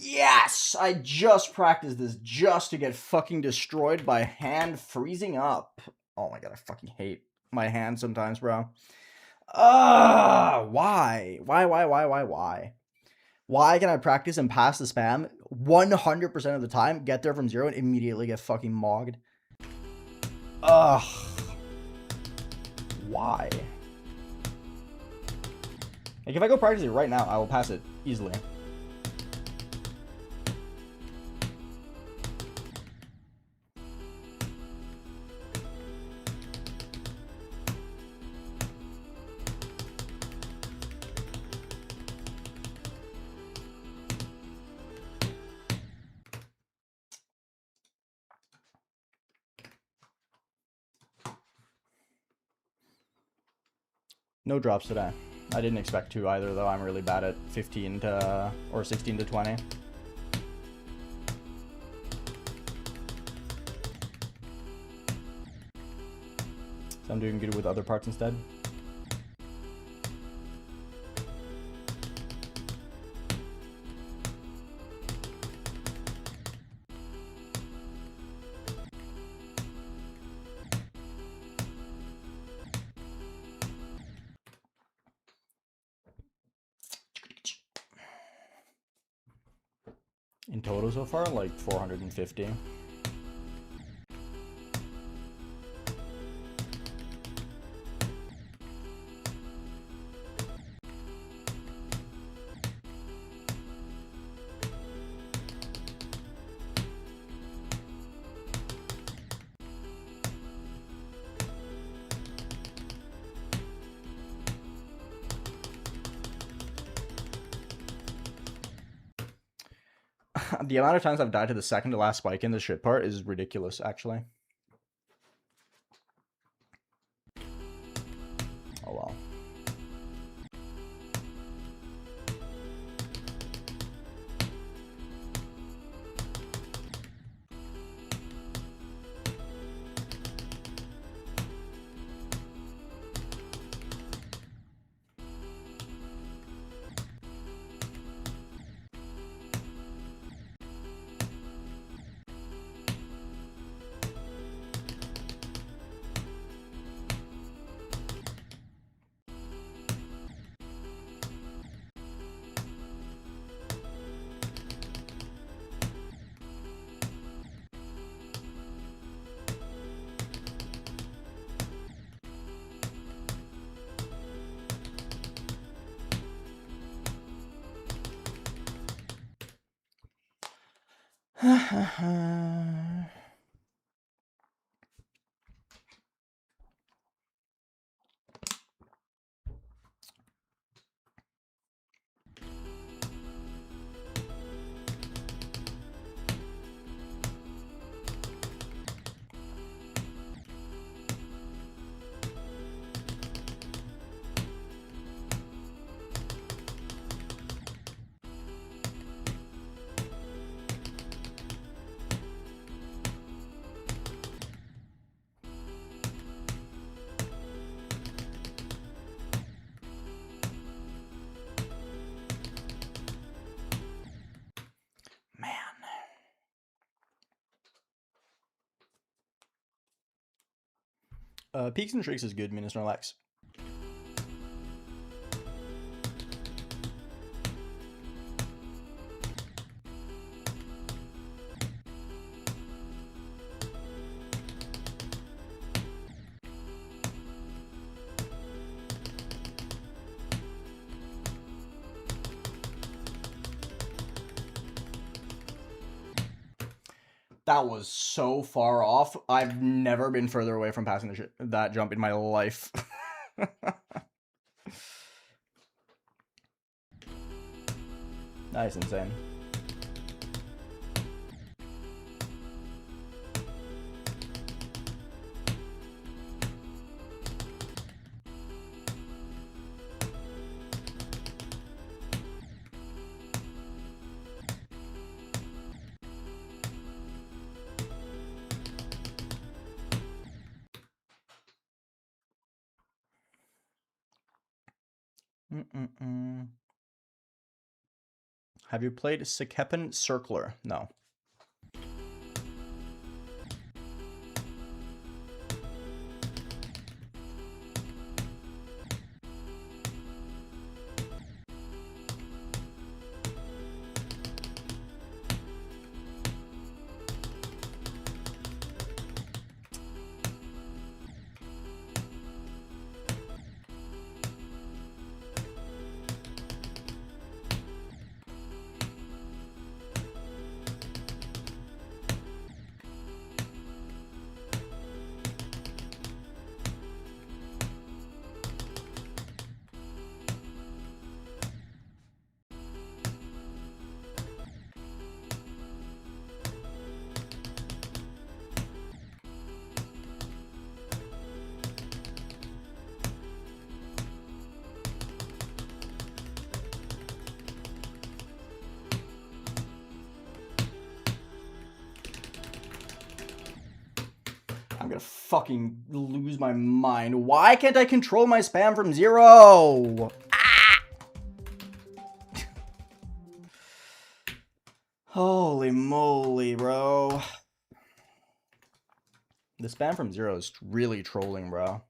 Yes! I just practiced this just to get fucking destroyed by hand freezing up. Oh my god, I fucking hate my hand sometimes, bro. Why? Why? Why can I practice and pass the spam 100% of the time, get there from 0, and immediately get fucking mogged? Ugh. Why? Like, if I go practice it right now, I will pass it easily. No drops today. I didn't expect to either, though. I'm really bad at 15 to or 16 to 20. So I'm doing good with other parts instead. In total so far, like 450. The amount of times I've died to the second to last spike in the shit part is ridiculous, actually. Peaks and Shrieks is good, Minus Snorlax. That was so far off. I've never been further away from passing that jump in my life. That is insane. Have you played Sekepen Circler? No. I'm gonna fucking lose my mind. Why can't I control my spam from 0? Ah! Holy moly, bro. The spam from 0 is really trolling, bro.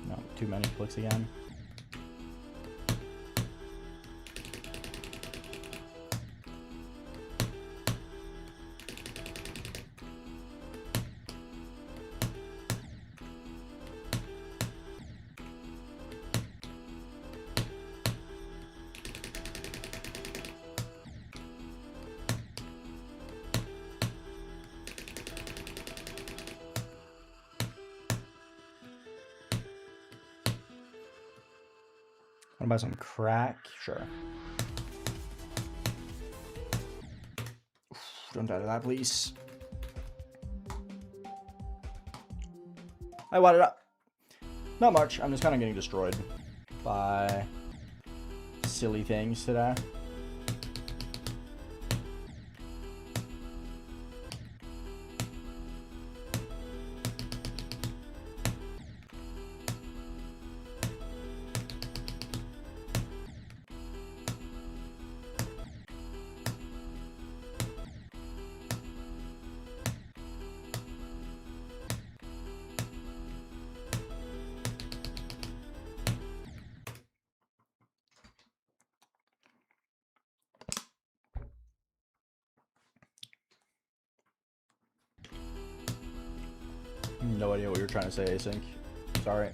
No, too many clicks again. Wanna buy some crack? Sure. Don't die to that, please. I wadded up. Not much. I'm just kind of getting destroyed by silly things today. No idea what you're trying to say, async. Sorry.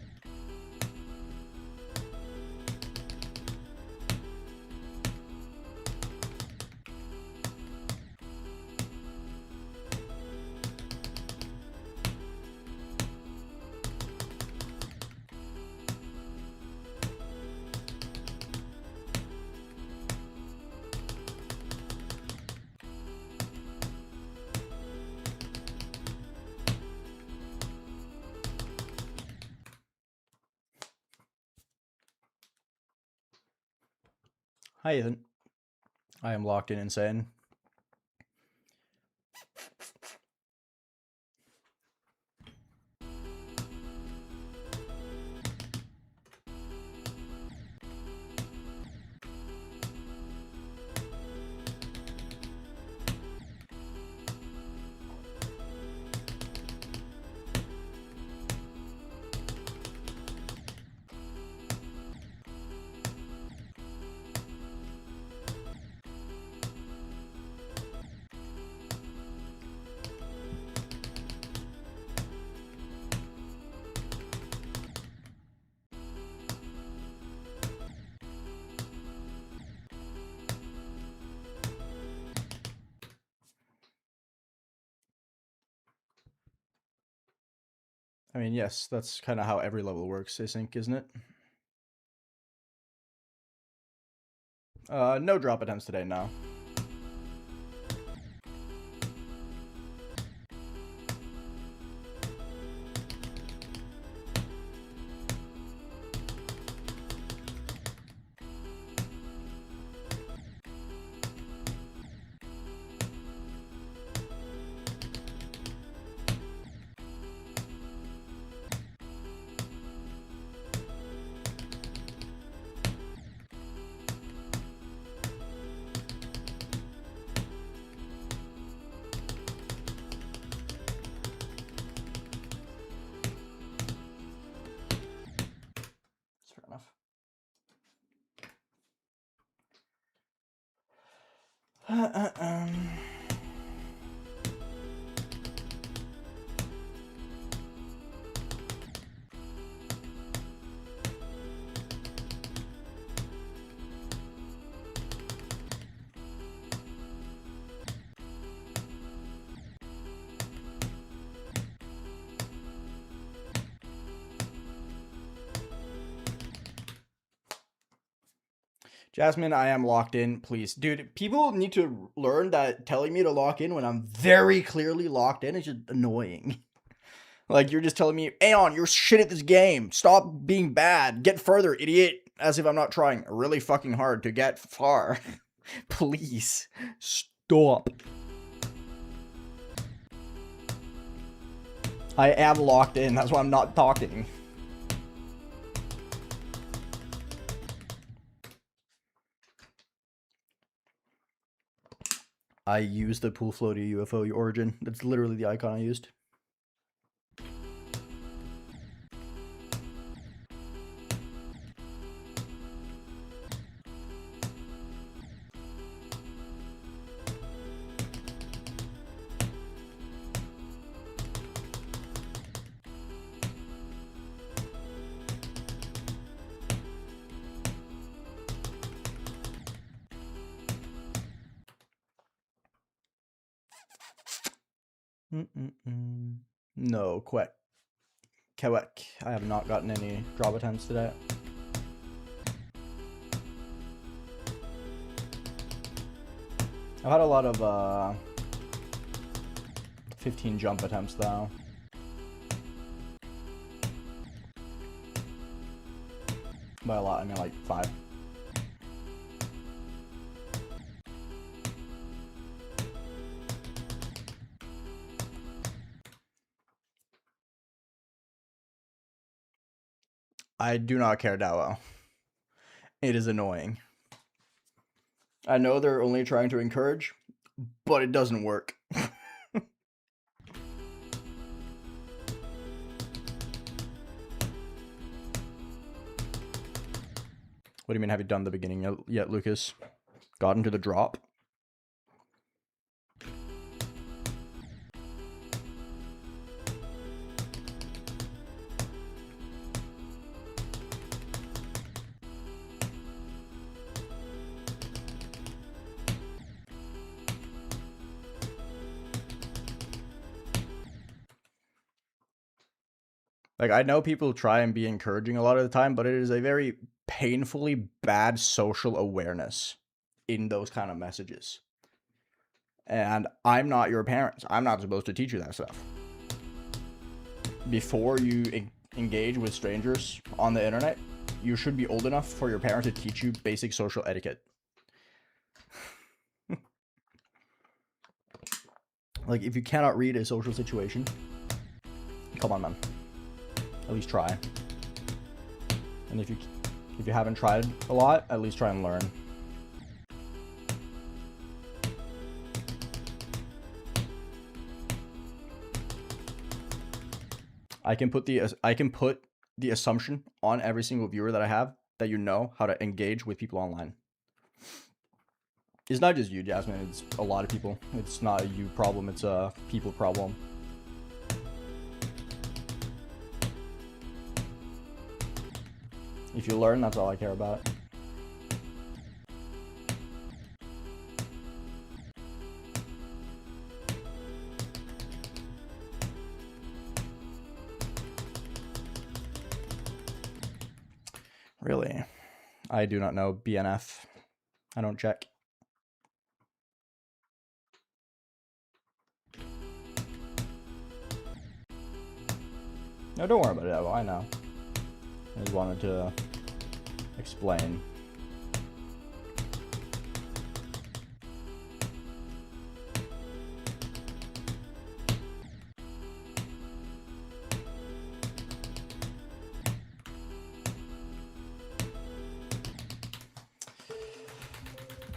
Hi, Ethan. I am locked in insane. I mean, yes, that's kind of how every level works, async, isn't it? No drop attempts today, no. Fair enough. Jasmine, I am locked in, please. Dude, people need to learn that telling me to lock in when I'm very clearly locked in is just annoying. Like, you're just telling me, Aeon, you're shit at this game. Stop being bad. Get further, idiot. As if I'm not trying really fucking hard to get far. Please. Stop. I am locked in. That's why I'm not talking. I used the pool floaty UFO origin. That's literally the icon I used. No, Quek. I have not gotten any drop attempts today. I've had a lot of 15 jump attempts though. By a lot, I mean like 5. I do not care, Dawo. It is annoying. I know they're only trying to encourage, but it doesn't work. What do you mean, have you done the beginning yet, Lucas? Gotten to the drop? Like, I know people try and be encouraging a lot of the time, but it is a very painfully bad social awareness in those kind of messages. And I'm not your parents. I'm not supposed to teach you that stuff. Before you engage with strangers on the internet, you should be old enough for your parent to teach you basic social etiquette. Like, if you cannot read a social situation, come on, man. At least try. And if you haven't tried a lot, at least try and learn. I can put the assumption on every single viewer that I have that you know how to engage with people online. It's not just you, Jasmine. It's a lot of people. It's not a you problem. It's a people problem. If you learn, that's all I care about. Really? I do not know BNF. I don't check. No, don't worry about it, Evo. I know. I just wanted to explain.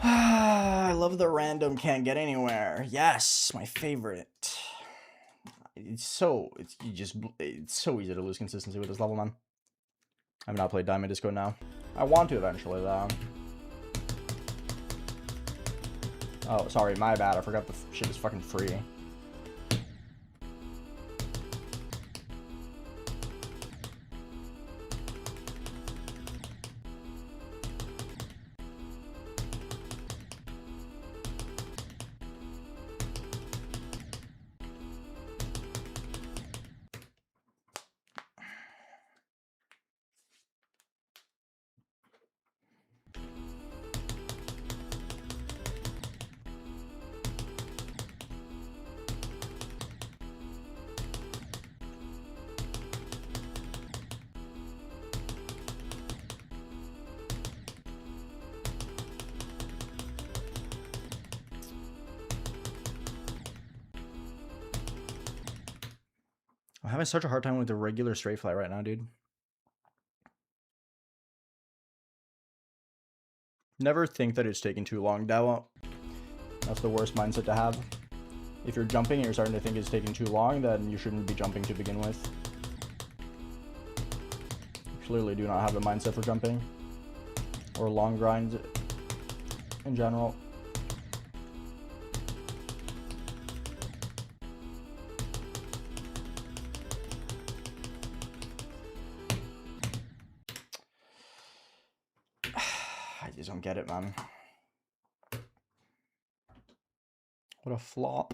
I love the random can't get anywhere. Yes, my favorite. It's so easy to lose consistency with this level, man. I've not played Diamond Disco now. I want to eventually, though. Oh, sorry, my bad. I forgot the shit is fucking free. I'm having such a hard time with the regular straight fly right now, dude. Never think that it's taking too long, That's the worst mindset to have. If you're jumping and you're starting to think it's taking too long, then you shouldn't be jumping to begin with. You clearly do not have a mindset for jumping. Or long grinds in general. I just don't get it, man. What a flop.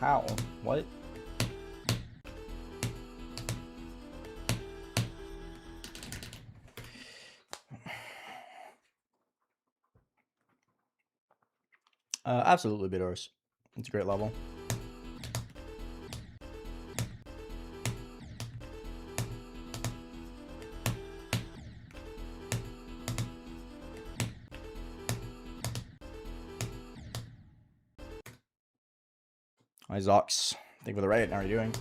How? What? Absolutely Bidors. It's a great level. Hi, Zox. Thank you for the raid. How are you doing?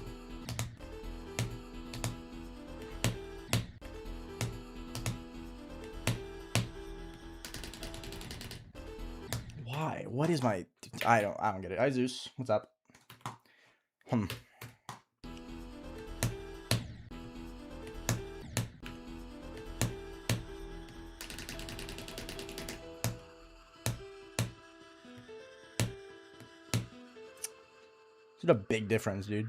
Why? What is my... I don't get it. Hi, Zeus. What's up? It's a big difference, dude.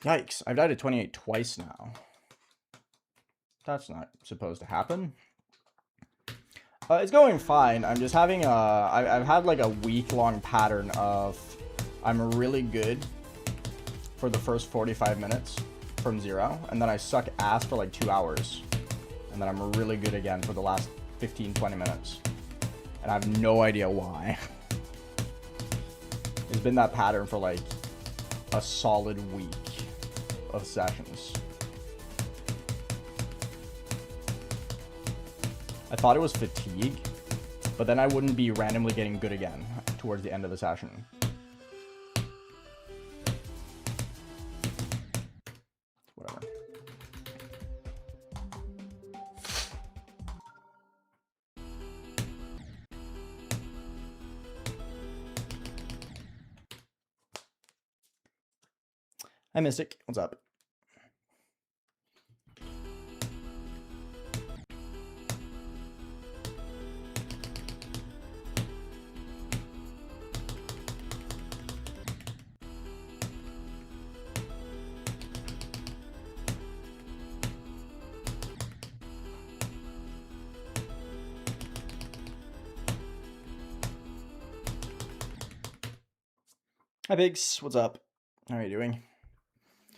Yikes, I've died at 28 twice now. That's not supposed to happen. It's going fine. I'm just having I've had like a week-long pattern of I'm really good for the first 45 minutes from 0, and then I suck ass for like 2 hours. And then I'm really good again for the last 15-20 minutes. And I have no idea why. It's been that pattern for like a solid week of sessions. I thought it was fatigue, but then I wouldn't be randomly getting good again towards the end of the session. Whatever. Hi, Mystic. What's up? Hi, Biggs. What's up? How are you doing?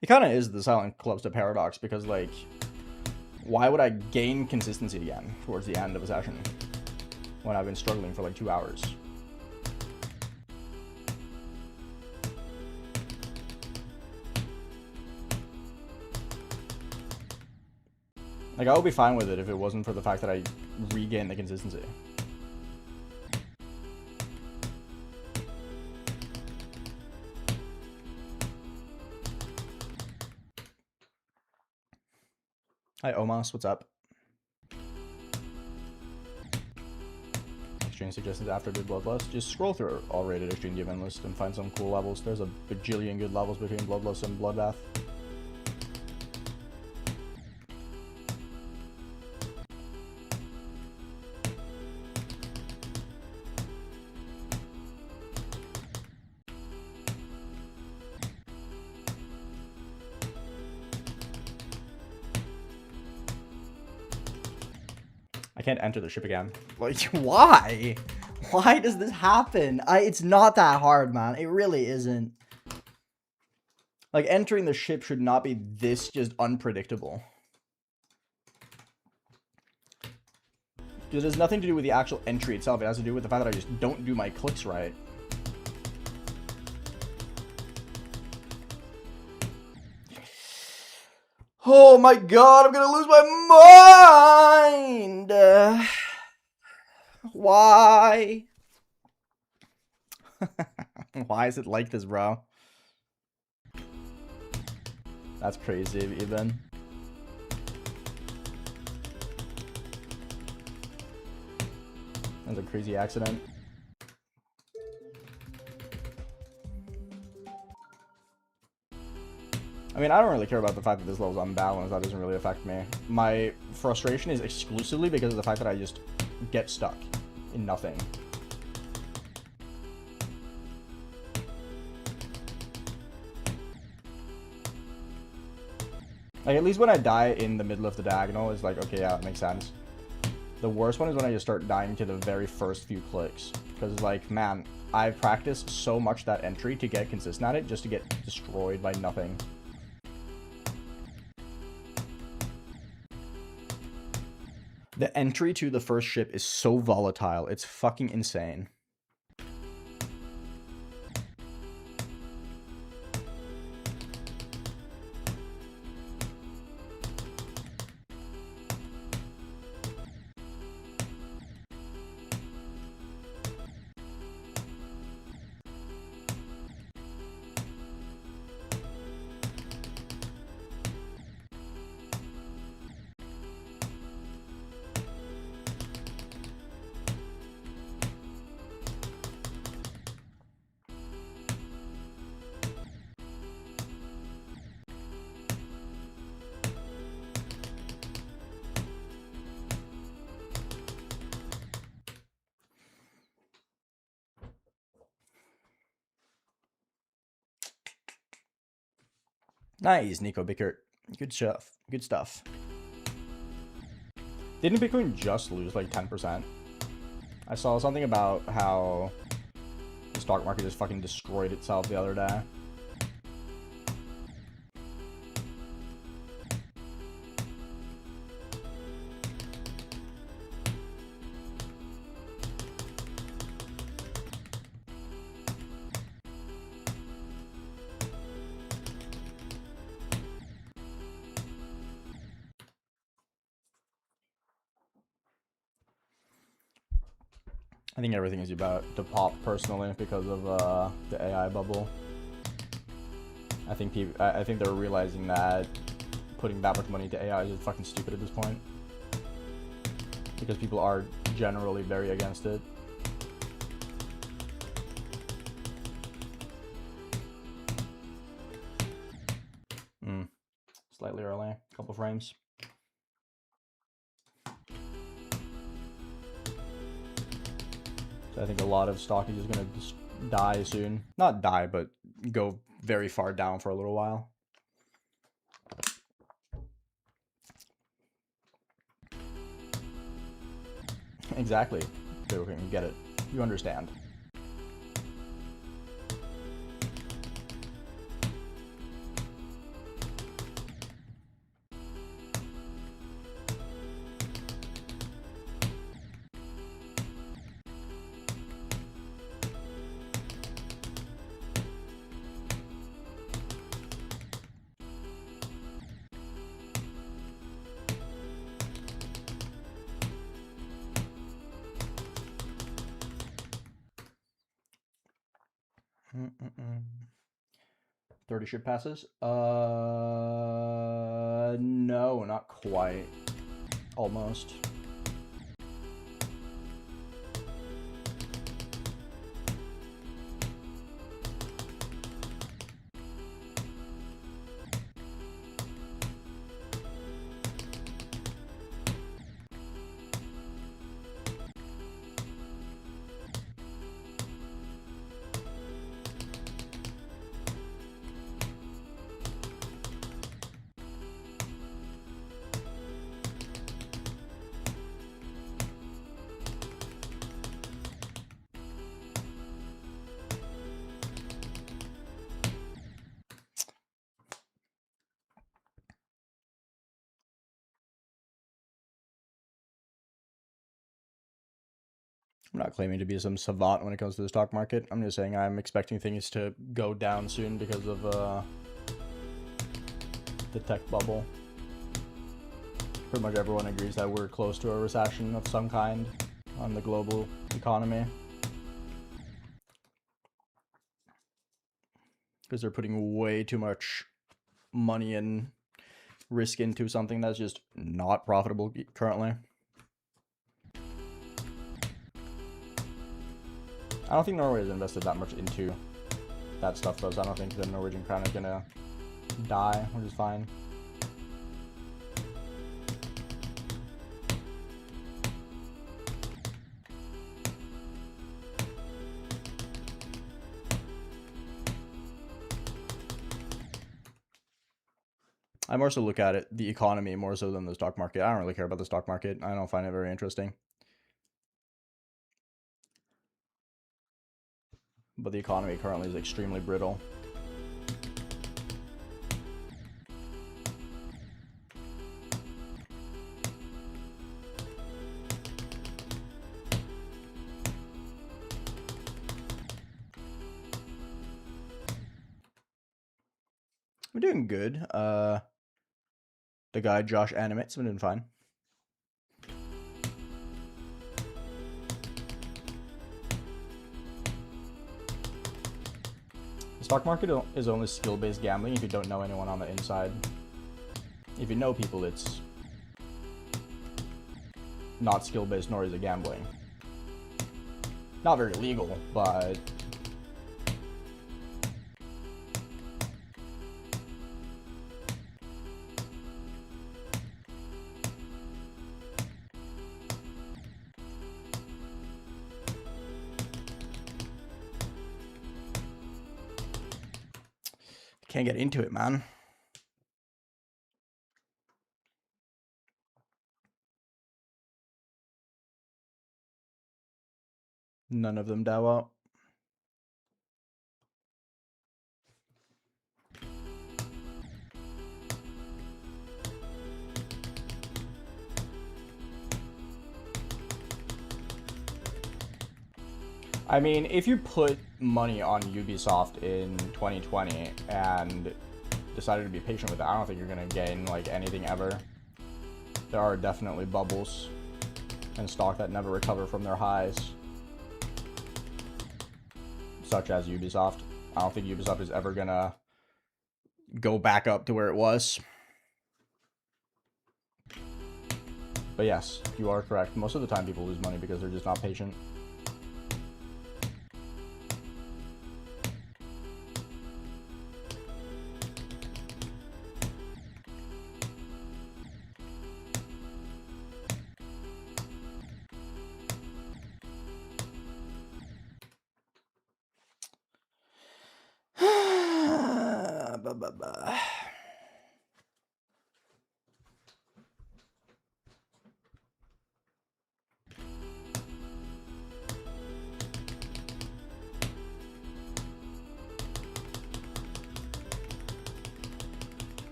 It kind of is the silent CLUBSTEP paradox, because, like, why would I gain consistency again towards the end of a session when I've been struggling for like 2 hours? Like, I would be fine with it if it wasn't for the fact that I regained the consistency. Hi, Omas. What's up? Exchange suggestions after good Bloodlust. Just scroll through all rated exchange event list and find some cool levels. There's a bajillion good levels between Bloodlust and Bloodbath. I can't enter the ship again. Like, why? Why does this happen? It's not that hard, man. It really isn't. Like, entering the ship should not be this just unpredictable. Because it has nothing to do with the actual entry itself. It has to do with the fact that I just don't do my clicks right. Oh my god, I'm gonna lose my mind! Why? Why is it like this, bro? That's crazy, even. That's a crazy accident. I mean, I don't really care about the fact that this level's unbalanced. That doesn't really affect me. My frustration is exclusively because of the fact that I just get stuck in nothing. Like, at least when I die in the middle of the diagonal, it's like, okay, yeah, it makes sense. The worst one is when I just start dying to the very first few clicks. Because, like, man, I've practiced so much that entry to get consistent at it just to get destroyed by nothing. The entry to the first ship is so volatile. It's fucking insane. Nice, Nico Bickert. Good stuff. Good stuff. Didn't Bitcoin just lose like 10%? I saw something about how the stock market just fucking destroyed itself the other day. I think everything is about to pop personally because of the AI bubble. I think they're realizing that putting that much money into AI is just fucking stupid at this point. Because people are generally very against it. Slightly early, couple frames. So I think a lot of stock is just gonna die soon. Not die, but go very far down for a little while. Exactly. You get it. You understand. Mm-mm-mm. 30 ship passes? No, not quite. Almost. I'm not claiming to be some savant when it comes to the stock market. I'm just saying I'm expecting things to go down soon because of the tech bubble. Pretty much everyone agrees that we're close to a recession of some kind on the global economy. Because they're putting way too much money and risk into something that's just not profitable currently. I don't think Norway has invested that much into that stuff though, so I don't think the Norwegian crown is gonna die, which is fine. I more so look at it, the economy, more so than the stock market. I don't really care about the stock market. I don't find it very interesting. But the economy currently is extremely brittle. We're doing good. The guy Josh Animates been doing fine. The stock market is only skill-based gambling if you don't know anyone on the inside. If you know people, it's not skill-based, nor is it gambling. Not very legal, but can't get into it, man. None of them Dao out. I mean, if you put money on Ubisoft in 2020 and decided to be patient with it, I don't think you're gonna gain like anything ever. There are definitely bubbles in stock that never recover from their highs, such as Ubisoft. I don't think Ubisoft is ever gonna go back up to where it was. But yes, you are correct. Most of the time people lose money because they're just not patient.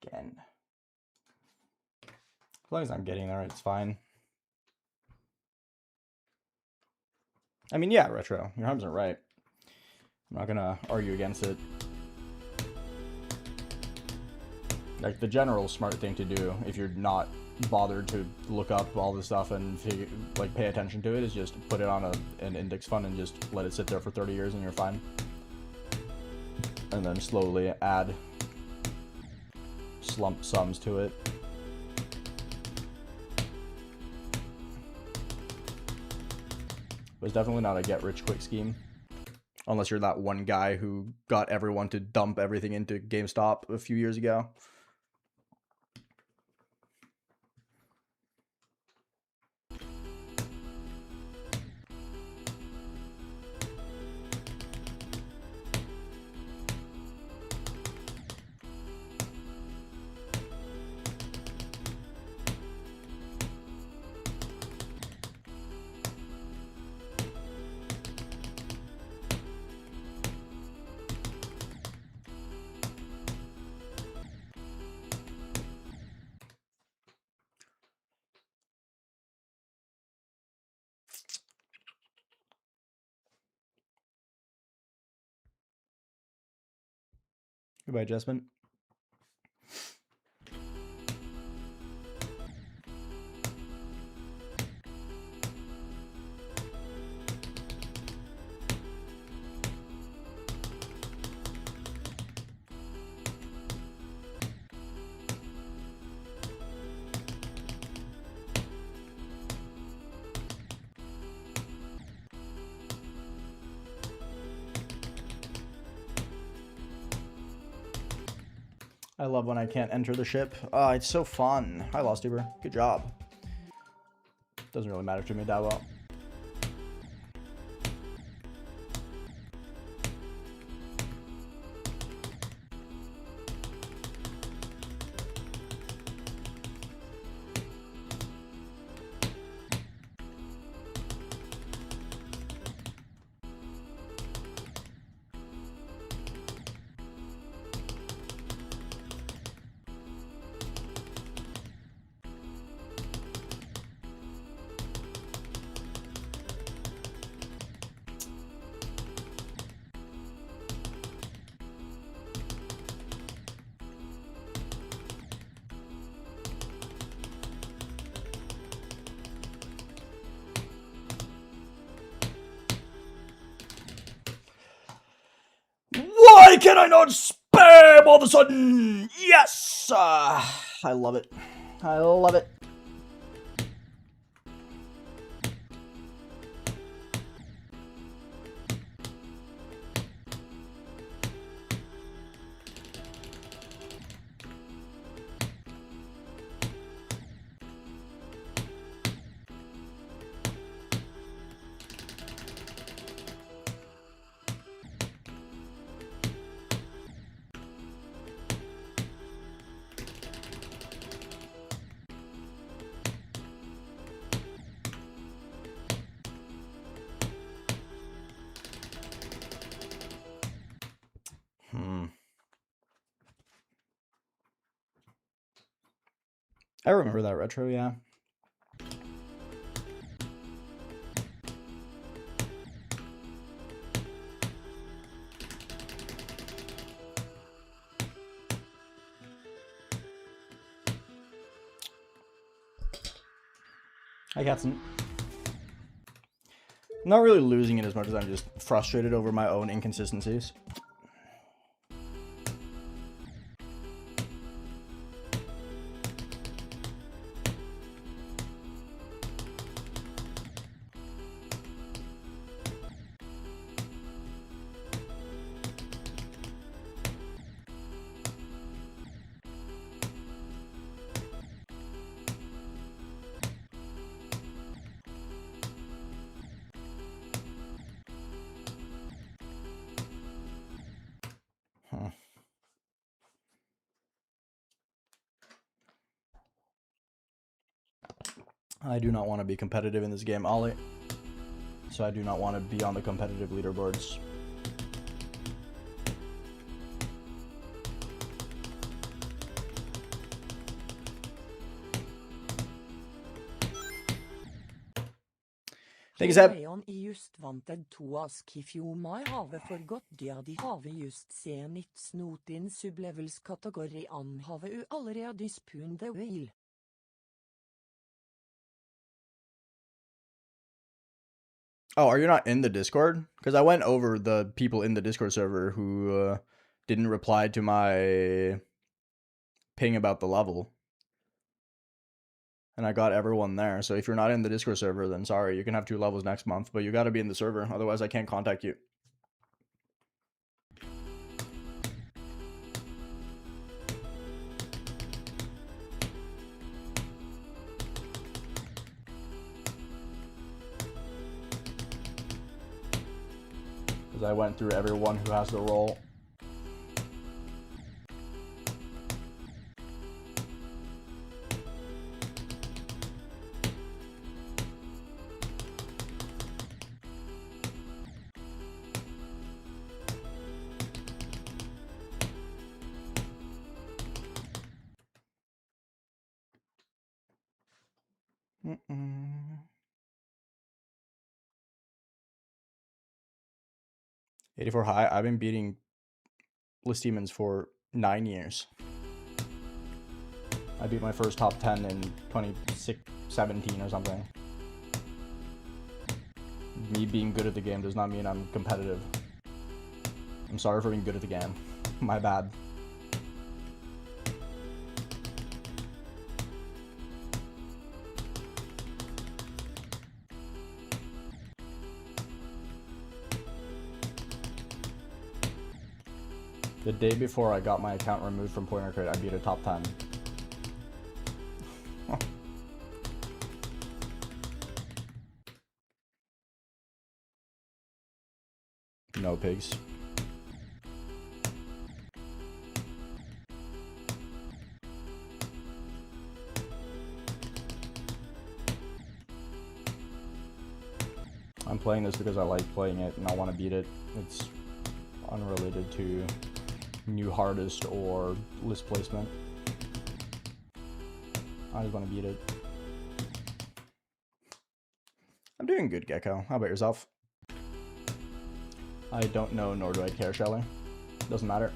Again. As long as I'm getting there, it's fine. I mean, yeah, Retro, your 100% right. I'm not gonna argue against it. Like, the general smart thing to do, if you're not bothered to look up all this stuff and like pay attention to it, is just put it on an index fund and just let it sit there for 30 years and you're fine. And then slowly add lump sums to it. But it's definitely not a get-rich-quick scheme. Unless you're that one guy who got everyone to dump everything into GameStop a few years ago. Goodbye, Jasmine. I love when I can't enter the ship. It's so fun. Hi, Lost Uber. Good job. Doesn't really matter to me that well. Why can I not spam all of a sudden? Yes! I love it. I love it. I remember that retro, yeah. Hi, Katzen. I'm not really losing it as much as I'm just frustrated over my own inconsistencies. I do not want to be competitive in this game, Ollie. So I do not want to be on the competitive leaderboards. Thank you, Seb. Leon I just vanted 2 ask if you my have forgått det de have just senit snotin sublevels kategori an have u allerede spun the wheel. Oh, are you not in the Discord? Because I went over the people in the Discord server who didn't reply to my ping about the level. And I got everyone there. So if you're not in the Discord server, then sorry, you can have 2 levels next month, but you got to be in the server. Otherwise, I can't contact you. Because I went through everyone who has the role. Mm-mm. 84 high. I've been beating List Demons for 9 years. I beat my first top 10 in 2017 or something. Me being good at the game does not mean I'm competitive. I'm sorry for being good at the game. My bad. The day before I got my account removed from Pointer Crate, I beat a top 10. No pigs. I'm playing this because I like playing it and I want to beat it. It's unrelated to new hardest or list placement. I just want to beat it. I'm doing good, Gecko. How about yourself? I don't know, nor do I care, Shelly. Doesn't matter.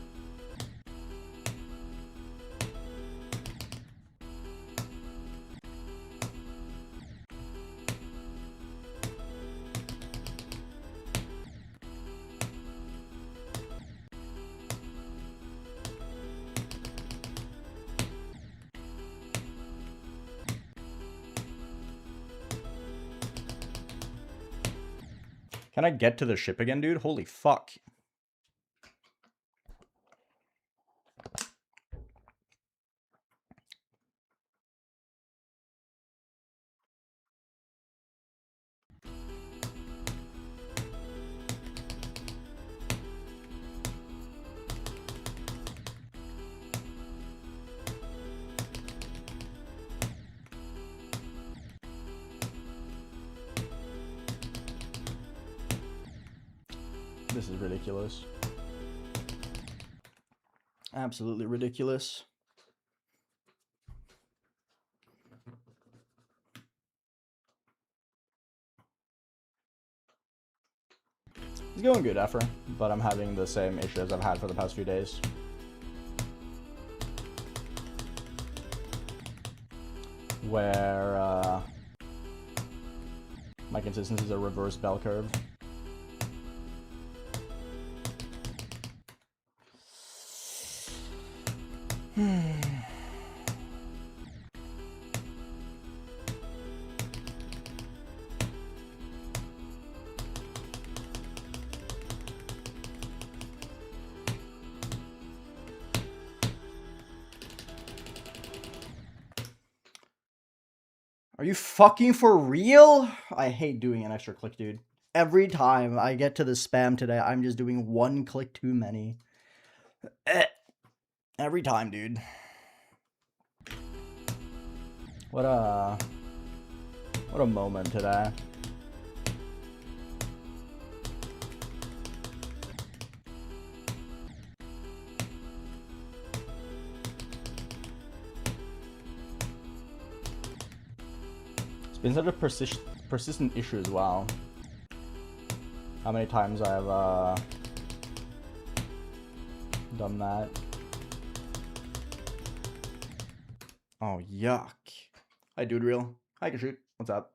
Can I get to the ship again, dude? Holy fuck. This is ridiculous. Absolutely ridiculous. It's going good, Effer, but I'm having the same issues I've had for the past few days. Where, my consistency is a reverse bell curve. Are you fucking for real? I hate doing an extra click, dude. Every time I get to the spam today, I'm just doing one click too many. Every time, dude. What a moment today. It's been such a persistent issue as well. How many times I've done that. Oh, yuck. Hi, Dude Real. Hi, can shoot. What's up?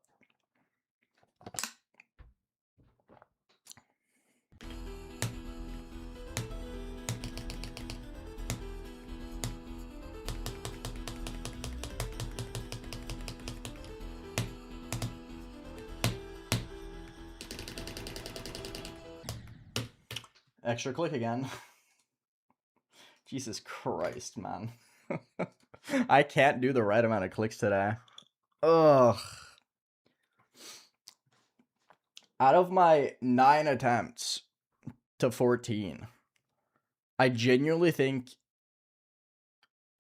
Extra click again. Jesus Christ, man. I can't do the right amount of clicks today. Ugh. Out of my 9 attempts to 14, I genuinely think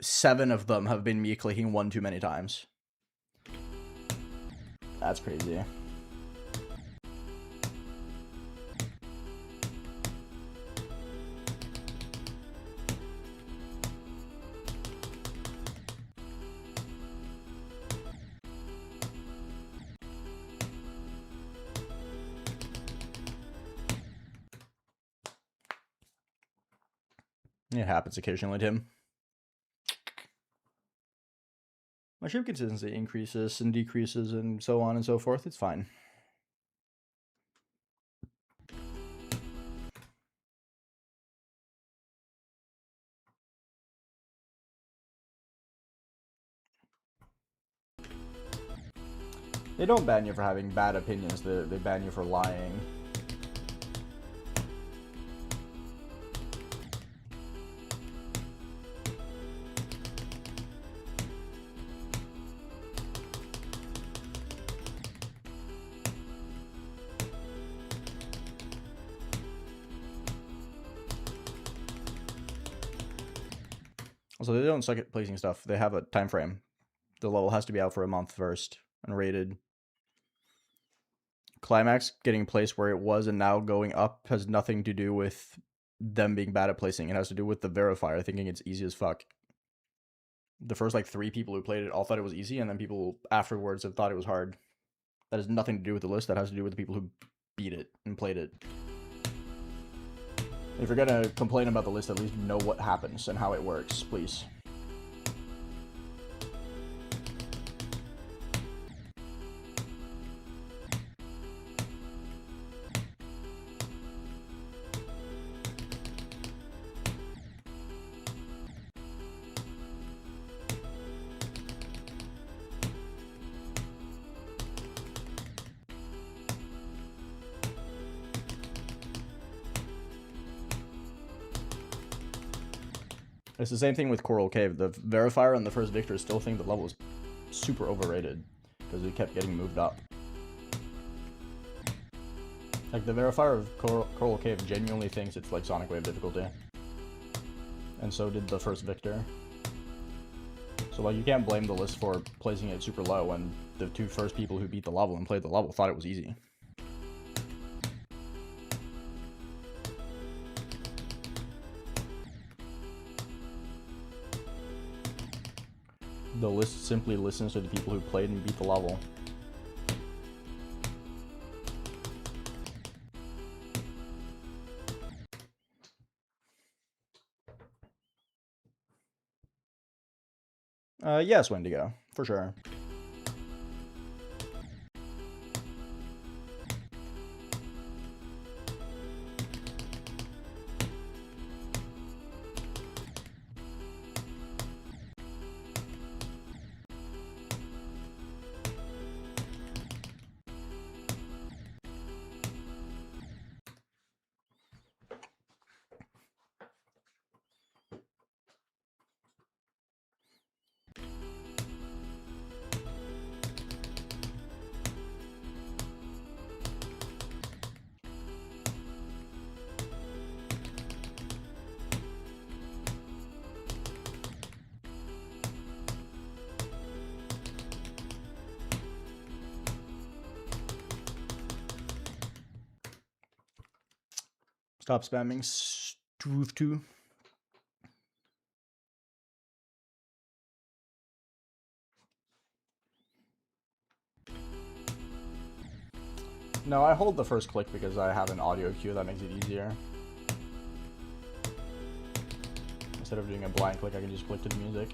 7 of them have been me clicking one too many times. That's crazy. It happens occasionally, Tim. My ship consistency increases and decreases and so on and so forth. It's fine. They don't ban you for having bad opinions, they ban you for lying. Also, they don't suck at placing stuff. They have a time frame. The level has to be out for a month first and rated. Climax getting placed where it was and now going up has nothing to do with them being bad at placing. It has to do with the verifier thinking it's easy as fuck. The first like 3 people who played it all thought it was easy, and then people afterwards have thought it was hard. That has nothing to do with the list. That has to do with the people who beat it and played it. If you're gonna complain about the list, at least know what happens and how it works, please. It's the same thing with Coral Cave. The verifier and the first victor still think the level is super overrated because it kept getting moved up. Like, the verifier of Coral Cave genuinely thinks it's like Sonic Wave difficulty. And so did the first victor. So, like, you can't blame the list for placing it super low when the 2 first people who beat the level and played the level thought it was easy. The list simply listens to the people who played and beat the level. Yes, Wendigo, for sure. Stop spamming Struve 2. No, I hold the first click because I have an audio cue that makes it easier. Instead of doing a blind click, I can just click to the music.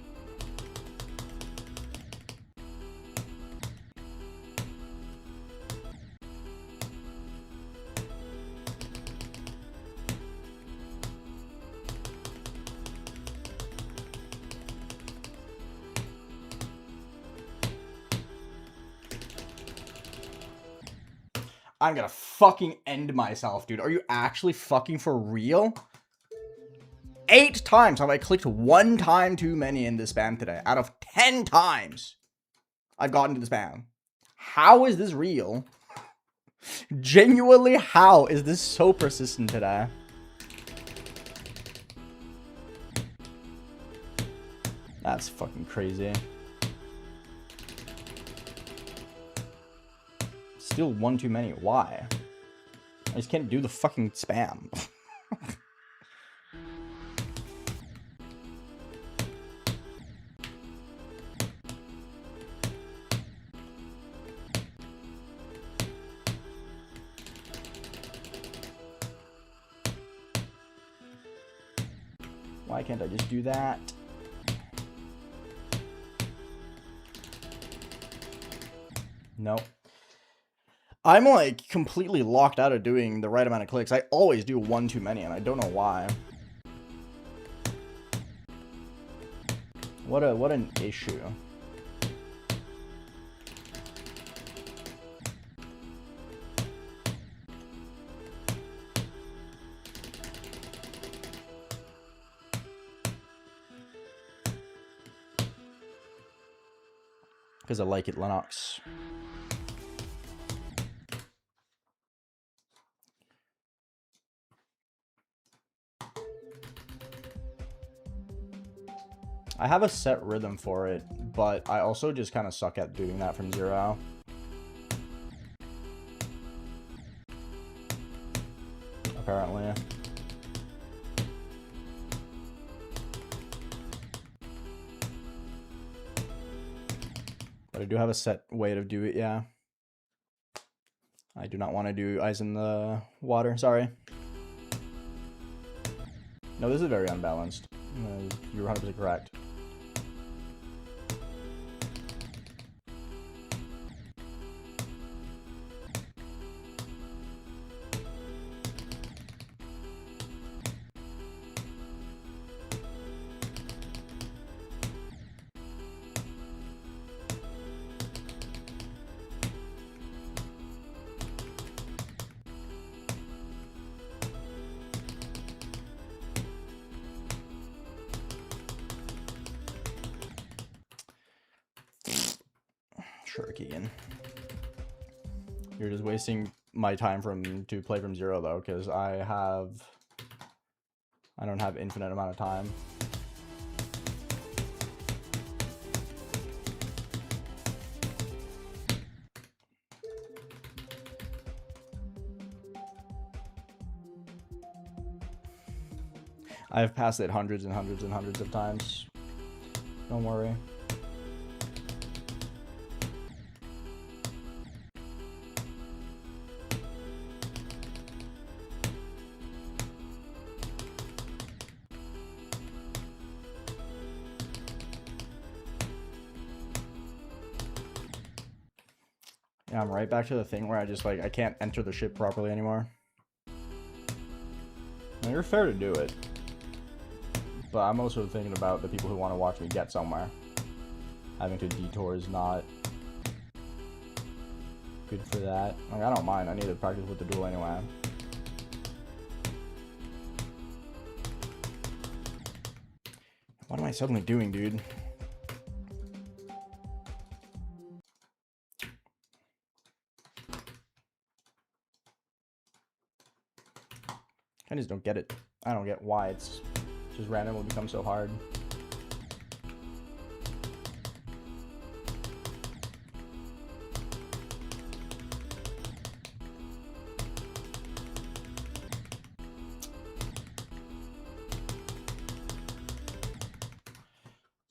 I'm gonna fucking end myself, dude. Are you actually fucking for real? 8 times have I clicked 1 time too many in this spam today. Out of 10 times I've gotten to the spam. How is this real? Genuinely, how is this so persistent today? That's fucking crazy. Still 1 too many. Why? I just can't do the fucking spam. Why can't I just do that? Nope. I'm like completely locked out of doing the right amount of clicks. I always do 1 too many and I don't know why. What an issue. Because I like it, Lennox. I have a set rhythm for it, but I also just kind of suck at doing that from 0. Apparently. But I do have a set way to do it, yeah. I do not want to do eyes in the water, sorry. No, this is very unbalanced. You're 100% correct. Sure, Keegan. You're just wasting my time to play from 0 though, because I don't have infinite amount of time. I've passed it hundreds and hundreds and hundreds of times. Don't worry. Yeah, I'm right back to the thing where I just, like, I can't enter the ship properly anymore. Now, you're fair to do it. But I'm also thinking about the people who want to watch me get somewhere. Having to detour is not good for that. Like, I don't mind. I need to practice with the duel anyway. What am I suddenly doing, dude? I just don't get it. I don't get why it's just randomly become so hard.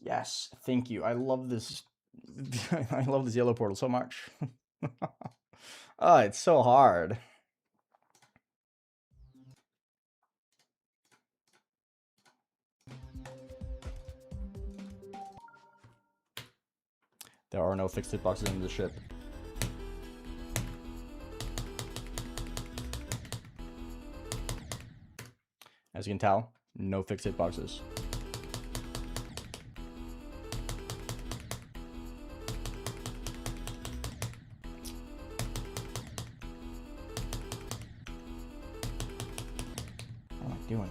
Yes, thank you. I love this. I love this yellow portal so much. Oh, it's so hard. There are no fixed hitboxes in the ship. As you can tell, no fixed hitboxes. What am I doing?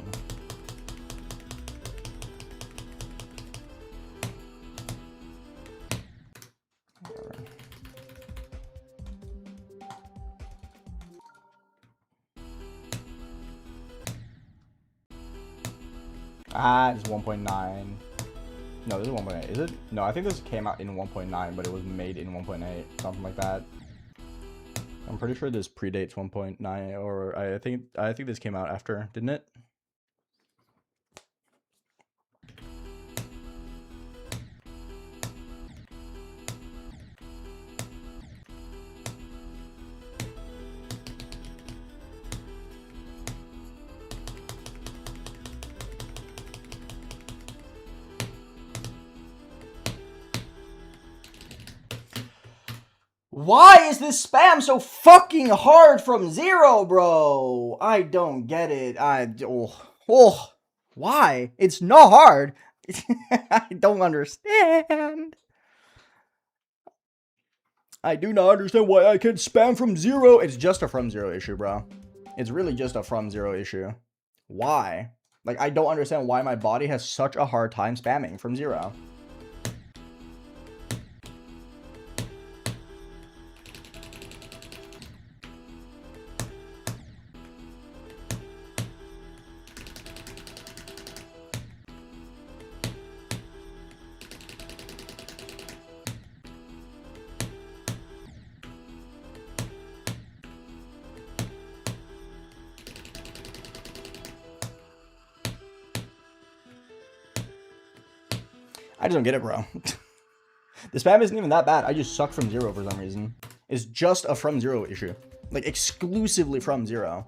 Ah, it's 1.9. No, this is 1.8. Is it? No, I think this came out in 1.9, but it was made in 1.8. Something like that. I'm pretty sure this predates 1.9, or I think this came out after, didn't it? Why is this spam so fucking hard from zero, bro? I don't get it. Why? It's not hard. I don't understand. I do not understand why I can spam from zero. It's just a from zero issue, bro. It's really just a from zero issue. Why? Like, I don't understand why my body has such a hard time spamming from zero. I just don't get it, bro. The spam isn't even that bad. I just suck from zero for some reason. It's just a from zero issue. Like, exclusively from zero.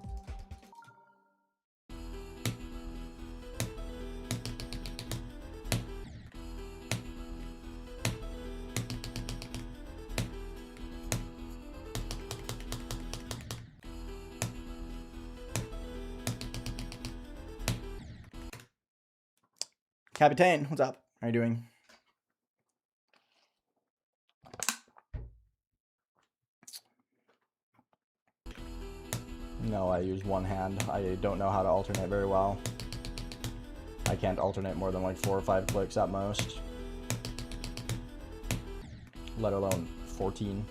Captain, what's up? How are you doing? No, I use one hand. I don't know how to alternate very well. I can't alternate more than like 4 or 5 clicks at most. Let alone 14.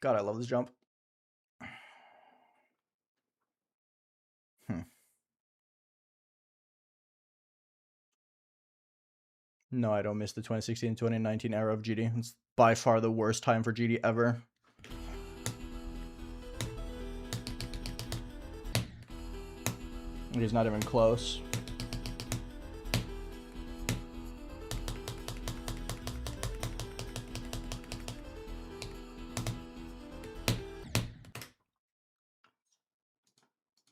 God, I love this jump. No, I don't miss the 2016-2019 era of GD. It's by far the worst time for GD ever. It's not even close.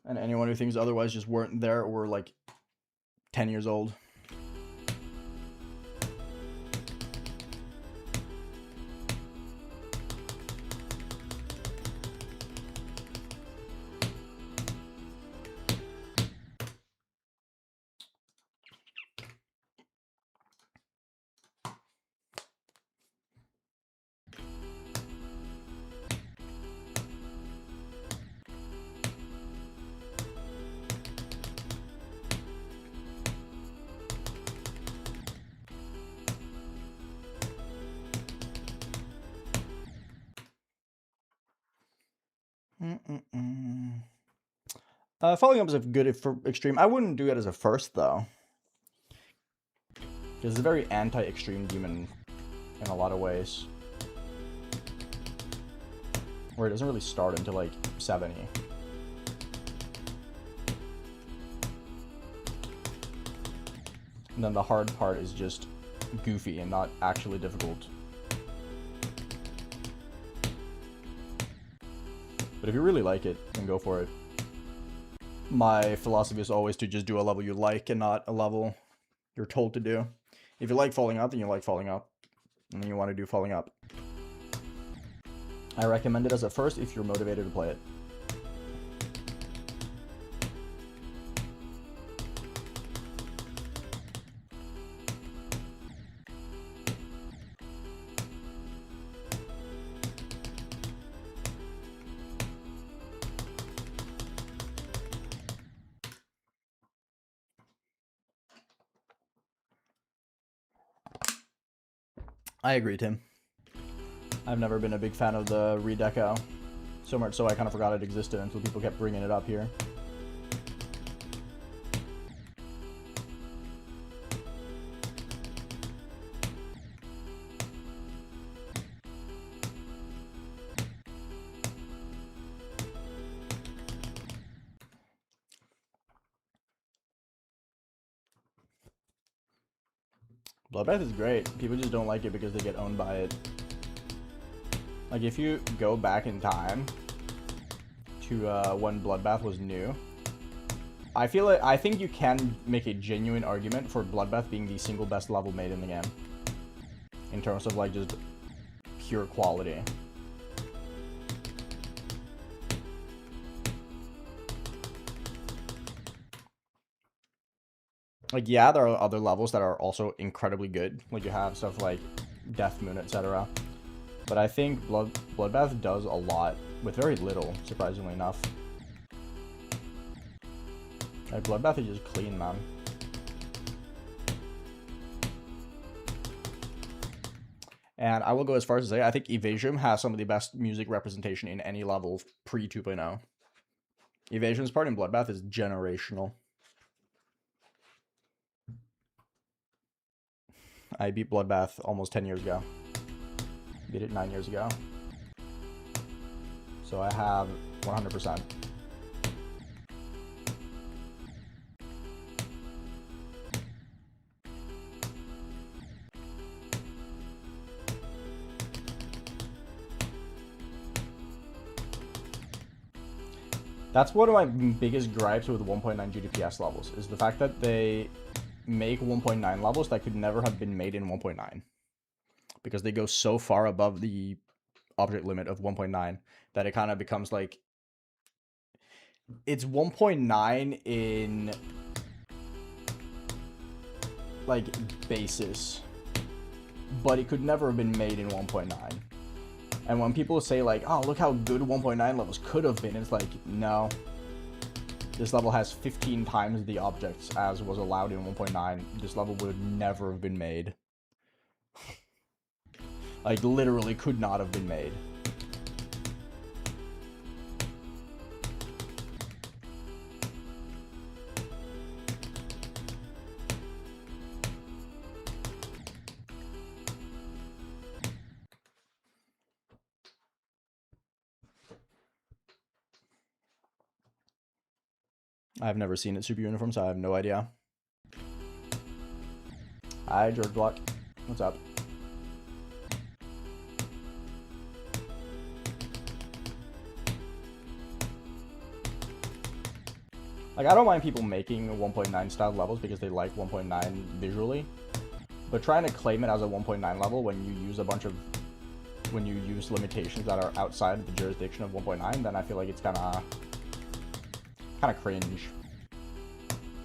And anyone who thinks otherwise just weren't there or were like 10 years old. Following up is good for extreme. I wouldn't do it as a first though, because it's a very anti-extreme demon in a lot of ways, where it doesn't really start until like 70. And then the hard part is just goofy and not actually difficult. But if you really like it, then go for it. My philosophy is always to just do a level you like and not a level you're told to do. If you like falling up, then you like falling up. And then you want to do falling up. I recommend it as a first if you're motivated to play it. I agree, Tim. I've never been a big fan of the redeco. So much so I kind of forgot it existed until people kept bringing it up here. Bloodbath is great. People just don't like it because they get owned by it. Like, if you go back in time to when Bloodbath was new, I think you can make a genuine argument for Bloodbath being the single best level made in the game. In terms of, like, just pure quality. Like, yeah, there are other levels that are also incredibly good. Like, you have stuff like Death Moon, etc. But I think Bloodbath does a lot with very little, surprisingly enough. Like, Bloodbath is just clean, man. And I will go as far as to say, I think Evasion has some of the best music representation in any level pre-2.0. Evasion's part in Bloodbath is generational. I beat Bloodbath almost 10 years ago. Beat it 9 years ago. So I have 100%. That's one of my biggest gripes with 1.9 GDPS levels, is the fact that they make 1.9 levels that could never have been made in 1.9. Because they go so far above the object limit of 1.9 that it kind of becomes like... It's 1.9 in... like, basis. But it could never have been made in 1.9. And when people say, like, oh, look how good 1.9 levels could have been, it's like, no. This level has 15 times the objects as was allowed in 1.9. This level would never have been made. Like, literally could not have been made. I've never seen it super uniform, so I have no idea. Hi, George Block. What's up? Like, I don't mind people making 1.9 style levels because they like 1.9 visually, but trying to claim it as a 1.9 level when you use limitations that are outside of the jurisdiction of 1.9, then I feel like it's kind of cringe.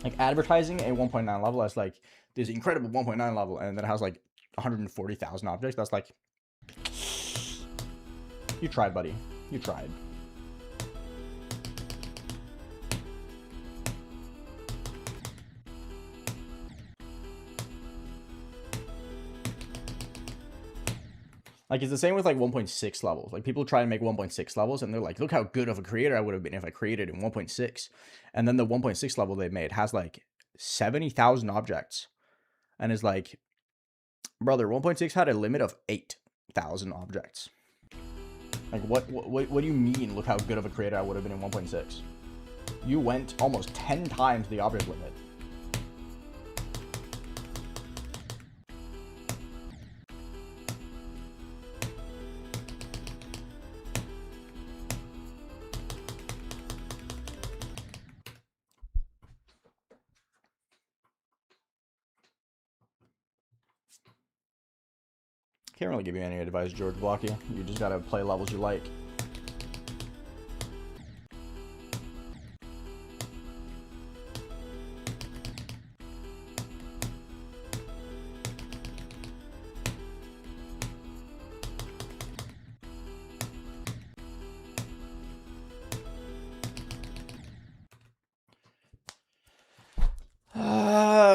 Like, advertising a 1.9 level as like this incredible 1.9 level, and then it has like 140,000 objects. That's like, you tried, buddy. You tried. Like, it's the same with like 1.6 levels. Like, people try and make 1.6 levels and they're like, look how good of a creator I would have been if I created in 1.6. And then the 1.6 level they made has like 70,000 objects. And is like, brother, 1.6 had a limit of 8,000 objects. Like, what do you mean, look how good of a creator I would have been in 1.6? You went almost 10 times the object limit. Can't really give you any advice, George Blocky. You just gotta play levels you like.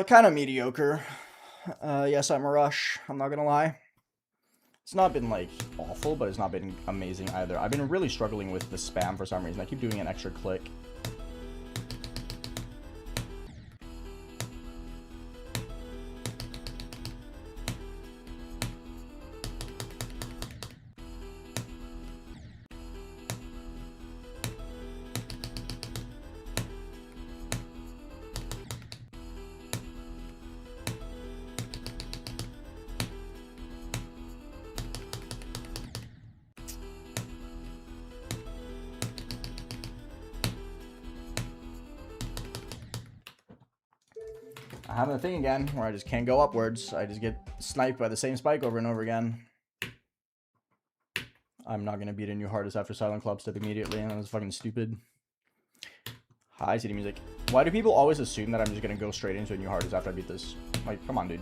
Kind of mediocre. Yes, I'm a rush. I'm not gonna lie. It's not been, like, awful, but it's not been amazing either. I've been really struggling with the spam for some reason. I keep doing an extra click. I have the thing again where I just can't go upwards. I just get sniped by the same spike over and over again. I'm not gonna beat a new hardest after Silent CLUBSTEP immediately, and that was fucking stupid. Hi, City Music. Why do people always assume that I'm just gonna go straight into a new hardest after I beat this? Like, come on, dude.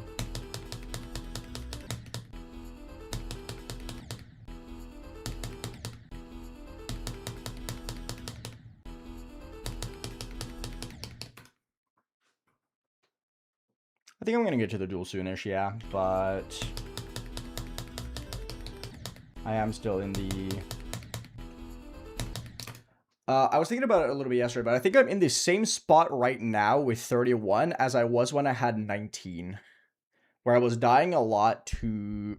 I think I'm gonna get to the duel soonish, yeah, but I am still in the... I was thinking about it a little bit yesterday, but I think I'm in the same spot right now with 31 as I was when I had 19. Where I was dying a lot to...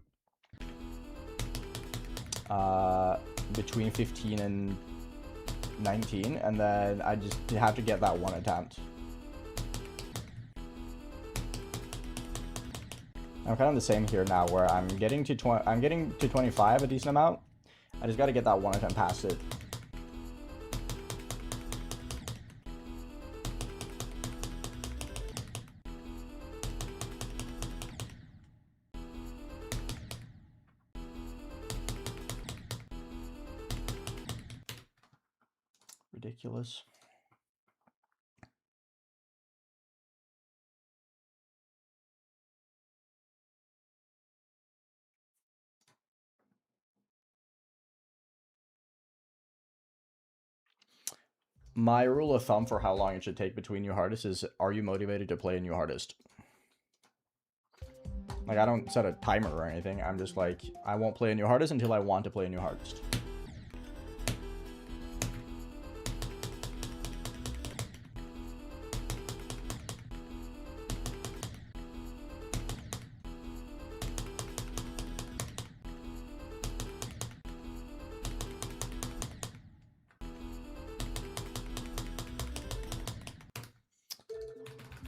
between 15 and 19, and then I just have to get that one attempt. I'm kind of the same here now, where I'm getting to 25 a decent amount. I just got to get that one attempt past it. Ridiculous. My rule of thumb for how long it should take between new hardest is, are you motivated to play a new hardest? Like, I don't set a timer or anything. I'm just like, I won't play a new hardest until I want to play a new hardest.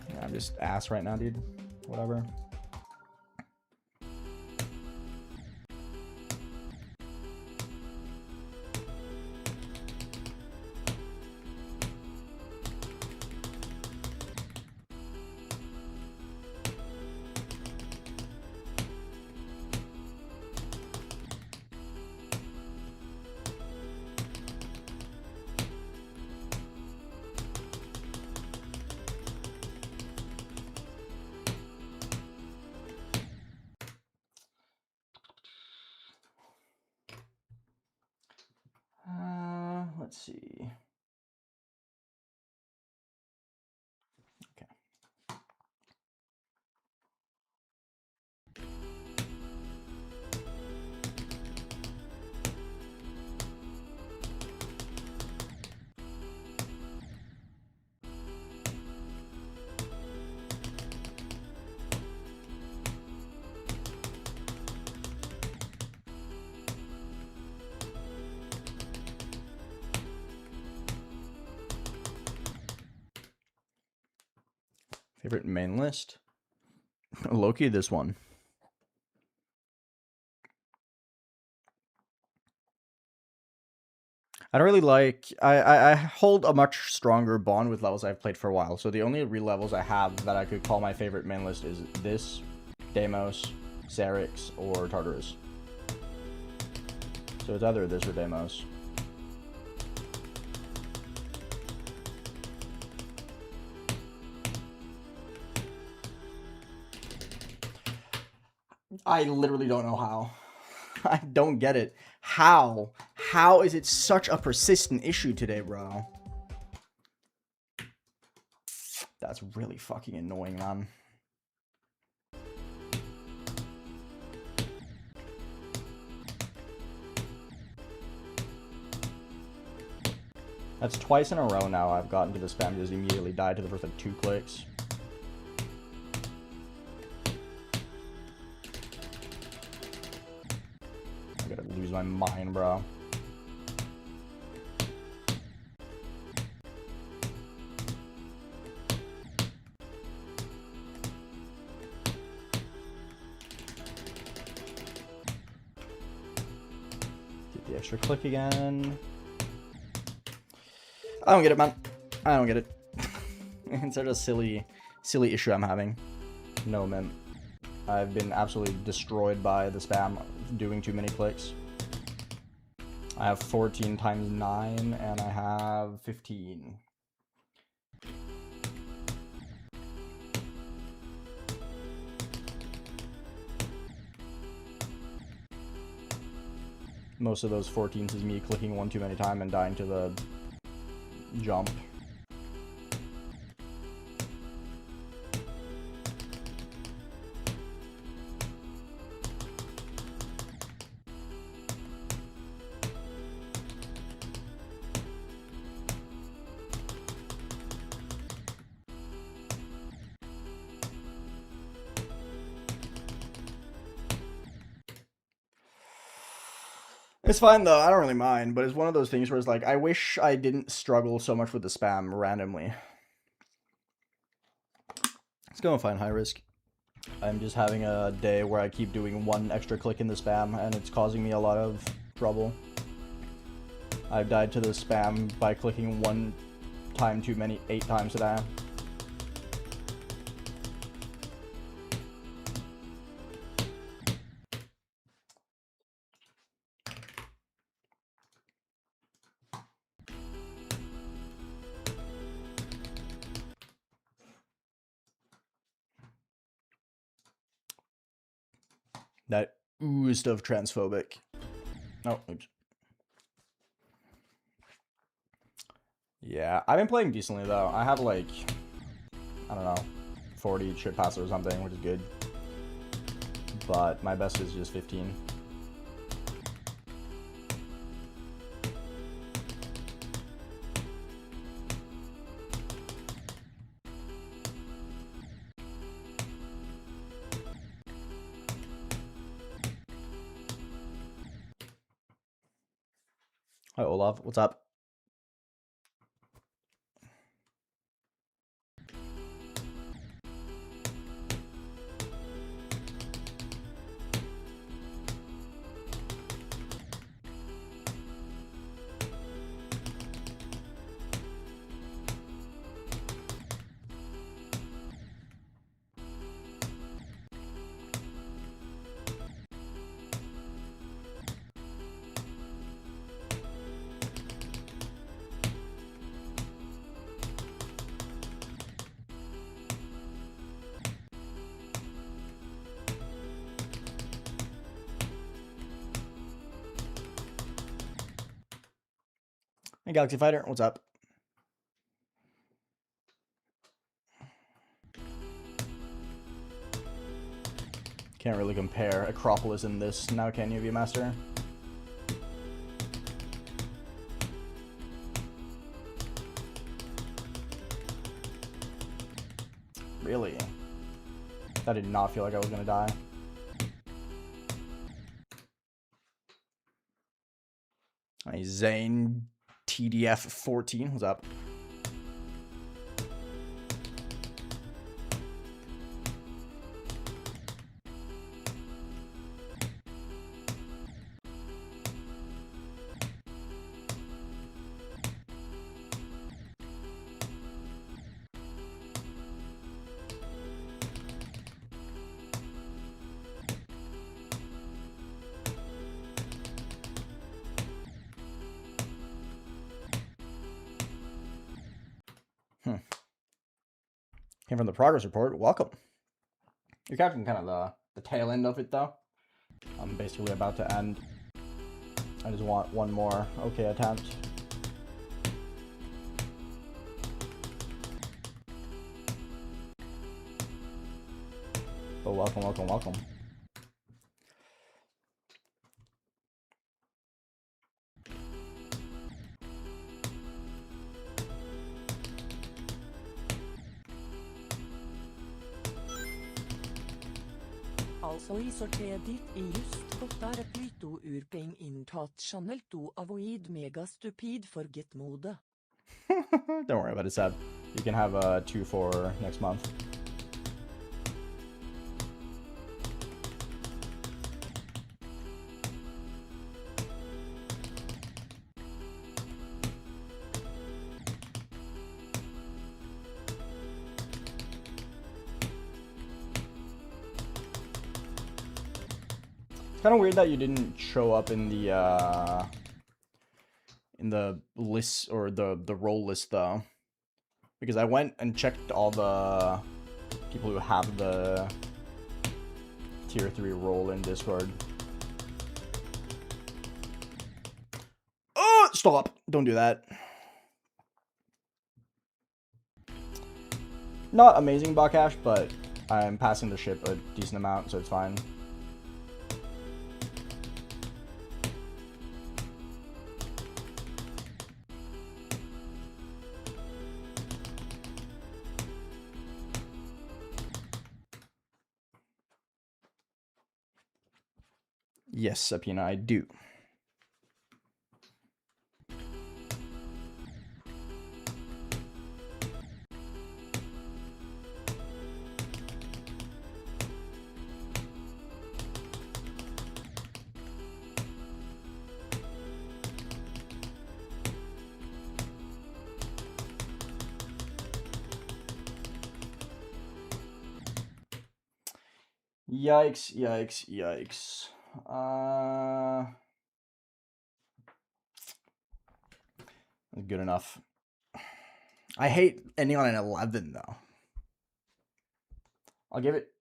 Yeah, I'm just ass right now, dude. Whatever. Let's see. Okay. Favorite main list? Loki, this one. I don't really like... I hold a much stronger bond with levels I've played for a while, so the only real levels I have that I could call my favorite main list is this, Deimos, Syrinx, or Tartarus. So it's either this or Deimos. I literally don't know how. I don't get it. How? How is it such a persistent issue today, bro? That's really fucking annoying, man. That's twice in a row now I've gotten to the spam just immediately died to the first like 2 clicks. I gotta lose my mind, bro. Get the extra click again. I don't get it, man. I don't get it. It's such a silly issue I'm having. No, man. I've been absolutely destroyed by the spam doing too many clicks. I have 14 times 9, and I have 15. Most of those 14s is me clicking one too many times and dying to the jump. It's fine though, I don't really mind, but it's one of those things where it's like, I wish I didn't struggle so much with the spam randomly. It's going fine, high risk. I'm just having a day where I keep doing one extra click in the spam, and it's causing me a lot of trouble. I've died to the spam by clicking one time too many 8 times today. That oozed of transphobic. Oh, oops. Yeah, I've been playing decently though. I have like, I don't know, 40 shit passes or something, which is good. But my best is just 15. Hi, Olaf. What's up? Hey, Galaxy Fighter, what's up? Can't really compare Acropolis in this now, can you, Viewmaster? Really? That did not feel like I was gonna die. Hey, Zane TDF 14, what's up? Came from the progress report. Welcome. You're capturing kind of the tail end of it, though. I'm basically about to end. I just want one more okay attempt. But welcome, welcome, welcome. Altså i sorter ditt i just godt er et lyto urpeng inntatt channel 2 avoid mega stupid forget mode. Don't worry about it, Seb. You can have 2 for next month. It's kind of weird that you didn't show up in the list or the role list though, because I went and checked all the people who have the tier 3 role in Discord. Oh, stop! Don't do that. Not amazing bot cash, but I'm passing the ship a decent amount, so it's fine. Yes, Sapina, I do. Yikes, yikes, yikes. Good enough. I hate ending on an 11, though. I'll give it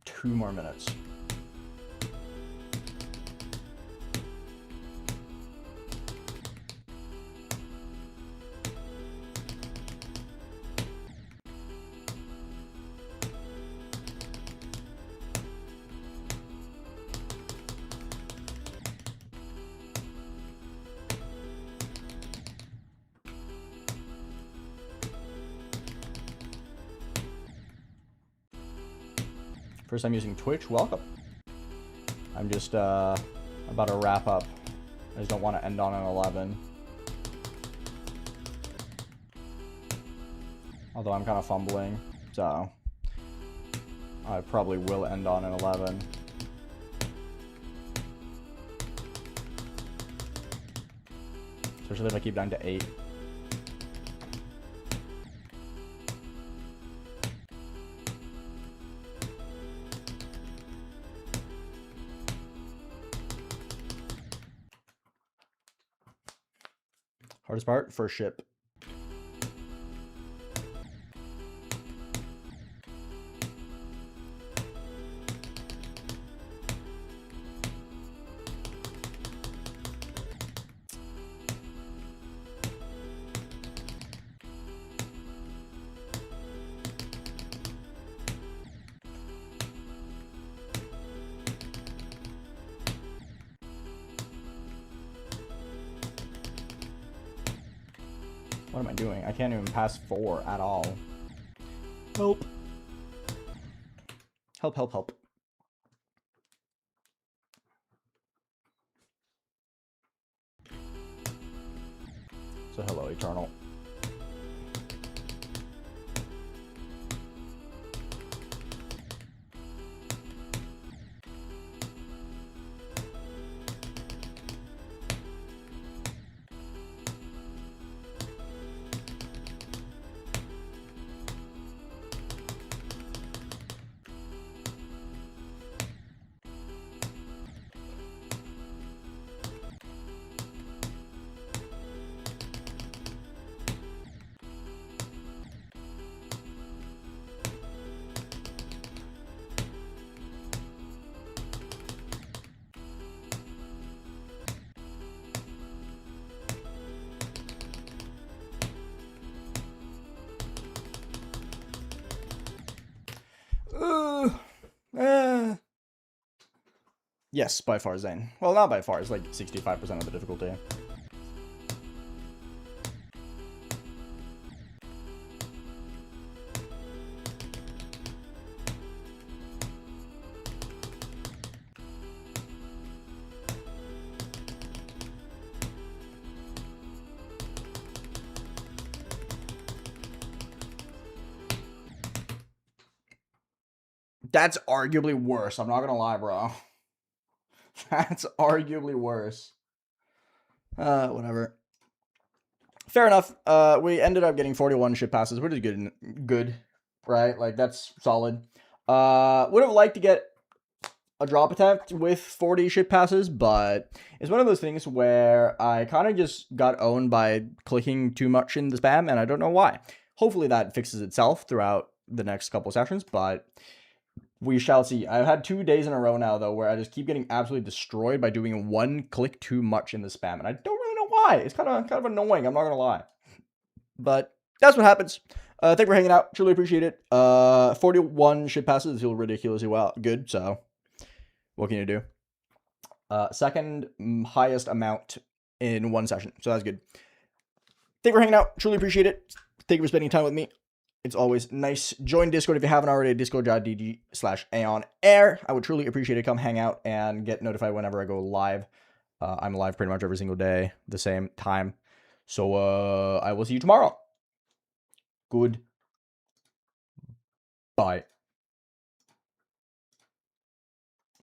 2 more minutes. First time using Twitch, welcome. I'm just about to wrap up. I just don't want to end on an 11. Although I'm kind of fumbling, so I probably will end on an 11. Especially if I keep down to 8. Hardest part? First ship. What am I doing? I can't even pass 4 at all. Help. Help, help, help. So hello, Eternal. Yes, by far, Zane. Well, not by far. It's like 65% of the difficulty. That's arguably worse. I'm not gonna lie, bro. That's arguably worse. Whatever. Fair enough. We ended up getting 41 ship passes, which is good, right? Like, that's solid. Would have liked to get a drop attempt with 40 ship passes, but it's one of those things where I kind of just got owned by clicking too much in the spam, and I don't know why. Hopefully that fixes itself throughout the next couple sessions, but we shall see. I've had 2 days in a row now, though, where I just keep getting absolutely destroyed by doing 1 click too much in the spam, and I don't really know why. It's kind of annoying, I'm not gonna lie. But that's what happens. Thank you for hanging out. Truly appreciate it. 41 ship passes feel ridiculously good, so what can you do? Second highest amount in 1 session, so that's good. Thank you for hanging out. Truly appreciate it. Thank you for spending time with me. It's always nice. Join Discord if you haven't already. Discord.gg/AeonAir. I would truly appreciate it. Come hang out and get notified whenever I go live. I'm live pretty much every single day, the same time. So I will see you tomorrow. Good. Bye.